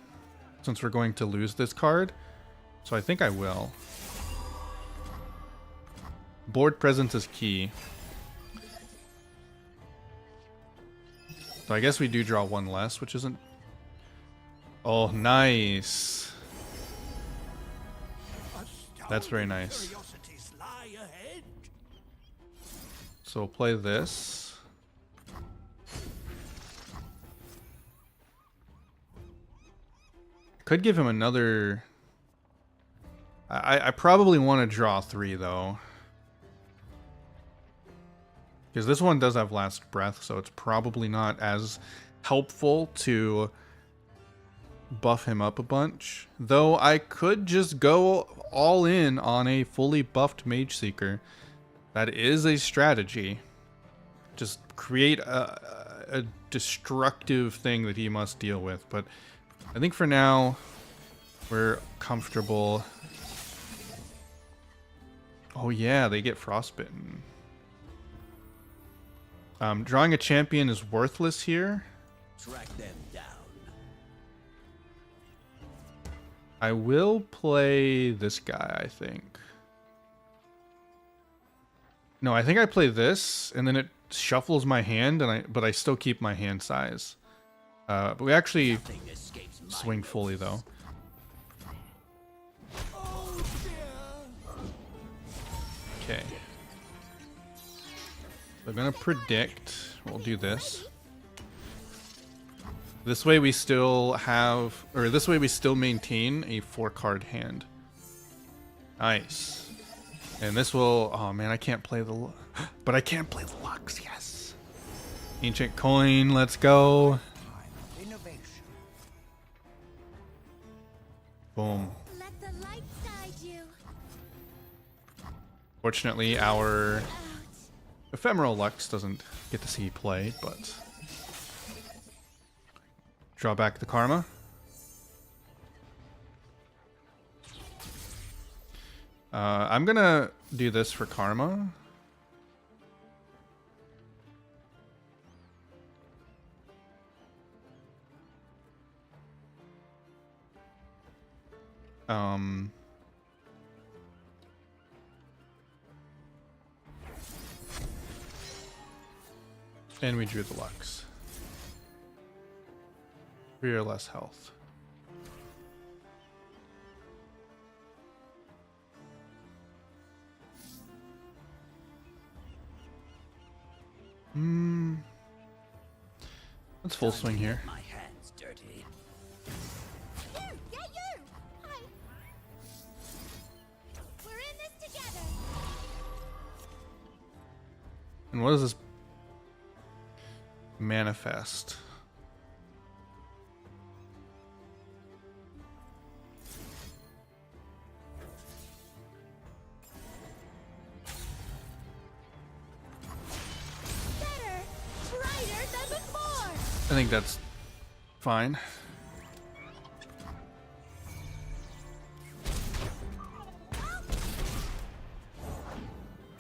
since we're going to lose this card. So I think I will. Board presence is key. So I guess we do draw 1 less, which isn't... Oh, nice. That's very nice. So we'll play this. Could give him another... I probably want to draw 3 though. Because this one does have last breath, so it's probably not as helpful to buff him up a bunch. Though I could just go all in on a fully buffed Mage Seeker. That is a strategy. Just create a destructive thing that he must deal with. But I think for now, we're comfortable. Oh yeah, they get frostbitten. Drawing a champion is worthless here. Track them down. I will play this guy, I think. No, I think I play this, and then it shuffles my hand, but I still keep my hand size. But we actually swing fully, though. Okay. We're gonna predict. We'll do this. This way we still have, or this way we still maintain a 4-card hand. Nice. And this will, oh man, I can't play the, but I can't play the Lux, yes. Ancient Coin, let's go. innovation. Boom. Let the light guide you. Fortunately, our Out. ephemeral Lux doesn't get to see play, but draw back the karma. I'm gonna do this for karma. And we drew the Lux. 3 or less health. Let's full swing here. My hands dirty. You! Yeah, you! Hi. We're in this together. And what is this? Manifest. Better, brighter than before. I think that's fine.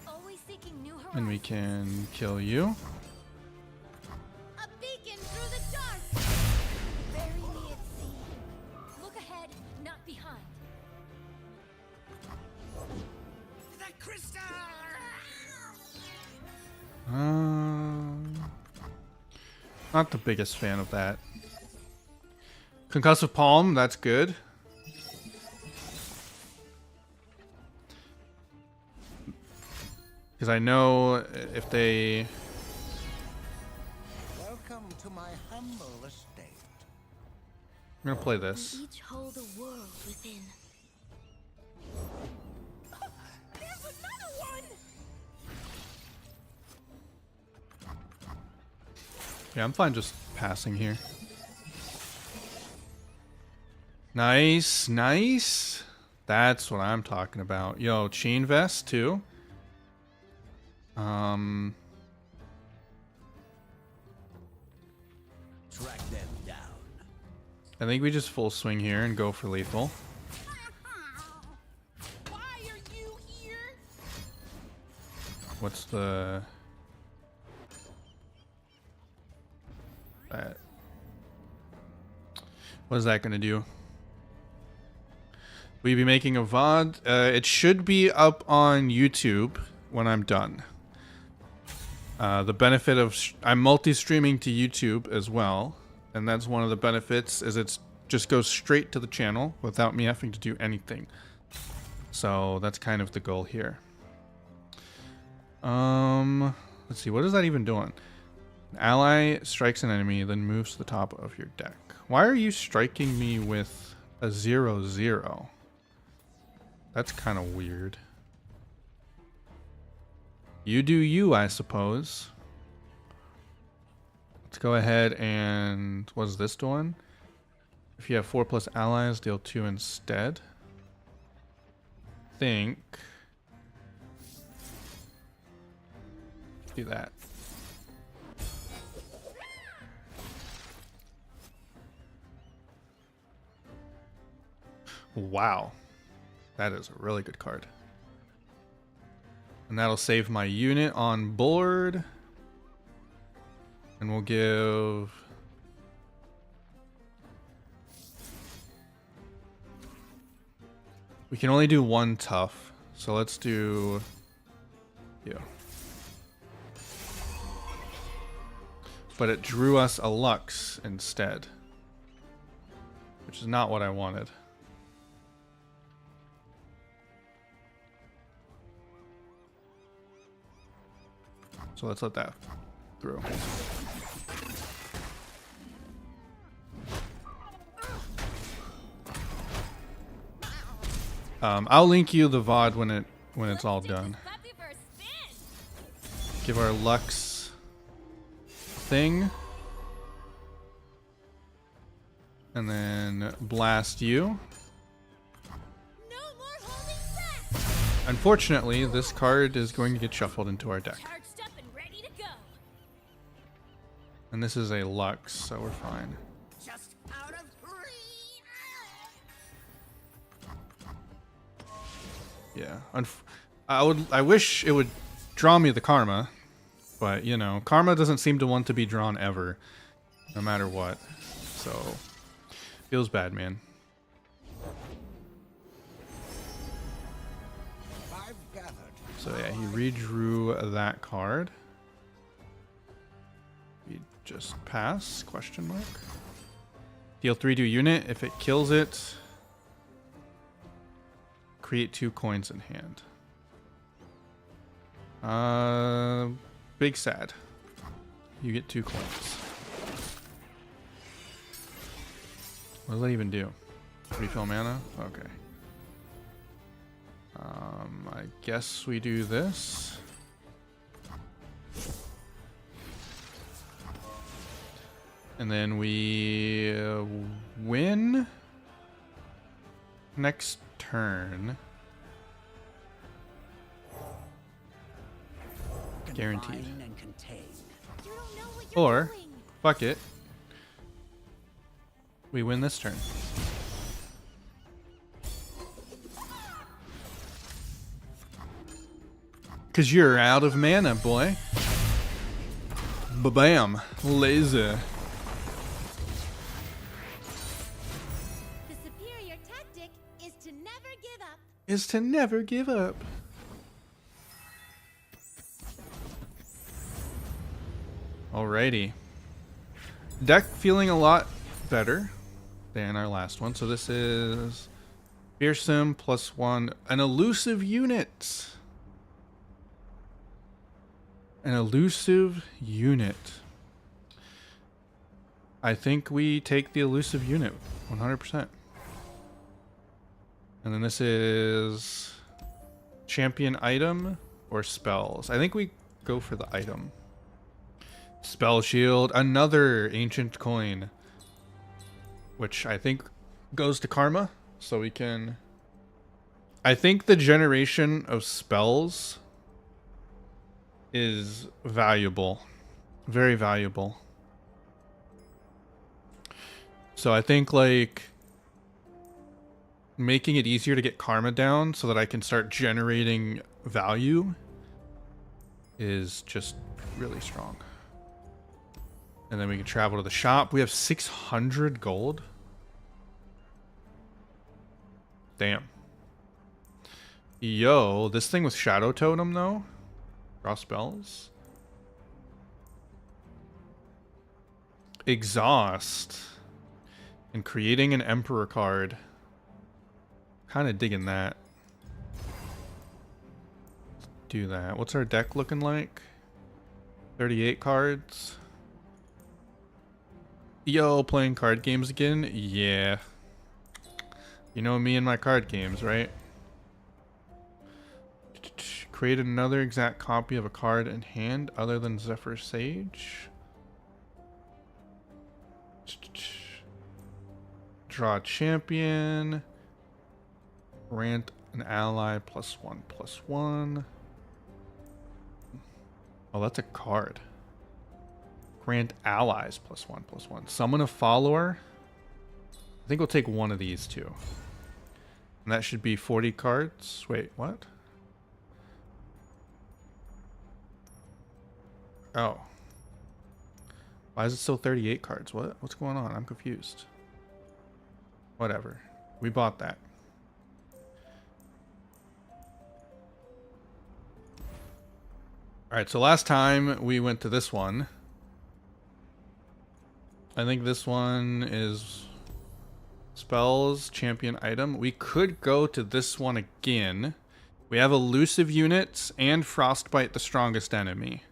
Always seeking new horizons. And we can kill you. A beacon through the dark. Bury me at sea. Look ahead, not behind. The crystal! Not the biggest fan of that. Concussive Palm, that's good. Because I know if they... Welcome to my humble estate. I'm gonna play this. We each hold a world within. There's another one! Yeah, I'm fine just passing here. Nice, nice. That's what I'm talking about. Yo, chain vest too. Track them down. I think we just full swing here and go for lethal. Why are you here? What's the... that? What is that gonna do? Will you be making a VOD? It should be up on YouTube when I'm done. The benefit of I'm multi-streaming to YouTube as well, and that's one of the benefits is it's just goes straight to the channel without me having to do anything. So that's kind of the goal here. Let's see, what is that even doing? An ally strikes an enemy, then moves to the top of your deck. Why are you striking me with a 0/0? That's kind of weird. You do you, I suppose. Let's go ahead and... what is this doing? If you have 4+ allies, deal 2 instead. Think... do that. Wow. That is a really good card. And that'll save my unit on board. And we'll give... we can only do 1 tough. So let's do... you. But it drew us a Lux instead. Which is not what I wanted. So let's let that through. I'll link you the VOD when it's all done. Give our Lux thing. And then blast you. No more holding back. Unfortunately, this card is going to get shuffled into our deck. Charged up and ready to go. And this is a Lux, so we're fine. Just out of reach. Yeah. I wish it would draw me the Karma, but you know, Karma doesn't seem to want to be drawn ever, no matter what. So, feels bad, man. I've gathered. So yeah, he redrew that card. We just pass, question mark. Deal 3 to a unit. If it kills it, create 2 coins in hand. Big sad. You get 2 coins. What does that even do? Refill mana? Okay. I guess we do this. And then we win next turn. Guaranteed. Confine and contain. You don't know what you're Or, doing. fuck it. We win this turn. Cause you're out of mana, boy. Ba-bam. Laser. The superior tactic is to never give up. Is to never give up. Alrighty. Deck feeling a lot better than our last one. So this is Fearsome +1. An elusive unit. An elusive unit. I think we take the elusive unit 100%. And then this is champion item or spells. I think we go for the item. Spell shield, another ancient coin, which I think goes to Karma. So we can, I think the generation of spells is valuable, very valuable. So I think like making it easier to get Karma down so that I can start generating value is just really strong. And then we can travel to the shop. We have 600 gold. Damn. Yo, this thing with Shadow Totem though. Draw spells. Exhaust. And creating an Emperor card. Kind of digging that. Let's do that. What's our deck looking like? 38 cards. Yo, playing card games again? Yeah. You know me and my card games, right? Create another exact copy of a card in hand other than Zephyr Sage. Draw a champion. Grant an ally +1/+1. Oh, that's a card. Grant allies +1/+1. Summon a follower. I think we'll take one of these two. And that should be 40 cards. Wait, what? Oh. Why is it still 38 cards? What's going on? I'm confused. Whatever. We bought that. Alright, so last time we went to this one. I think this one is spells, champion item. We could go to this one again. We have elusive units and Frostbite, the strongest enemy.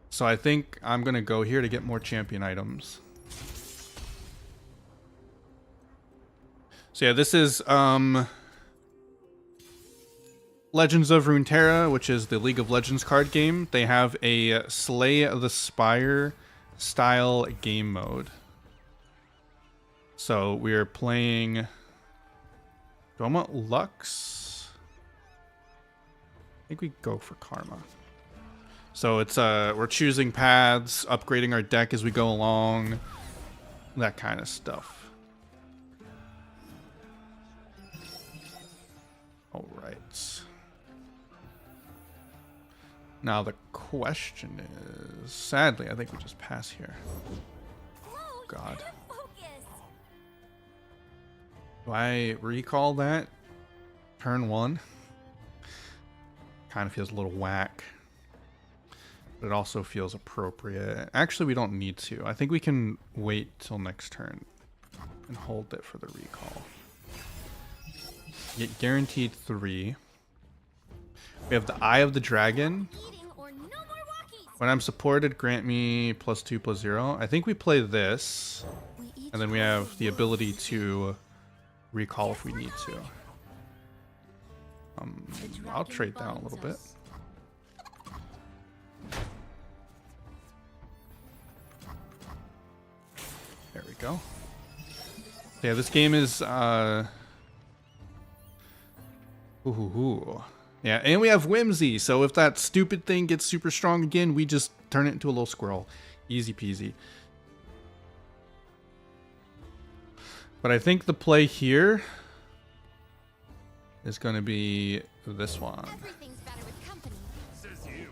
So I think I'm going to go here to get more champion items. So yeah, this is Legends of Runeterra, which is the League of Legends card game. They have a Slay the Spire style game mode. So we are playing. Do I want Lux? I think we go for Karma. So it's we're choosing paths, upgrading our deck as we go along, that kind of stuff. All right. Now the question is, sadly, I think we just pass here. God. Do I recall that? Turn 1? Kind of feels a little whack. But it also feels appropriate. Actually, we don't need to. I think we can wait till next turn and hold it for the recall. Get guaranteed 3. We have the Eye of the Dragon. When I'm supported, grant me +2/+0. I think we play this. And then we have the ability to recall if we need to. I'll trade down a little bit. There we go. Yeah, this game is yeah, and we have Whimsy, so if that stupid thing gets super strong again, we just turn it into a little squirrel. Easy peasy. But I think the play here is going to be this one. Everything's better with company. Says you.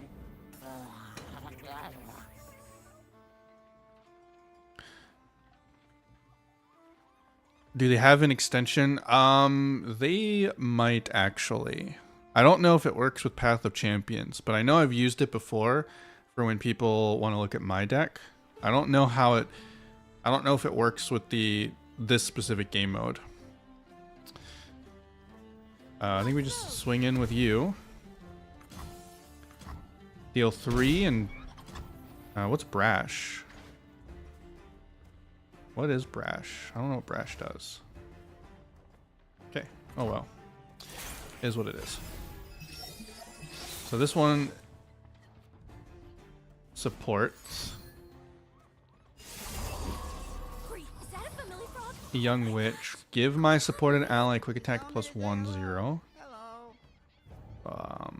Do they have an extension? They might actually. I don't know if it works with Path of Champions, but I know I've used it before for when people want to look at my deck. I don't know how it. I don't know if it works with this specific game mode. I think we just swing in with you. Deal 3 and what's Brash? What is Brash? I don't know what Brash does. Okay. Oh well. Is what it is. So this one supports Young Witch. Give my supported ally quick attack +1/0. I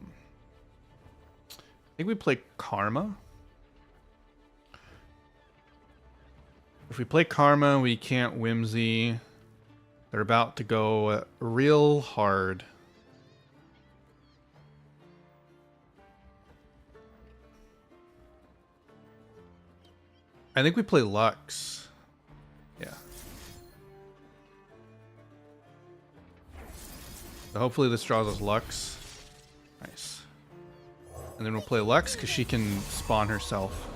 think we play Karma. If we play Karma, we can't Whimsy. They're about to go real hard. I think we play Lux. Yeah. So hopefully this draws us Lux. Nice. And then we'll play Lux because she can spawn herself.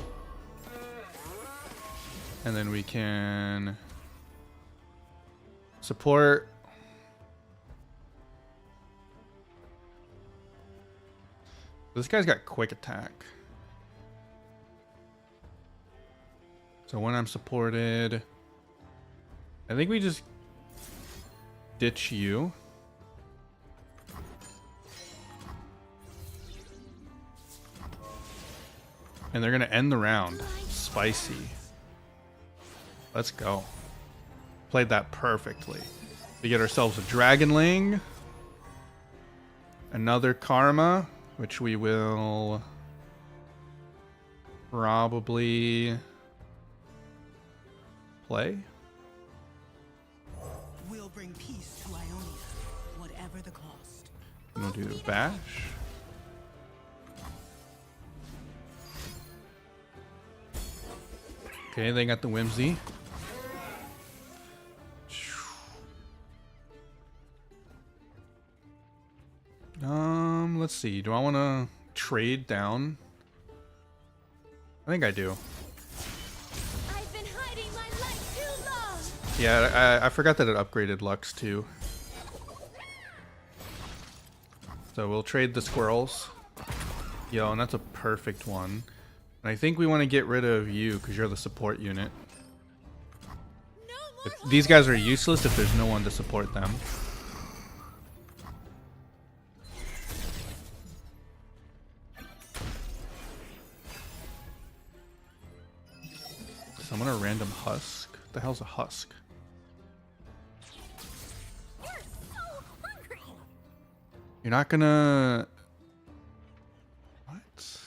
And then we can support. This guy's got quick attack. So when I'm supported, I think we just ditch you. And they're going to end the round. Spicy. Let's go. Played that perfectly. We get ourselves a Dragonling. Another Karma, which we will probably play. We'll bring peace to Ionia, whatever the cost. And we'll do Bash. Okay, they got the Whimsy. Let's see. Do I want to trade down? I think I do. I've been hiding my light too long. Yeah, I forgot that it upgraded Lux too. So we'll trade the squirrels. Yo, and that's a perfect one. And I think we want to get rid of you because you're the support unit. These guys are useless if there's no one to support them. So I'm gonna random husk. What the hell's a husk? You're not gonna... What?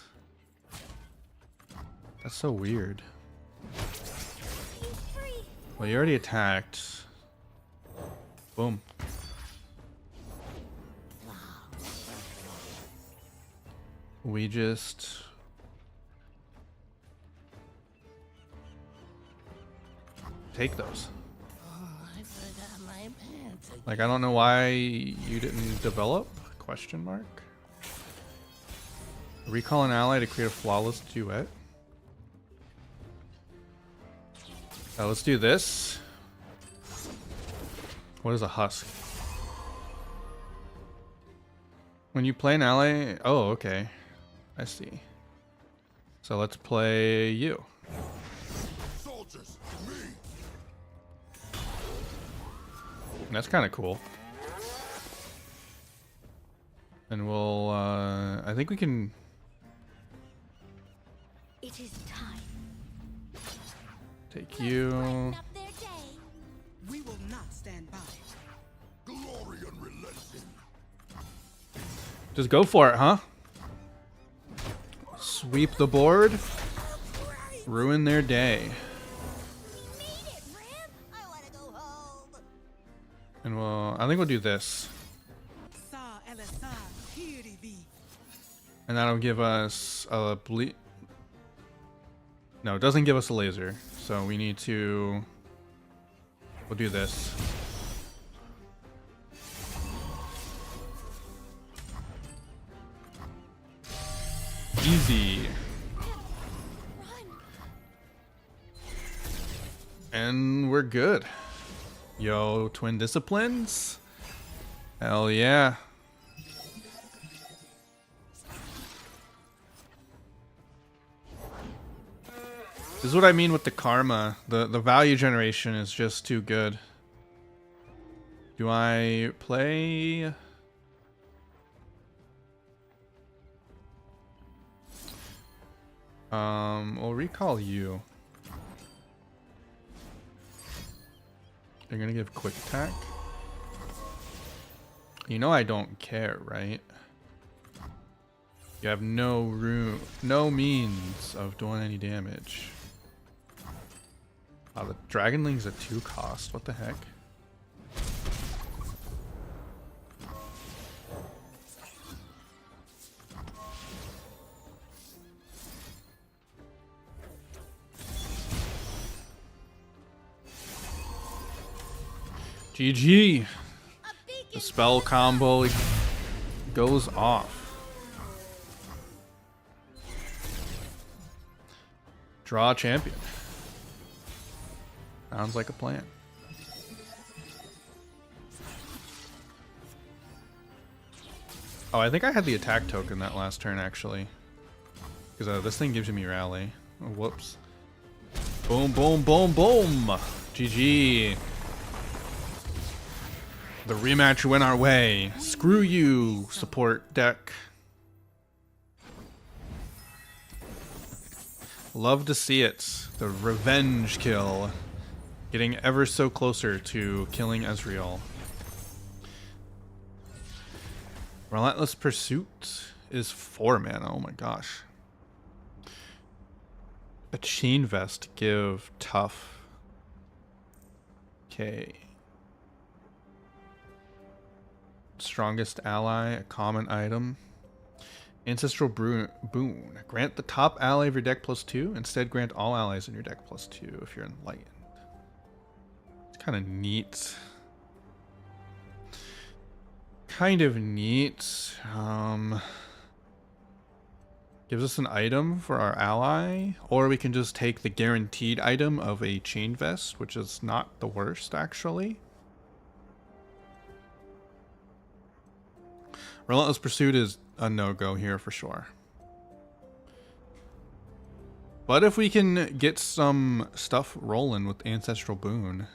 That's so weird. Well, you already attacked. Boom. We just... take those. I forgot my pants again. Like, I don't know why you didn't develop? Question mark. Recall an ally to create a flawless duet. Let's do this. What is a husk? When you play an ally... Oh, okay. I see. So let's play you. Soldiers, me. That's kind of cool. And we'll, I think we can... It is time. take you. Brighten up their day. We will not stand by. Glory unrelenting. Just go for it, huh? Sweep the board. Ruin their day. We made it, Ram. I want to go home. And we'll, I think we'll do this. Sa elasa kirivi. And that'll give us a No, it doesn't give us a laser. So we need to... We'll do this. Easy. And we're good. Yo, twin disciplines? Hell yeah. This is what I mean with the karma. The value generation is just too good. Do I play... we'll recall you. You're gonna give quick attack? You know I don't care, right? You have no room, no means of doing any damage. Oh, the Dragonling's a 2 cost. What the heck? GG. The spell combo goes off. Draw champion. Sounds like a plan. Oh, I think I had the attack token that last turn, actually. Because this thing gives me rally. Oh, whoops. Boom, boom, boom, boom! GG. The rematch went our way. Screw you, support deck. Love to see it. The revenge kill. Getting ever so closer to killing Ezreal. Relentless Pursuit is 4 mana. Oh my gosh. A Chain Vest give tough. Okay. Strongest ally, a common item. Ancestral Boon. Grant the top ally of your deck +2. Instead, grant all allies in your deck +2 if you're enlightened. It's kind of neat. Kind of neat. Gives us an item for our ally, or we can just take the guaranteed item of a Chain Vest, which is not the worst, actually. Relentless Pursuit is a no-go here for sure. But if we can get some stuff rolling with Ancestral Boon.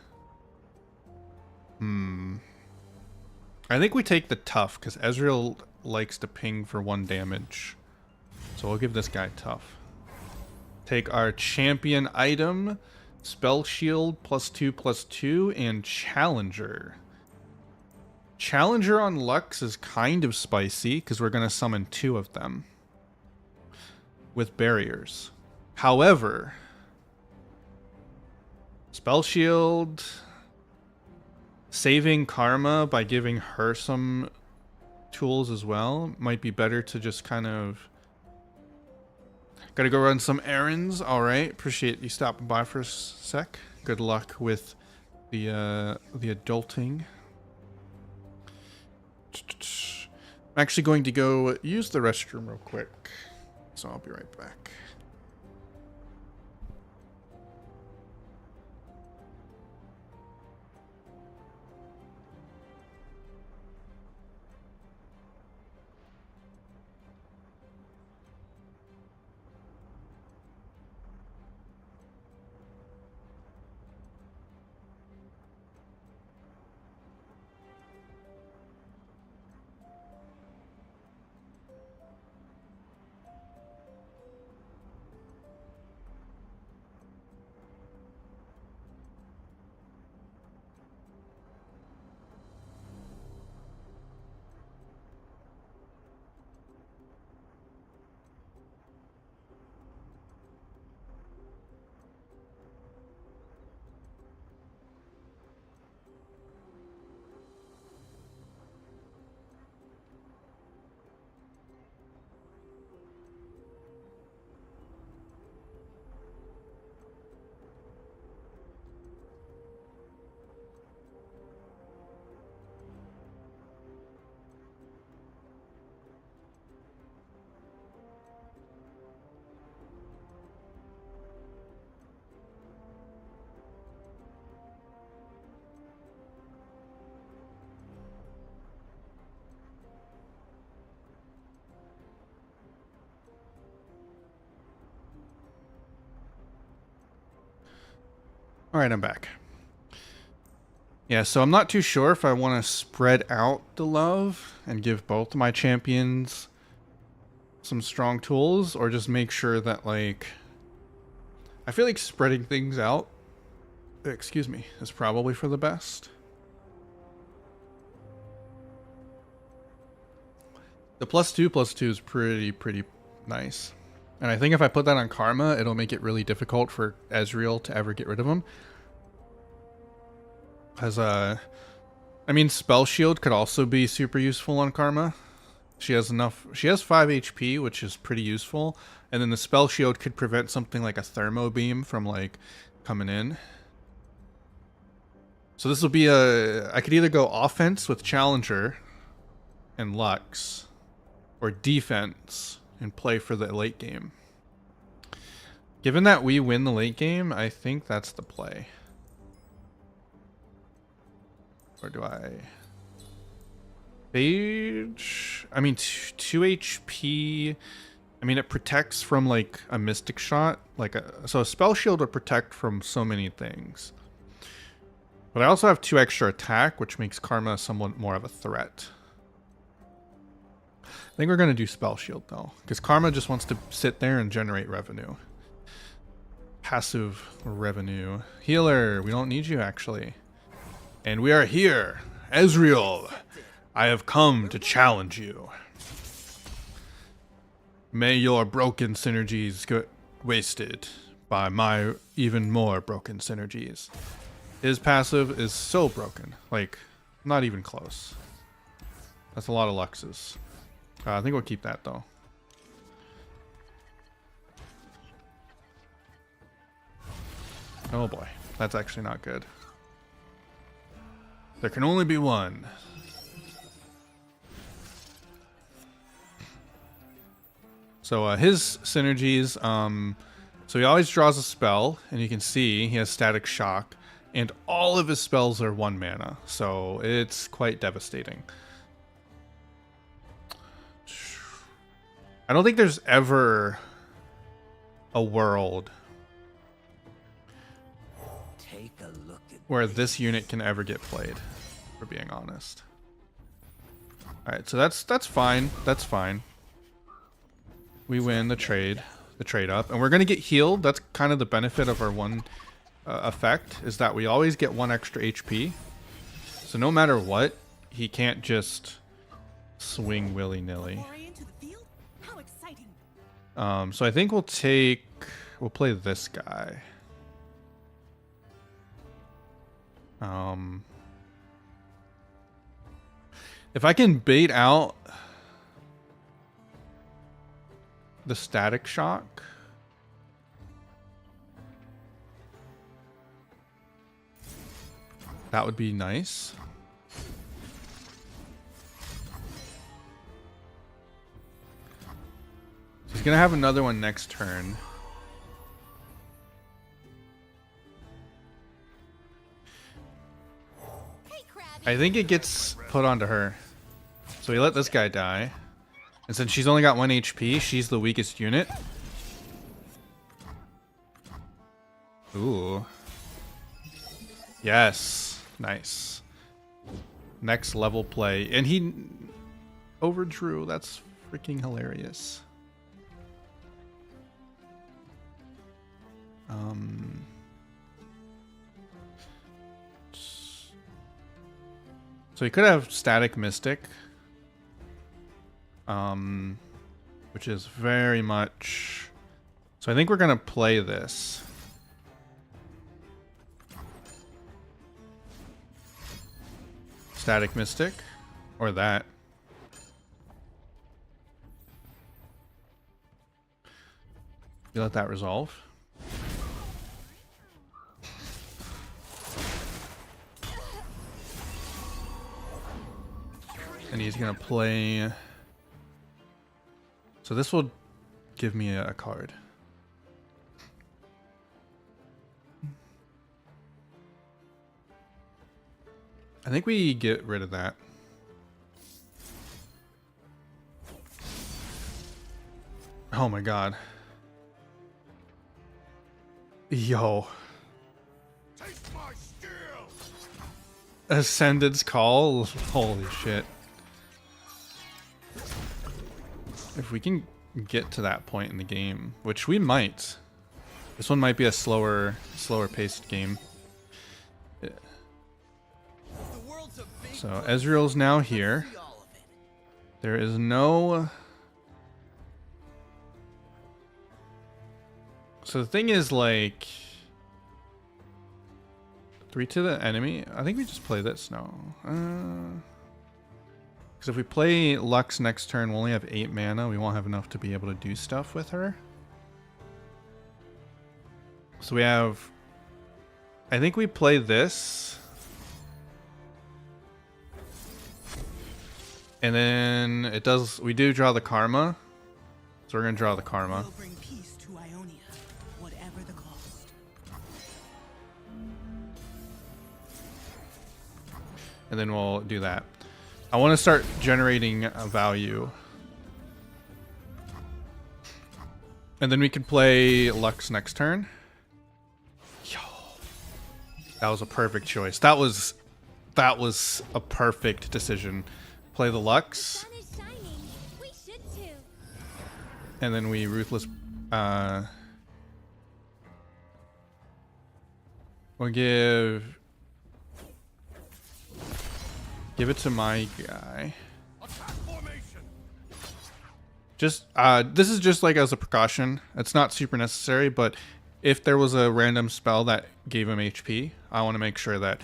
I think we take the tough, because Ezreal likes to ping for 1 damage. So we'll give this guy tough. Take our champion item, Spell Shield +2/+2, and Challenger. Challenger on Lux is kind of spicy because we're going to summon 2 of them with barriers. However, Spell Shield, saving Karma by giving her some tools as well might be better to just kind of... Gotta go run some errands. Alright, appreciate you stopping by for a sec. Good luck with the adulting. I'm actually going to go use the restroom real quick, so I'll be right back. Alright, I'm back. Yeah, so I'm not too sure if I want to spread out the love and give both my champions some strong tools, or just make sure that, like... I feel like spreading things out, excuse me, is probably for the best. The +2/+2 is pretty nice. And I think if I put that on Karma, it'll make it really difficult for Ezreal to ever get rid of him. Because, I mean, Spell Shield could also be super useful on Karma. She has 5 HP, which is pretty useful. And then the Spell Shield could prevent something like a Thermo Beam from, like, coming in. So this will be I could either go offense with Challenger and Lux, or defense and play for the late game. Given that we win the late game, I think that's the play. Or do I... Phage? I mean, 2 HP... I mean, it protects from, like, a Mystic Shot. So a Spell Shield would protect from so many things. But I also have 2 extra attack, which makes Karma somewhat more of a threat. I think we're going to do Spell Shield, though. Because Karma just wants to sit there and generate revenue. Passive revenue. Healer, we don't need you, actually. And we are here. Ezreal, I have come to challenge you. May your broken synergies get wasted by my even more broken synergies. His passive is so broken. Like, not even close. That's a lot of Luxes. I think we'll keep that, though. Oh boy, that's actually not good. There can only be one. So his synergies, so he always draws a spell, and you can see he has Static Shock, and all of his spells are 1 mana, so it's quite devastating. I don't think there's ever a world where this unit can ever get played, for being honest. Alright, so that's fine. That's fine. We win the trade up, and we're gonna get healed. That's kind of the benefit of our one effect, is that we always get 1 extra HP. So no matter what, he can't just swing willy-nilly. Foray into the field? How exciting! So I think we'll play this guy. If I can bait out the static shock, that would be nice. So he's gonna have another one next turn. Hey, Krabby. I think it gets put onto her. So we let this guy die. And since she's only got 1 HP, she's the weakest unit. Ooh. Yes. Nice. Next level play. And he overdrew. That's freaking hilarious. So he could have Static Mystic. Which is very much... So I think we're gonna play this. Static Mystic. Or that. You let that resolve. And he's gonna play... So this will give me a card. I think we get rid of that. Oh my god. Yo. Taste my skill! Ascended's Call? Holy shit. If we can get to that point in the game, which we might. This one might be a slower paced game. So Ezreal's now here. There is no... So the thing is, like... 3 to the enemy? I think we just play this. No. Because if we play Lux next turn, we'll only have 8 mana. We won't have enough to be able to do stuff with her. So we have... I think we play this. And then it does... We do draw the Karma. So we're going to draw the Karma. We'll bring peace to Ionia, whatever the cost. And then we'll do that. I want to start generating a value. And then we can play Lux next turn. Yo. That was a perfect choice. That was a perfect decision. Play the Lux. Sun is shining. We should too. And then we Ruthless... we'll give it to my guy. Attack formation! Just this is just like as a precaution. It's not super necessary, but if there was a random spell that gave him HP, I want to make sure that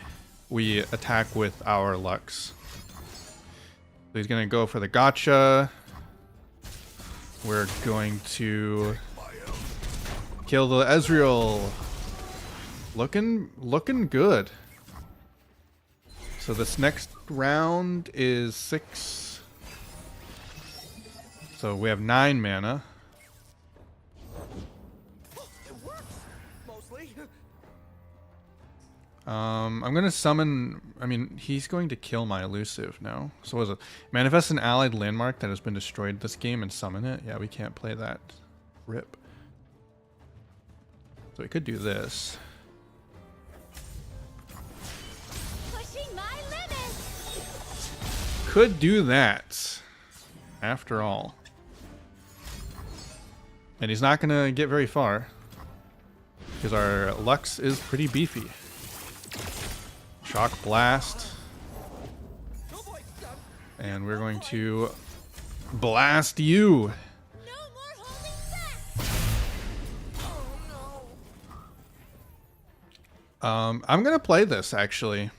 we attack with our Lux. So he's gonna go for the gotcha. We're going to kill the Ezreal. Looking good. So this next round is 6. So we have 9 mana. It works, mostly. I'm gonna summon... I mean, he's going to kill my elusive now. So what is it? Manifest an allied landmark that has been destroyed this game and summon it? Yeah, we can't play that. Rip. So we could do this. Pushing my limits. Could do that. After all. And he's not gonna get very far. Because our Lux is pretty beefy. Shock Blast. Oh boy. And we're going to blast you. No more holding back. Oh no. I'm gonna play this actually.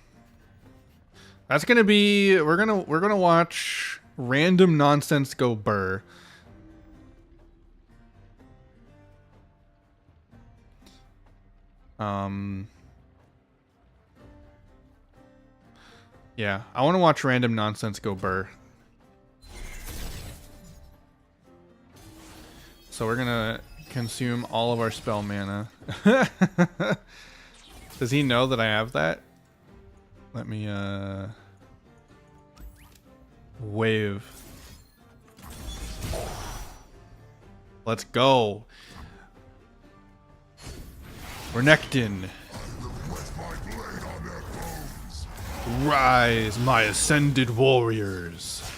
That's gonna be we're gonna watch random nonsense go burr. Yeah, I want to watch random nonsense go burr. So we're gonna consume all of our spell mana. Does he know that I have that? Let me wave. Let's go. Renekton. Rise, my ascended warriors.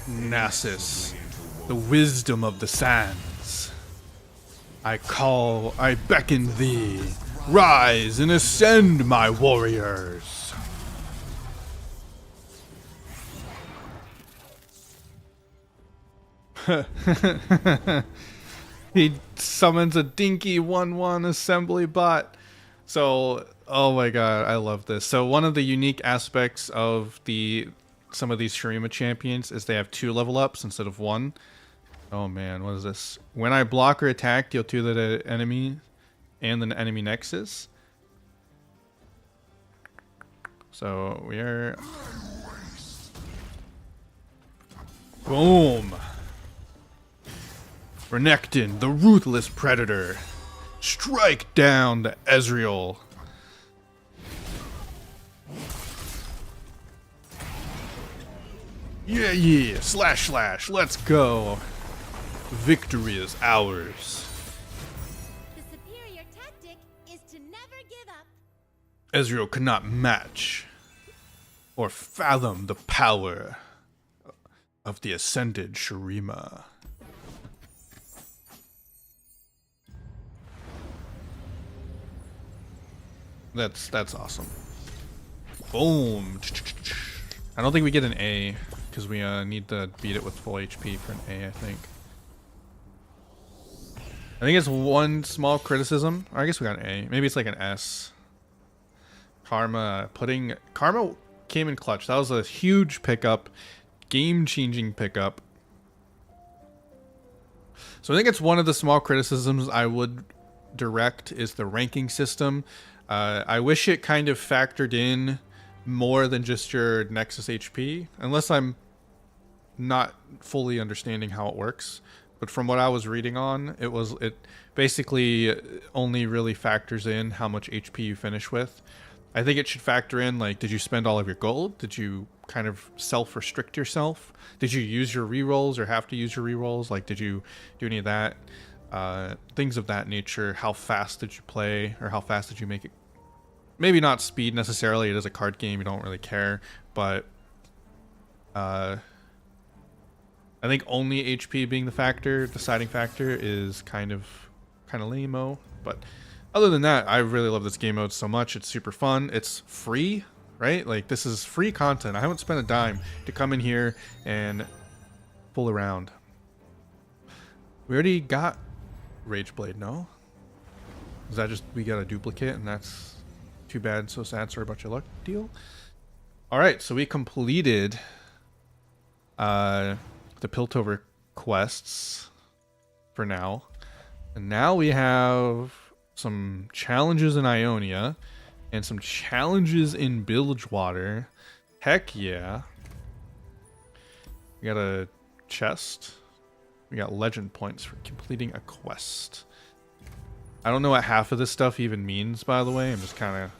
Nasus, the wisdom of the sands. I beckon thee. Rise and ascend, my warriors. He summons a dinky 1/1 assembly bot. So, oh my god, I love this. So one of the unique aspects of some of these Shurima champions is they have 2 level ups instead of 1. Oh man, what is this? When I block or attack, deal 2 to the enemy and the enemy nexus. So we are... Boom! Renekton, the ruthless predator. Strike down the Ezreal. Yeah, yeah, slash, slash, let's go. Victory is ours. The superior tactic is to never give up. Ezreal cannot match or fathom the power of the ascended Shurima. That's awesome. Boom. I don't think we get an A because we need to beat it with full HP for an A, I think. I think it's one small criticism. Or I guess we got an A. Maybe it's like an S. Karma came in clutch. That was a huge pickup. Game-changing pickup. So I think it's one of the small criticisms I would direct is the ranking system. I wish it kind of factored in more than just your Nexus HP, unless I'm not fully understanding how it works. But from what I was reading on, it basically only really factors in how much HP you finish with. I think it should factor in, like, did you spend all of your gold? Did you kind of self-restrict yourself? Did you use your rerolls or have to use your rerolls? Like, did you do any of that? Things of that nature. How fast did you play, or how fast did you make it? Maybe not speed necessarily. It is a card game. You don't really care, but I think only HP being the deciding factor, is kind of lame-o. But other than that, I really love this game mode so much. It's super fun. It's free, right? Like, this is free content. I haven't spent a dime to come in here and fool around. We already got Rageblade, no? Is that just we got a duplicate and that's too bad, so sad, sorry about your luck deal? Alright, so we completed the Piltover quests for now. And now we have some challenges in Ionia and some challenges in Bilgewater. Heck yeah. We got a chest. We got legend points for completing a quest. I don't know what half of this stuff even means, by the way. I'm just kind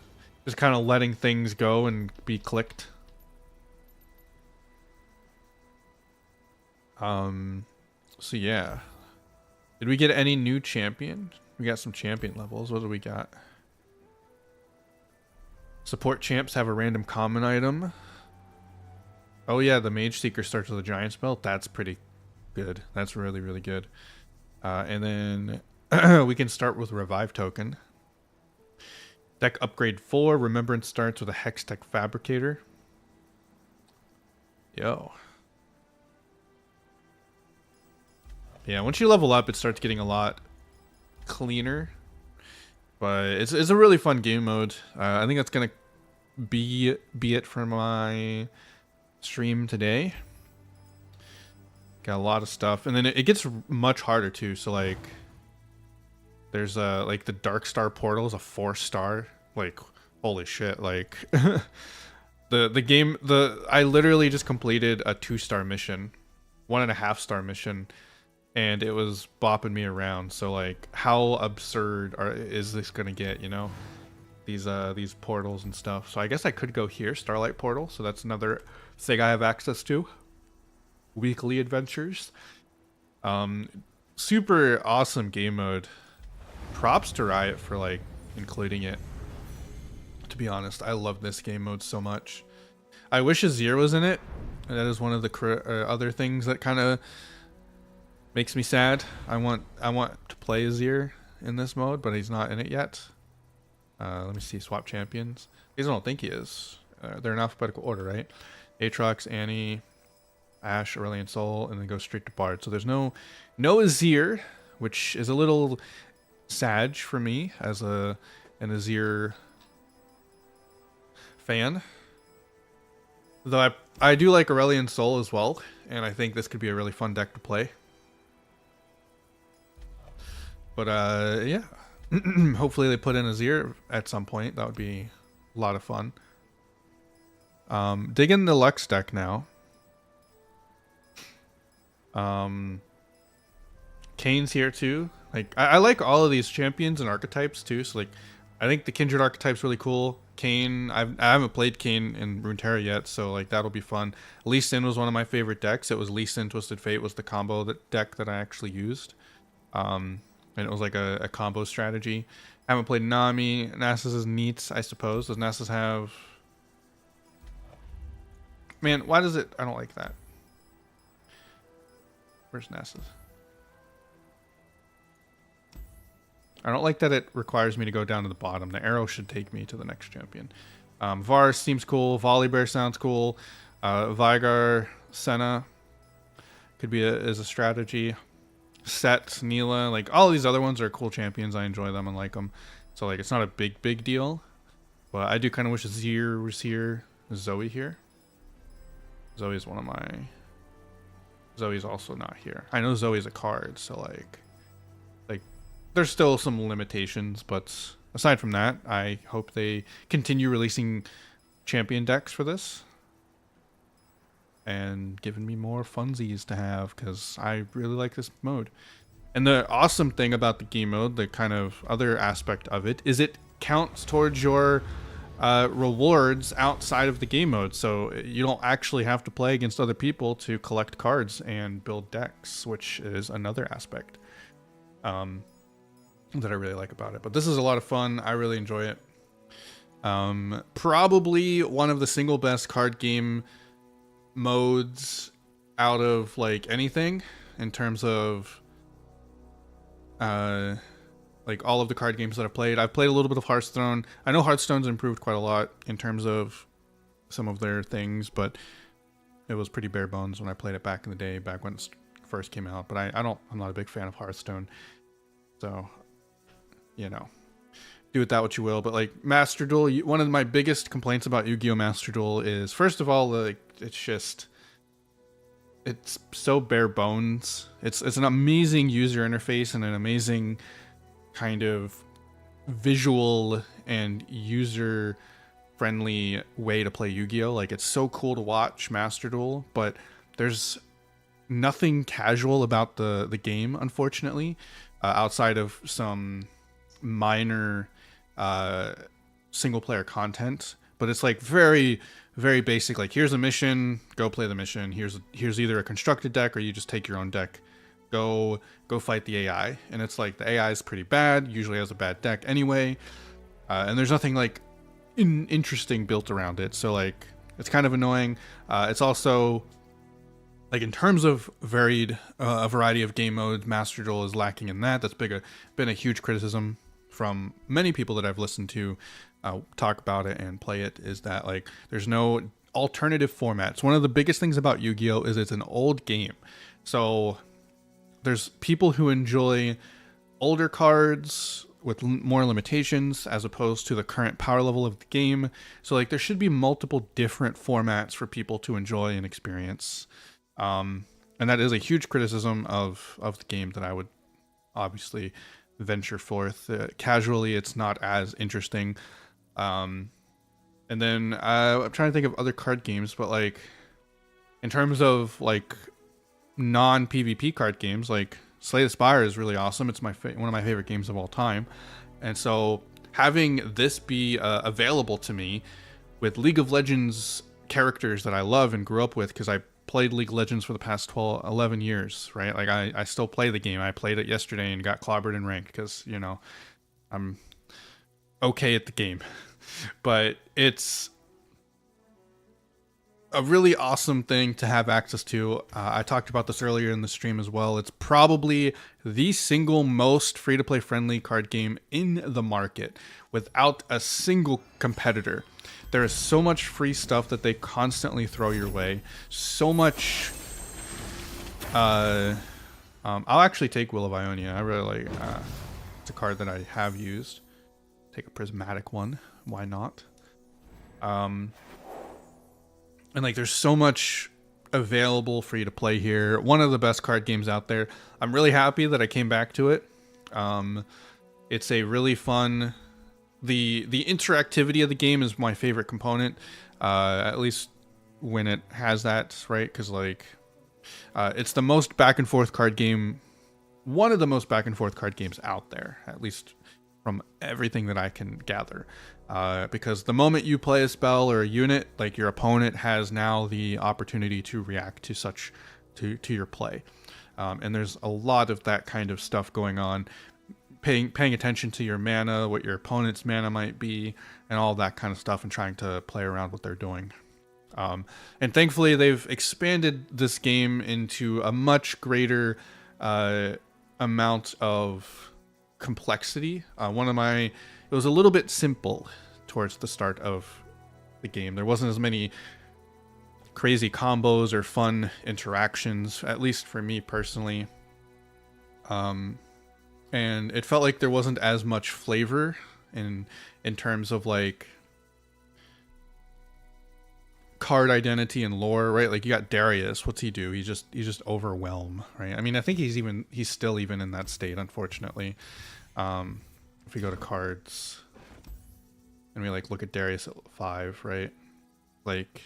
of letting things go and be clicked. So yeah. Did we get any new champion? We got some champion levels. What do we got? Support champs have a random common item. Oh yeah, the Mage Seeker starts with a giant spell. That's pretty good. That's really, really good. And then we can start with Revive Token. Deck upgrade 4. Remembrance starts with a Hex Tech Fabricator. Yo. Yeah, once you level up, it starts getting a lot cleaner. But it's a really fun game mode. I think that's going to be it for my stream today. Got a lot of stuff. And then it gets much harder too. So like there's like the Dark Star portal is a 4-star. Like holy shit. Like I literally just completed a 2-star mission, 1.5-star mission, and it was bopping me around. So like how absurd is this gonna get, you know? These portals and stuff. So I guess I could go here, Starlight Portal. So that's another thing I have access to. Weekly adventures. Super awesome game mode. Props to Riot for like including it. To be honest, I love this game mode so much. I wish Azir was in it. That is one of the other things that kind of makes me sad. I want to play Azir in this mode, but he's not in it yet. Let me see, swap champions. I don't think he is. They're in alphabetical order, right? Aatrox, Annie, Ashe, Aurelion Sol, and then go straight to Bard. So there's no Azir, which is a little sad for me as an Azir fan. Though I do like Aurelion Sol as well, and I think this could be a really fun deck to play. But yeah. Hopefully they put in Azir at some point. That would be a lot of fun. Dig in the Lux deck now. Kane's here too. Like I like all of these champions and archetypes too. So like I think the Kindred archetype's really cool. Kane, I haven't played Kane in Runeterra yet, so like that'll be fun. Lee Sin was one of my favorite decks. It was Lee Sin Twisted Fate was the combo deck that I actually used. And it was like a combo strategy. I haven't played Nami. Nasus is neat, I suppose. Does Nasus have... Man, why does it... I don't like that. Where's Nasus? I don't like that it requires me to go down to the bottom. The arrow should take me to the next champion. Varus seems cool. Volibear sounds cool. Vigar, Senna could be is a strategy. Set, Neela, like all these other ones are cool champions. I enjoy them and like them. So like it's not a big deal. But I do kind of wish Azir was here. Is Zoe here? Zoe's one of my... Zoe's also not here. I know Zoe's a card, so like there's still some limitations, but aside from that, I hope they continue releasing champion decks for this and giving me more funsies to have, because I really like this mode. And the awesome thing about the game mode, the kind of other aspect of it, is it counts towards your rewards outside of the game mode, so you don't actually have to play against other people to collect cards and build decks, which is another aspect that I really like about it. But this is a lot of fun. I really enjoy it. Probably one of the single best card game modes out of like anything in terms of like all of the card games that I've played. I've played a little bit of Hearthstone. I know Hearthstone's improved quite a lot in terms of some of their things, but it was pretty bare bones when I played it back in the day, back when it first came out. But I'm not a big fan of Hearthstone, so you know, do with that what you will. But like Master Duel, one of my biggest complaints about Yu-Gi-Oh! Master Duel is, first of all, like it's so bare bones. It's an amazing user interface and an amazing kind of visual and user friendly way to play Yu-Gi-Oh! Like it's so cool to watch Master Duel, but there's nothing casual about the game, unfortunately, outside of some minor single player content. But it's like very basic, like here's a mission, go play the mission. Here's either a constructed deck or you just take your own deck, go fight the AI. And it's like the AI is pretty bad, usually has a bad deck anyway, and there's nothing like interesting built around it, so like it's kind of annoying. It's also like in terms of varied a variety of game modes, Master Duel is lacking in that. That's been a huge criticism from many people that I've listened to talk about it and play it, is that like there's no alternative formats. One of the biggest things about Yu-Gi-Oh is it's an old game, so there's people who enjoy older cards with more limitations as opposed to the current power level of the game. So like there should be multiple different formats for people to enjoy and experience. And that is a huge criticism of the game that I would obviously venture forth. Casually, it's not as interesting. And then I'm trying to think of other card games, but like in terms of like non-PvP card games, like Slay the Spire is really awesome. It's one of my favorite games of all time. And so having this be available to me with League of Legends characters that I love and grew up with, because I played League of Legends for the past 11 years, right? Like I still play the game. I played it yesterday and got clobbered in ranked because, you know, I'm okay at the game. But it's a really awesome thing to have access to. I talked about this earlier in the stream as well. It's probably the single most free-to-play friendly card game in the market without a single competitor. There is so much free stuff that they constantly throw your way. So much. I'll actually take Will of Ionia. I really like. It's a card that I have used. Take a prismatic one. Why not? And like there's so much available for you to play here. One of the best card games out there. I'm really happy that I came back to it. It's a really fun, the interactivity of the game is my favorite component, at least when it has that, right? Because like it's the most back and forth card game, one of the most back and forth card games out there, at least from everything that I can gather. Because the moment you play a spell or a unit, like your opponent has now the opportunity to react to your play. And there's a lot of that kind of stuff going on. Paying attention to your mana, what your opponent's mana might be, and all that kind of stuff, and trying to play around what they're doing. And thankfully, they've expanded this game into a much greater amount of complexity. It was a little bit simple towards the start of the game. There wasn't as many crazy combos or fun interactions, at least for me personally. And it felt like there wasn't as much flavor in terms of like card identity and lore, right? Like you got Darius, what's he do? He just overwhelm, right? I mean, I think he's still even in that state, unfortunately. If we go to cards and we like look at Darius at 5, right? Like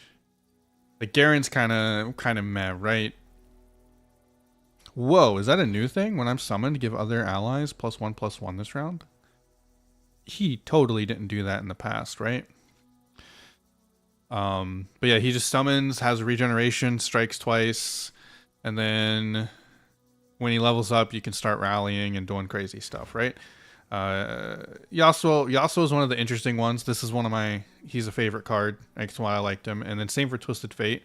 Garen's kind of meh, right? Whoa, is that a new thing? When I'm summoned, give other allies +1/+1 this round? He totally didn't do that in the past, right? But yeah, he just summons, has regeneration, strikes twice, and then when he levels up, you can start rallying and doing crazy stuff, right? Yasuo is one of the interesting ones. This is he's a favorite card. That's why I liked him. And then same for Twisted Fate,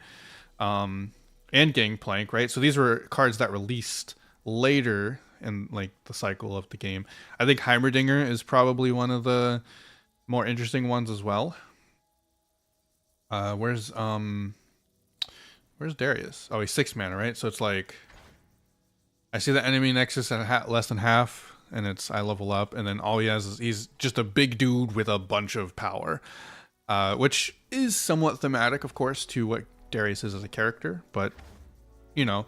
and Gangplank, right? So these were cards that released later in like the cycle of the game. I think Heimerdinger is probably one of the more interesting ones as well. Where's Darius? Oh, he's 6 mana, right? So it's like I see the enemy nexus at less than half. And I level up, and then all he has is he's just a big dude with a bunch of power, which is somewhat thematic, of course, to what Darius is as a character. But, you know,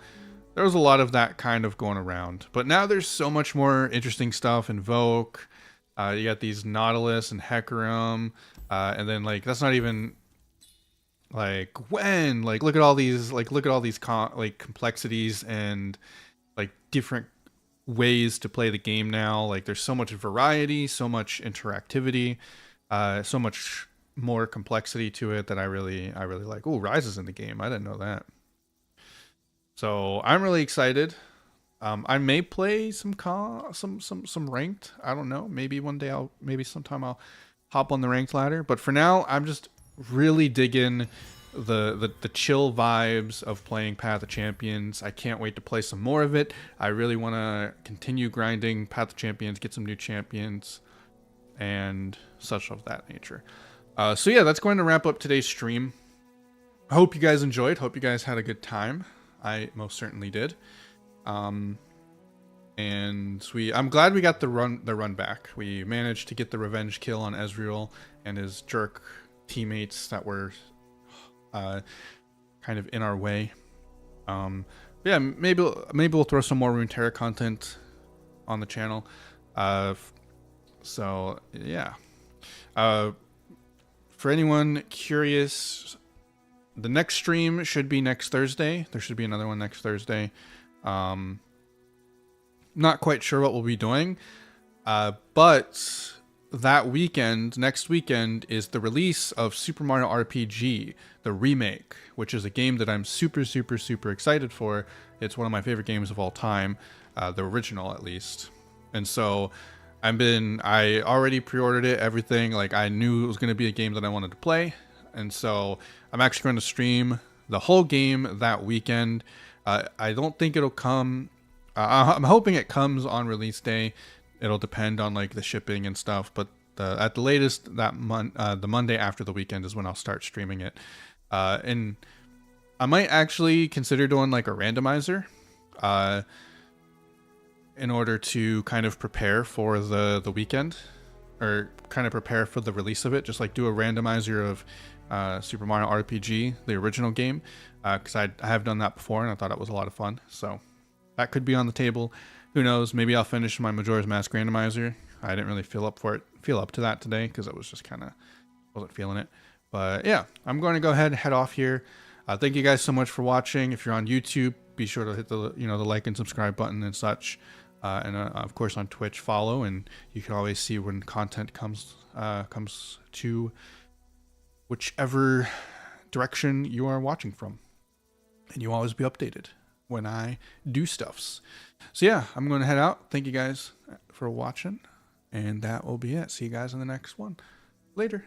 there was a lot of that kind of going around. But now there's so much more interesting stuff. Invoke, you got these Nautilus and Hecarim, and then like that's not even like when look at all these complexities and like different ways to play the game now. Like there's so much variety, so much interactivity, so much more complexity to it that I really like. Oh, Rise is in the game. I didn't know that. So I'm really excited. I may play some ranked. I don't know. Maybe sometime I'll hop on the ranked ladder. But for now, I'm just really digging the chill vibes of playing Path of Champions. I can't wait to play some more of it. I really want to continue grinding Path of Champions, get some new champions, and such of that nature. So yeah, that's going to wrap up today's stream. I hope you guys enjoyed. Hope you guys had a good time. I most certainly did. And I'm glad we got the run back. We managed to get the revenge kill on Ezreal and his jerk teammates that were kind of in our way. Yeah, maybe we'll throw some more Runeterra content on the channel. So yeah. For anyone curious, the next stream should be next Thursday. There should be another one next Thursday. Not quite sure what we'll be doing, but that weekend, next weekend, is the release of Super Mario RPG, the remake, which is a game that I'm super excited for. It's one of my favorite games of all time, the original at least. And so I already pre-ordered it, everything. Like, I knew it was going to be a game that I wanted to play. And so I'm actually going to stream the whole game that weekend. I don't think it'll come. I'm hoping it comes on release day. It'll depend on like the shipping and stuff, but at the latest the Monday after the weekend is when I'll start streaming it. And I might actually consider doing like a randomizer in order to kind of prepare for the weekend, or kind of prepare for the release of it. Just like do a randomizer of Super Mario RPG, the original game, because I have done that before and I thought it was a lot of fun. So that could be on the table. Who knows? Maybe I'll finish my Majora's Mask randomizer. I didn't really feel up to that today because it was just kind of wasn't feeling it. But yeah, I'm going to go ahead and head off here. Thank you guys so much for watching. If you're on YouTube, be sure to hit the the like and subscribe button and such. And of course on Twitch, follow, and you can always see when content comes to whichever direction you are watching from, and you'll always be updated when I do stuffs. So yeah, I'm going to head out. Thank you guys for watching, and that will be it. See you guys in the next one. Later.